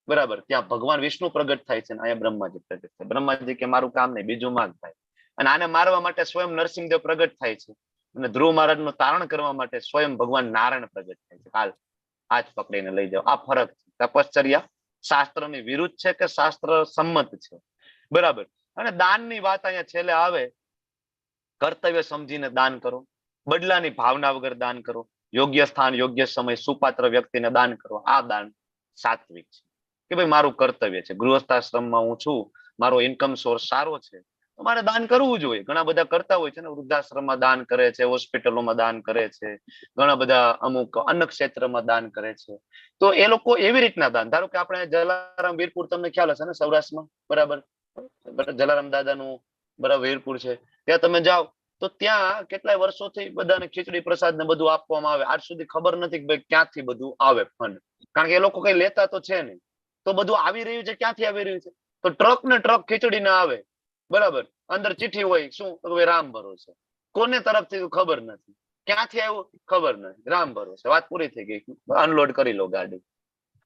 બરાબર. ત્યાં ભગવાન વિષ્ણુ પ્રગટ થાય છે, અહીંયા બ્રહ્માજી પ્રગટ થાય. બ્રહ્માજી કે મારું કામ નહીં, બીજું માગ થાય. અને આને મારવા માટે સ્વયં નરસિંહદેવ પ્રગટ થાય છે, અને ધ્રુવ મહારાજ નું તારણ કરવા માટે સ્વયં ભગવાન નારાયણ પ્રગટ થાય છે. હાલ આજ પકડીને લઈ જાઓ. આ ફરક છે. તપશ્ચર્યા શાસ્ત્રની વિરુદ્ધ છે કે શાસ્ત્ર સંમત છે? બરાબર. અને દાનની વાત અહીંયા છેલ્લે આવે. કર્તવ્ય સમજીને દાન કરો, બદલાની ભાવના વગર દાન કરો, યોગ્ય સ્થાન યોગ્ય સમય સુપાત્ર વ્યક્તિને દાન કરો. આ દાન સાત્વિક છે કે ભાઈ મારું કર્તવ્ય છે. ગૃહસ્થાશ્રમમાં હું છું, મારો ઇન્કમ સોર્સ સારો છે, તો મારે દાન કરવું જોઈએ. ઘણા બધા કરતા હોય છે ને, વૃદ્ધાશ્રમમાં દાન કરે છે, હોસ્પિટલોમાં દાન કરે છે, ઘણા બધા અમુક અન્ન ક્ષેત્રમાં દાન કરે છે. તો એ લોકો એવી રીતના દાન, ધારો કે આપણે જલારામ વીરપુર તમને ખ્યાલ હશે ને, સૌરાષ્ટ્રમાં બરાબર જલારામ દાદાનું બરાબર વીરપુર છે, ત્યાં તમે જાઓ તો ત્યાં કેટલાય વર્ષોથી બધાને ખીચડી પ્રસાદ ને બધું આપવામાં આવે. આજ સુધી ખબર નથી કે ભાઈ ક્યાંથી બધું આવે ફંડ, કારણ કે એ લોકો કઈ લેતા તો છે નહીં. તો બધું આવી રહ્યું છે, ક્યાંથી આવી રહ્યું છે? તો ટ્રક ને ટ્રક ખીચડી ના આવે. બરાબર. અંદર ચિઠ્ઠી હોય, શું? રામ ભરોસે. કોને તરફથી ખબર નથી, ક્યાંથી આવ્યું ખબર નથી, રામ ભરોસે. વાત પૂરી થઈ ગઈ, અનલોડ કરી લો ગાડી.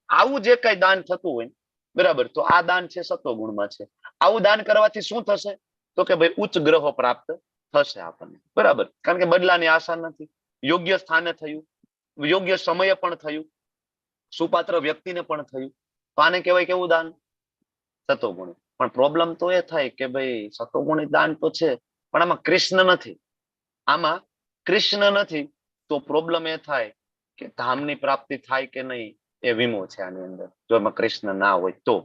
આવું જે કઈ દાન થતું હોય બરાબર, તો આ દાન છે સત્વગુણમાં છે. આવું દાન કરવાથી શું થશે? તો કે ભાઈ ઉચ્ચ ગ્રહો પ્રાપ્ત થશે આપણને. બરાબર. કારણ કે બદલાની આશા નથી, યોગ્ય સ્થાને થયું, યોગ્ય સમયે પણ થયું, સુપાત્ર વ્યક્તિને પણ થયું. તો આને કહેવાય કેવું દાન? સત્વગુણી. પણ પ્રોબ્લેમ તો એ થાય કે ભાઈ સત્વગુણી દાન તો છે, પણ આમાં કૃષ્ણ નથી. આમાં કૃષ્ણ નથી તો પ્રોબ્લેમ એ થાય કે ધામની પ્રાપ્તિ થાય કે નહીં એ વીમો છે આની અંદર. જો એમાં કૃષ્ણ ના હોય તો.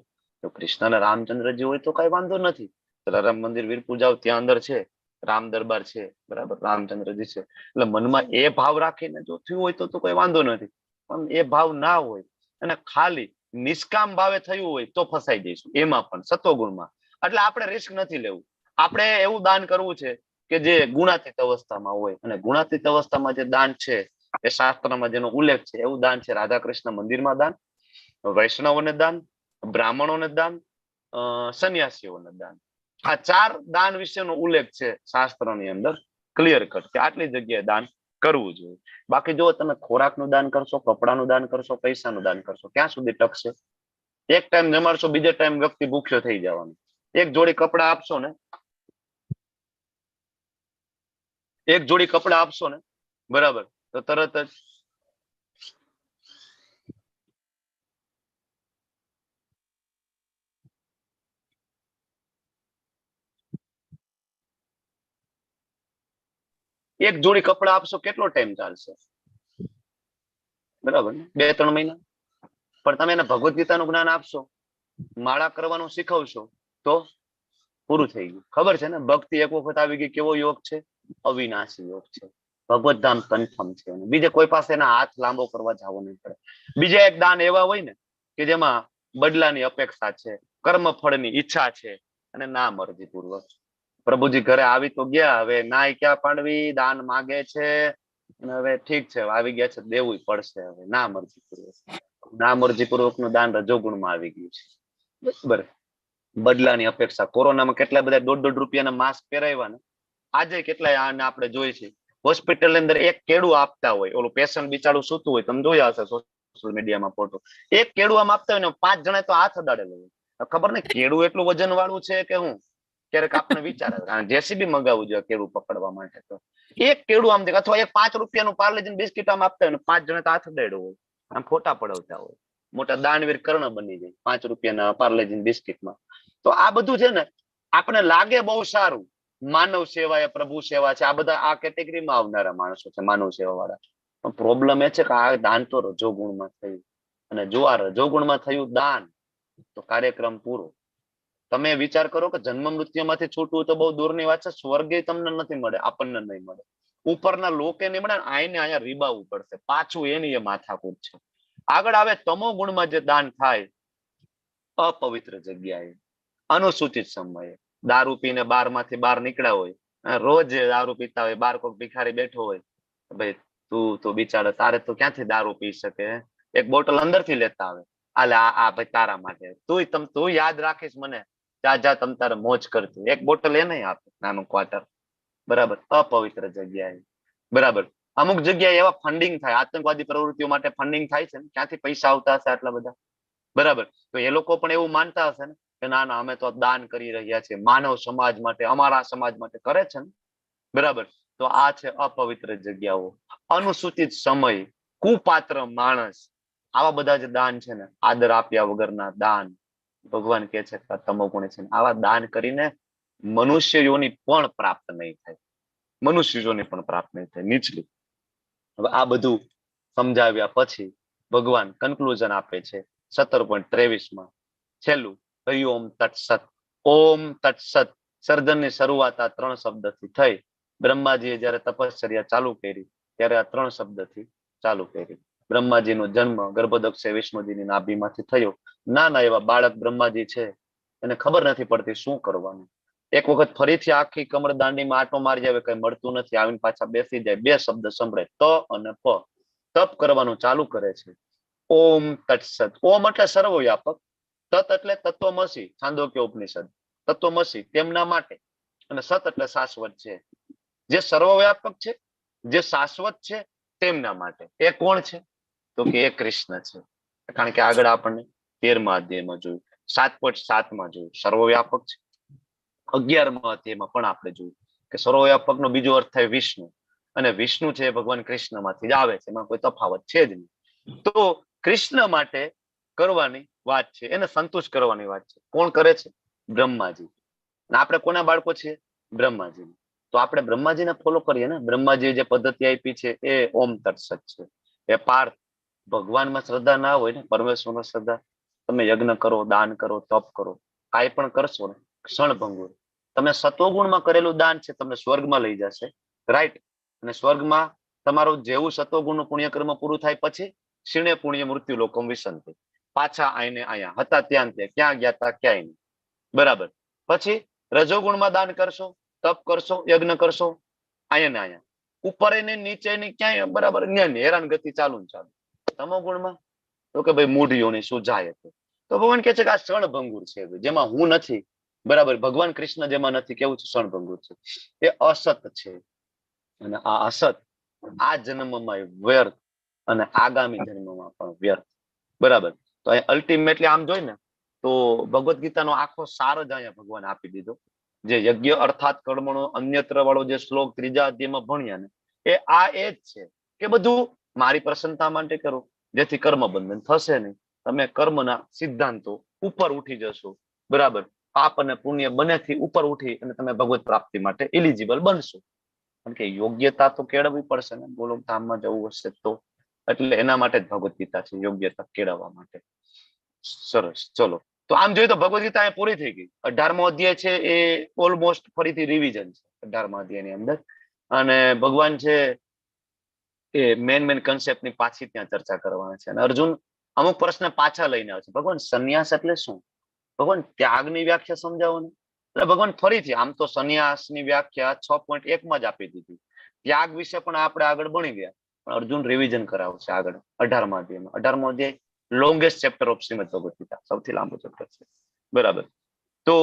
જો કૃષ્ણ અને રામચંદ્રજી હોય તો કઈ વાંધો નથી. રામ મંદિર વીરપુર જાવ, ત્યાં અંદર છે રામ દરબાર છે, બરાબર, રામચંદ્રજી છે. એટલે મનમાં એ ભાવ રાખીને જો થયું હોય તો કોઈ વાંધો નથી. પણ એ ભાવ ના હોય અને ખાલી નિષ્કામ ભાવે થયું હોય તો ફસાઈ જઈશું એમાં પણ સત્વગુણમાં. એટલે આપણે રિસ્ક નથી લેવું. આપણે એવું દાન કરવું છે કે જે ગુણાતીત અવસ્થામાં હોય. અને ગુણાતીત અવસ્થામાં જે દાન છે એ શાસ્ત્રમાં જેનો ઉલ્લેખ છે એવું દાન છે રાધા કૃષ્ણ મંદિરમાં દાન, વૈષ્ણવોને દાન, બ્રાહ્મણોને દાન, સંન્યાસીઓને દાન. આ 4 દાન વિશેનો ઉલ્લેખ છે શાસ્ત્રની અંદર ક્લિયર કટ કે આટલી જગ્યાએ દાન કરવું જોઈએ. બાકી જો તમે ખોરાકનું દાન કરશો, કપડાનું દાન કરશો, પૈસાનું દાન કરશો, ક્યાં સુધી ટકશે? એક ટાઈમ જમાડશો, બીજે ટાઈમ વ્યક્તિ ભૂખ્યો થઈ જવાનો. એક જોડી કપડા આપશો ને, એક જોડી કપડા આપશો ને, બરાબર, તો તરત જ એક જોડી કપડા આપશો, કેટલો ટાઈમ ચાલશે? બરાબર ને, 2-3 મહિના. પણ તમે એને ભગવદ્ ગીતાનું જ્ઞાન આપશો, માળા કરવાનું શીખવશો, તો પૂરું થઈ ગયું. ખબર છે ને, ભક્તિ એક વખત આવી ગઈ, કેવો યોગ છે? અવિનાશી યોગ છે. ભગવત ધામ કન્ફર્મ છે. બીજે કોઈ પાસે એના હાથ લાંબો કરવા જવો નહીં પડે. બીજા એક દાન એવા હોય ને કે જેમાં બદલાની અપેક્ષા છે, કર્મ ફળની ઈચ્છા છે, અને ના મરજી પૂર્વક. પ્રભુજી ઘરે આવી તો ગયા, હવે નાય ક્યાં પાડવી, દાન માગે છે, અને હવે ઠીક છે આવી ગયા છે, દેવું પડશે. હવે ના મરજી પૂર્વક, ના મરજી પૂર્વક નું દાન રજોગુણમાં આવી ગયું છે. બરાબર. બદલાની અપેક્ષા. કોરોનામાં કેટલા બધા 1.5 રૂપિયાના માસ્ક પહેરાવ્યા ને, આજે કેટલાય આને આપણે જોઈએ છે. હોસ્પિટલ ની અંદર એક કેળું આપતા હોય, ઓલું પેશન્ટ બિચારું સૂતું હોય, તમે જોયા હશે સોશિયલ મીડિયામાં ફોટો, એક કેળું આમ આપતા હોય ને 5 જણા તો હાથ અડાડેલો હોય. ખબર નહીં કેળું એટલું વજન વાળું છે કે હું, ક્યારેક આપણે વિચાર આવે જેસીબી મંગાવવું જોઈએ કેળું પકડવા માટે. તો એક કેળું આમ દે, અથવા એક 5 રૂપિયાનું પાર્લેજી બિસ્કિટ આમ આપતા હોય ને 5 જણા તો હાથ અડાડ્યો હોય, આમ ફોટા પડાવતા હોય. મોટા દાનવીર કર્ણ બની જાય 5 રૂપિયાના પાર્લેજી બિસ્કિટમાં. તો આ બધું છે ને આપણે લાગે બહુ સારું, માનવ સેવા એ પ્રભુ સેવા છે, આ બધા આ કેટેગરીમાં આવનારા માણસો છે માનવ સેવા વાળા. પણ પ્રોબ્લેમ એ છે કે આ દાન તો રજોગુણમાં થયું, અને જો આ રજોગુણમાં થયું દાન તો કાર્યક્રમ પૂરો. તમે વિચાર કરો કે જન્મ મૃત્યુમાંથી છૂટવું તો બહુ દૂરની વાત છે. સ્વર્ગે તમને નથી મળે, આપણને નહીં મળે, ઉપરના લોકે નહીં મળે, આઈને અહીંયા રીબાવવું પડશે. પાછું એની એ માથાકૂટ છે. આગળ આવે તમો ગુણમાં જે દાન થાય, અપવિત્ર જગ્યાએ, અનુસૂચિત સમયે, દારૂ પીને બારમાંથી બહાર નીકળ્યા હોય, રોજ દારૂ પીતા હોય, બાર કોઈક ભિખારી બેઠો હોય, ભાઈ તું તો બિચારો, તારે તો ક્યાંથી દારૂ પી શકે, એક બોટલ અંદરથી લેતા આવે, આલે આ ભાઈ તારા માટે, તું યાદ રાખીશ મને, જા તમ તારે મોજ કરતી, એક બોટલ એ નહીં આપે, નાનું ક્વાર્ટર. બરાબર, અપવિત્ર જગ્યાએ. બરાબર, અમુક જગ્યાએ એવા ફંડિંગ થાય, આતંકવાદી પ્રવૃત્તિઓ માટે ફંડિંગ થાય છે ને, ક્યાંથી પૈસા આવતા હશે આટલા બધા. બરાબર, તો એ લોકો પણ એવું માનતા હશે ને કે ના ના અમે તો દાન કરી રહ્યા છીએ માનવ સમાજ માટે, અમારા સમાજ માટે કરે છે ને. બરાબર, તો આ છે અપવિત્ર જગ્યાઓ, અનુસૂચિત સમય, કુપાત્ર માણસ. આવા બધા જે દાન છે ને, આદર આપ્યા વગરના દાન, ભગવાન કે છે કે તમોગુણ છે, આવા દાન કરીને મનુષ્ય યોની પણ પ્રાપ્ત નહીં થાય, મનુષ્ય યોની પણ પ્રાપ્ત નહીં થાય, નીચલી. હવે આ બધું સમજાવ્યા પછી ભગવાન કન્ક્લુઝન આપે છે 17.23 છેલ્લું, હરિઓમ તત્સત. ઓમ તત્સત. સર્જનની શરૂઆત આ 3 શબ્દથી થઈ. બ્રહ્માજીએ જયારે તપશ્ચર્યા ચાલુ કરી ત્યારે આ 3 શબ્દથી ચાલુ કરી. બ્રહ્માજીનો જન્મ ગર્ભદક્ષ વિષ્ણુજીની નાભીમાંથી થયો. નાના એવા બાળક બ્રહ્માજી છે, એને ખબર નથી પડતી શું કરવાનું. એક વખત ફરીથી આખી કમર દાંડીમાં આટો મારી આવે, કઈ મળતું નથી, આવીને પાછા બેસી જાય. 2 શબ્દ સંભળે, ત અને પ. તપ કરવાનું ચાલુ કરે છે. ઓમ તત્સત. ઓમ એટલે સર્વવ્યાપક, તત એટલે તત્વમસી, છાંદોક્ય ઉપનિષદ, તત્વમસી તેમના માટે, અને સત એટલે શાશ્વત છે, જે સર્વવ્યાપક છે, જે શાશ્વત છે તેમના માટે. એ કોણ છે? તો કે એ કૃષ્ણ છે. કારણ કે આગળ આપણને 13મા અધ્યાયમાં જોયું, 7.7 જોયું સર્વવ્યાપક છે. 11મા અધ્યાયમાં પણ આપણે જોયું કે સર્વવ્યાપક નો બીજો અર્થ થાય વિષ્ણુ, અને વિષ્ણુ છે ભગવાન કૃષ્ણ માંથી જ આવે છે, એમાં કોઈ તફાવત છે જ નહીં. તો કૃષ્ણ માટે કરવાની વાત છે, એને સંતુષ્ટ કરવાની વાત છે. કોણ કરે છે? બ્રહ્માજી. અને આપણે કોના બાળકો છીએ? બ્રહ્માજી. તો આપણે બ્રહ્માજીને ફોલો કરીએ ને. બ્રહ્માજીએ જે પદ્ધતિ આપી છે એ ઓમ તત્સત છે. એ પાર્થ, ભગવાનમાં શ્રદ્ધા ના હોય ને, પરમેશ્વરમાં શ્રદ્ધા, તમે યજ્ઞ કરો, દાન કરો, તપ કરો, કાંઈ પણ કરશો ને, ક્ષણભંગુર. તમે સત્વગુણમાં કરેલું દાન છે તમને સ્વર્ગમાં લઈ જશે, રાઈટ? અને સ્વર્ગમાં તમારું જેવું સત્વગુણનું પુણ્યકર્મ પૂરું થાય પછી ક્ષીણે પુણ્ય મૃત્યુ લોકમ વિસંતિ, પાછા આઈને આયા હતા ત્યાં તે, ક્યાં ગયા હતા ક્યાંય નહીં. બરાબર. પછી રજોગુણમાં દાન કરશો, તપ કરશો, યજ્ઞ કરશો, અહીંયા ને અહીંયા, ઉપર ને નીચે ની ક્યાંય, બરાબર, હેરાન ગતિ ચાલુ ને ચાલુ. તમો ગુણમાં તો કે ભાઈ મૂઢીઓની શું જાય હતું. તો ભગવાન કહે છે કે આ ક્ષણભંગુર છે, જેમાં હું નથી. બરાબર, ભગવાન કૃષ્ણ જેમાં નથી, કેવું છે? ક્ષણભંગુર છે, એ અસત છે. અને આ અસત આ જન્મમાં વ્યર્થ અને આગામી જન્મમાં પણ વ્યર્થ. બરાબર. તો અલ્ટિમેટલી આમ જોઈ ને તો ભગવદ્ ગીતાનો આખો સાર જ અહીંયા ભગવાન આપી દીધો. જે યજ્ઞ અર્થાત કર્મણો અન્યત્ર વાળો જે શ્લોક 3જા અધ્યાયમાં ભણ્યા ને, એ આ એ જ છે કે બધું મારી પ્રસન્નતા માટે કરો, જેથી કર્મ બંધન થશે નહીં. તમે કર્મના સિદ્ધાંતો ઉપર ઉઠી જશો. બરાબર. પાપ અને પુણ્ય બંનેથી ઉપર ઉઠી અને તમે ભગવત પ્રાપ્તિ માટે એલિજિબલ બનશો. કારણ કે યોગ્યતા તો કેળવવી પડશે ને, ગોલોક ધામમાં જવું હશે તો. એટલે એના માટે જ ભગવદ્ ગીતા છે, યોગ્યતા કેળવવા માટે. સરસ, ચલો. તો આમ જોઈએ તો ભગવદ્ ગીતા પૂરી થઈ ગઈ. 18મો અધ્યાય છે એ ઓલમોસ્ટ ફરીથી રિવિઝન છે 18મા અધ્યાયની અંદર. અને ભગવાન છે એ મેન કન્સેપ્ટની પાછી ત્યાં ચર્ચા કરવાના છે. અને અર્જુન અમુક પ્રશ્ન પાછા લઈને આવે છે. ભગવાન સંન્યાસ એટલે શું? ભગવાન ત્યાગની વ્યાખ્યા સમજાવો ને. એટલે ભગવાન ફરીથી, આમ તો સંન્યાસની વ્યાખ્યા 6.1 જ આપી દીધી. ત્યાગ વિશે પણ આપણે આગળ ભણી ગયા, પણ અર્જુન રિવિઝન કરાવશે આગળ 18મા અધ્યાયમાં. 18મો અધ્યાય longest chapter of Shrimad Bhagavad Gita, સૌથી લાંબો ચેપ્ટર છે. બરાબર. તો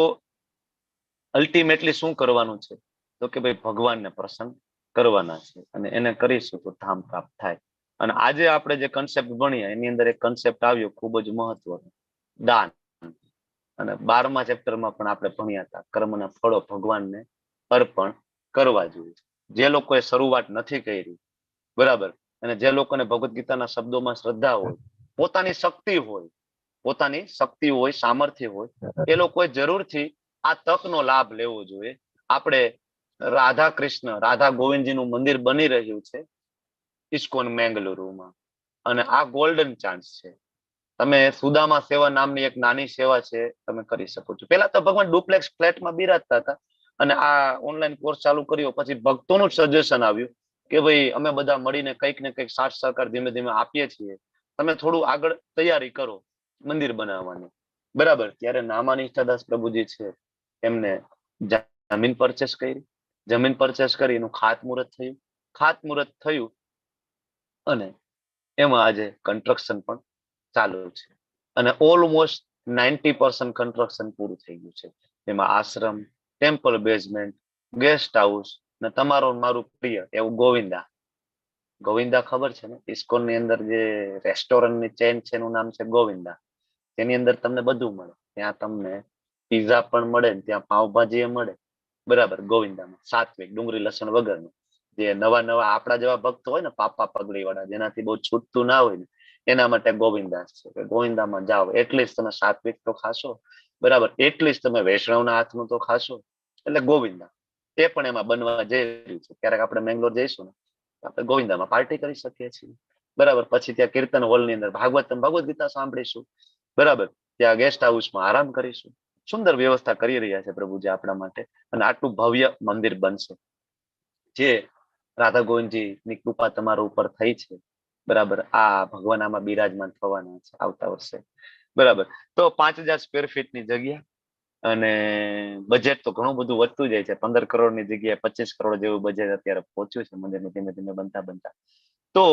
અલ્ટિમેટલી શું કરવાનું છે? તો કે ભાઈ ભગવાનને પ્રસન્ન કરવાના છે, અને એને કરીશું તો ધામ પ્રાપ્ત થાય. અને આજે આપણે જે કન્સેપ્ટ ભણ્યા એની અંદર એક કન્સેપ્ટ આવ્યો ખૂબ જ મહત્વનો, દાન. અને 12મા ચેપ્ટરમાં પણ આપણે ભણ્યા હતા કર્મના ફળો ભગવાનને અર્પણ કરવા જોઈએ. જે લોકોએ શરૂઆત નથી કરી, બરાબર, અને જે લોકોને ભગવદ્ ગીતાના શબ્દોમાં શ્રદ્ધા હોય, પોતાની શક્તિ હોય, સામર્થ્ય હોય, એ લોકોએ જરૂરથી આ તકનો લાભ લેવો જોઈએ. આપણે રાધા ગોવિંદજીનું મંદિર બની રહ્યું છે ઇસ્કોન મેંગલુરુમાં, અને આ ગોલ્ડન ચાન્સ છે. તમે સુદામા સેવા નામની એક નાની સેવા છે, તમે કરી શકો છો. પેલા તો ભગવાન ડુપ્લેક્સ ફ્લેટમાં બિરાજતા હતા, અને આ ઓનલાઈન કોર્સ ચાલુ કર્યો પછી ભક્તોનું સજેશન આવ્યું કે ભાઈ અમે બધા મળીને કંઈક ને કંઈક સાથ સહકાર ધીમે ધીમે આપીએ છીએ, તમે થોડું આગળ તૈયારી કરો મંદિર બનાવવાની, બરાબર. ત્યારે નામાનિષ્ઠાદાસ પ્રભુજી છે, એમને જમીન પરચેસ કરી, જમીન પરચેસ કરી એનું ખાતમુહૂર્ત થયું, અને એમાં આજે કન્સ્ટ્રક્શન પણ ચાલુ છે, અને ઓલમોસ્ટ 90% કન્સ્ટ્રક્શન પૂરું થઈ ગયું છે. એમાં આશ્રમ, ટેમ્પલ બેઝમેન્ટ, ગેસ્ટ હાઉસ, ને તમારું મારું પ્રિય એવું ગોવિંદા ખબર છે ને? ઇસ્કોન ની અંદર જે રેસ્ટોરન્ટની ચેન છે એનું નામ છે ગોવિંદા. તેની અંદર તમને બધું મળે. ત્યાં તમને પીઝા પણ મળે, ત્યાં પાવભાજી મળે, બરાબર. ગોવિંદામાં સાત્વિક, ડુંગળી લસણ વગરનું. જે નવા આપણા જેવા ભક્ત હોય ને, પાપા પગડી વાળા, જેનાથી બહુ છૂટતું ના હોય ને, એના માટે ગોવિંદાસ છે. ગોવિંદામાં જાઓ એટલીસ્ટ તમે સાત્વિક તો ખાશો, બરાબર, એટલીસ્ટ તમે વૈષ્ણવના હાથનું તો ખાશો. એટલે ગોવિંદા તે પણ એમાં બનવા જઈ રહ્યું છે. ક્યારેક આપણે મેંગ્લોર જઈશું ને, આપણે ગોવિંદામાં પાર્ટી કરી શકીએ છીએ, બરાબર. પછી ત્યાં કીર્તન હોલ ની અંદર ભગવદ ગીતા સાંભળીશું, બરાબર. ત્યાં ગેસ્ટ હાઉસમાં આરામ કરીશું. સુંદર વ્યવસ્થા કરી રહ્યા છે પ્રભુજી આપણા માટે, અને આટલું ભવ્ય મંદિર બનશે. જે રાધા ગોવિંદજી ની કૃપા તમારા ઉપર થઈ છે, બરાબર. આ ભગવાન આમાં બિરાજમાન થવાના છે આવતા વર્ષે, બરાબર. તો 5000 સ્ક્વેર ફીટ ની જગ્યા, અને બજેટ તો ઘણું બધું વધતું જાય છે. 15 કરોડની જગ્યાએ 25 કરોડ જેવું બજેટ અત્યારે પહોંચ્યું છે મંદિરનું, ધીમે ધીમે બનતા. તો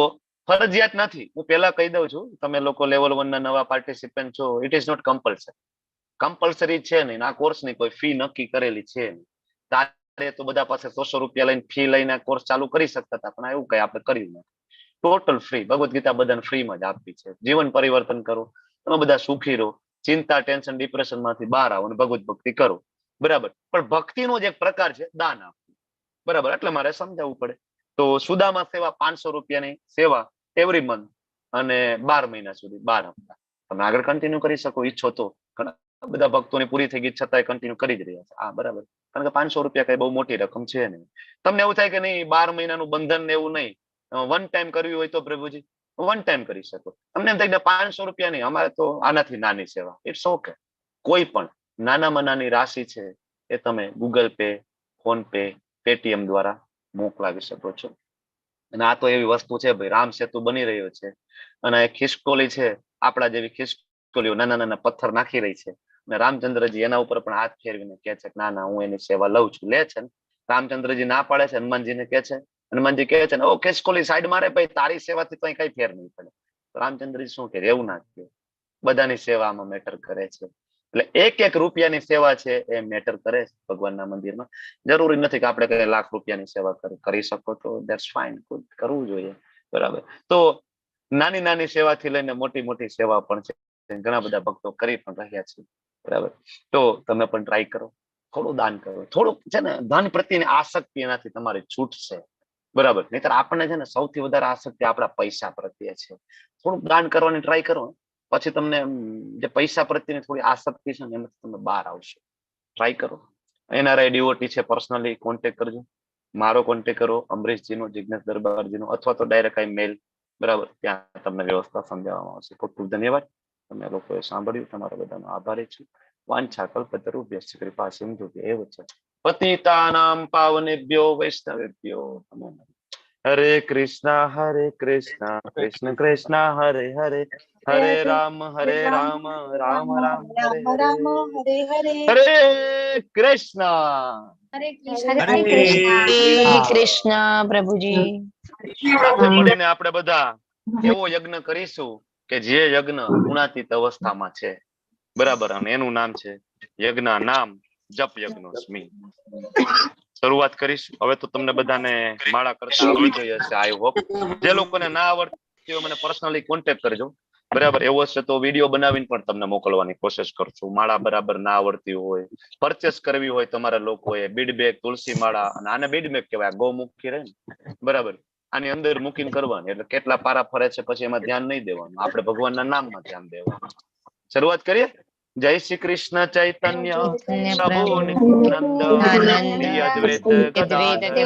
ફરજિયાત નથી, હું પહેલા કહી દઉં છું, તમે લોકો લેવલ 1 ના નવા પાર્ટિસિપન્ટ છો, ઇટ ઇઝ નોટ કમ્પલસરી છે નહીં. આ કોર્સની કોઈ ફી નક્કી કરેલી છે નહીં. તારે તો બધા પાસે 100 રૂપિયા લઈને ફી લઈને કોર્સ ચાલુ કરી શકતા હતા, પણ એવું કઈ આપણે કર્યું નથી. ટોટલ ફ્રી ભગવદ્ ગીતા બધાને ફ્રીમાં જ આપી છે. જીવન પરિવર્તન કરો, તમે બધા સુખી રહો, ચિંતા, ટેન્શન, ડિપ્રેશન માંથી બહાર આવો, અને ભગવત ભક્તિ કરો, બરાબર. પણ ભક્તિનો જ એક પ્રકાર છે દાન આપવું, બરાબર. એટલે મારે સમજાવવું પડે. તો સુદામા સેવા 500 રૂપિયાની સેવા એવરી મંથ, અને 12 મહિના સુધી 12 હપ્તા. તમે આગળ કન્ટિન્યુ કરી શકો ઈચ્છો તો. બધા ભક્તોની પૂરી થઈ ગઈ છતાંય કન્ટિન્યુ કરી જ રહ્યા છે, હા, બરાબર. કારણ કે 500 રૂપિયા કઈ બહુ મોટી રકમ છે નહીં. તમને એવું થાય કે નહીં 12 મહિનાનું બંધન ને એવું નહીં, વન ટાઈમ કરવી હોય તો પ્રભુજી વન ટાઈમ કરી શકો. તમને એમ થાય કે 500 રૂપિયા નહીં, અમારે તો આનાથી નાની સેવા, ઇટ્સ ઓકે. કોઈ પણ નાનામાં નાની રાશિ છે એ તમે Google pay, phone pay, Paytm દ્વારા મોકલાવી શકો છો. અને આ તો એવી વસ્તુ છે ભાઈ, રામ સેતુ બની રહ્યો છે, અને ખિસકોલી છે, આપણા જેવી ખિસકોલીઓ નાના નાના પથ્થર નાખી રહી છે, અને રામચંદ્રજી એના ઉપર પણ હાથ ફેરવીને કે છે ના ના હું એની સેવા લઉં છું, લે છે. રામચંદ્રજી ના પાડે છે, હનુમાનજીને કે છે, હનુમાનજી કહે છે ઓ ખિસકોલી સાઈડ મારે ભાઈ, તારી સેવાથી તો કઈ ફેર નહીં પડે. રામચંદ્રજી શું કે એવું ના કે, બધાની સેવા આમાં મેટર કરે છે. એટલે એક રૂપિયાની સેવા છે એ મેટર કરે છે ભગવાનના મંદિરમાં. જરૂરી નથી કે આપણે કઈ લાખ રૂપિયાની સેવા કરી શકો તો ધેટ્સ ફાઇન, કરવું જોઈએ, બરાબર. તો નાની નાની સેવાથી લઈને મોટી મોટી સેવા પણ છે, ઘણા બધા ભક્તો કરી પણ રહ્યા છે, બરાબર. તો તમે પણ ટ્રાય કરો, થોડું દાન કરો. થોડુંક છે ને ધન પ્રત્યેની આસક્તિ એનાથી તમારી છૂટશે, બરાબર. નહીતર આપણને છે ને સૌથી વધારે આસક્તિ આપણા પૈસા પ્રત્યે છે. થોડુંક દાન કરવાની ટ્રાય કરો, પછી તમને જે પૈસા પ્રત્યેની થોડી આસક્તિ છે ને એમાંથી તમે બહાર આવશો. ટ્રાય કરો. NRI ડીઓટી છે, પર્સનલી કોન્ટેક્ટ કરજો. મારો કોન્ટેક્ટ કરો, અમરીશજીનો, જિજ્ઞેશ દરબારજીનો, અથવા તો ડાયરેક્ટ આઈ મેલ, બરાબર. ત્યાં તમને વ્યવસ્થા સમજાવવામાં આવશે. ખૂબ ખૂબ ધન્યવાદ. તમે લોકોએ સાંભળ્યું, તમારો બધાનો આભારી છું. વાંછા કલ્પતરુભ્યશ્ચ કૃપા સિંધુભ્ય એવ ચ પતિતાનાં પાવનેભ્યો વૈષ્ણવેભ્યો નમો નમઃ. હરે કૃષ્ણ કૃષ્ણ કૃષ્ણ હરે હરે, હરે રામ રામ રામ હરે હરે, હરે કૃષ્ણ. હરે હરે કૃષ્ણ પ્રભુજી. સાથે મળીને આપણે બધા એવો યજ્ઞ કરીશું કે જે યજ્ઞ ગુણાતીત અવસ્થામાં છે. બરાબર, અને એનું નામ છે યજ્ઞ નામ જપ યજ્ઞોસ્મી. શરૂઆત કરીશું. હવે તો તમને બધાને માળા કરતા આવડી ગઈ હશે, આઈ હોપ. જે લોકોને ના આવડતી હોય મને પર્સનલી કોન્ટેક્ટ કરજો. બરાબર, એવો છે તો વિડીયો બનાવીને પણ તમને મોકલવાની કોશિશ કરશું. માળા બરાબર ના આવડતી હોય, પરચેસ કરવી હોય તમારા લોકોએ, બીડ બેગ, તુલસી માળા, અને આને બીડ બેગ કહેવાય, ગૌમુખી રહે ને, બરાબર, આની અંદર મૂકીને કરવાની. એટલે કેટલા પારા ફરે છે પછી એમાં ધ્યાન નહીં દેવાનું, આપણે ભગવાનના નામમાં ધ્યાન દેવાનું. શરૂઆત કરીએ. જય શ્રી કૃષ્ણ ચૈતન્ય પ્રભુ નિત્યાનંદ, શ્રી અદ્વૈત ગદાધર